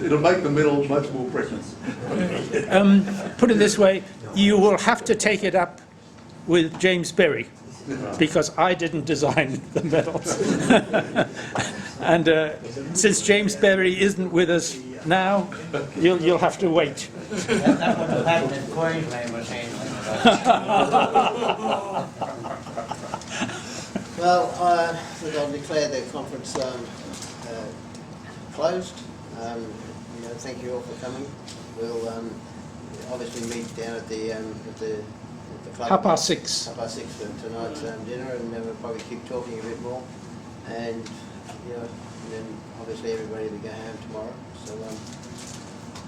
It'll make the middle much more precious. Put it this way, you will have to take it up with James Berry, because I didn't design the medals. And since James Berry isn't with us now, you'll have to wait. That would have happened if Queensland was handling Well, I'll declare the conference closed. Thank you all for coming. We'll obviously meet down at the club. 6:30. 6:30 for tonight's dinner, and then we'll probably keep talking a bit more. And then obviously everybody will go home tomorrow. So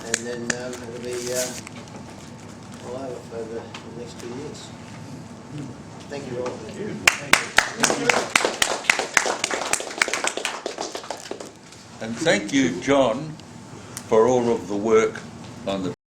and then it'll be all over for the next 2 years. Thank you all. Thank you. And thank you, John, for all of the work on the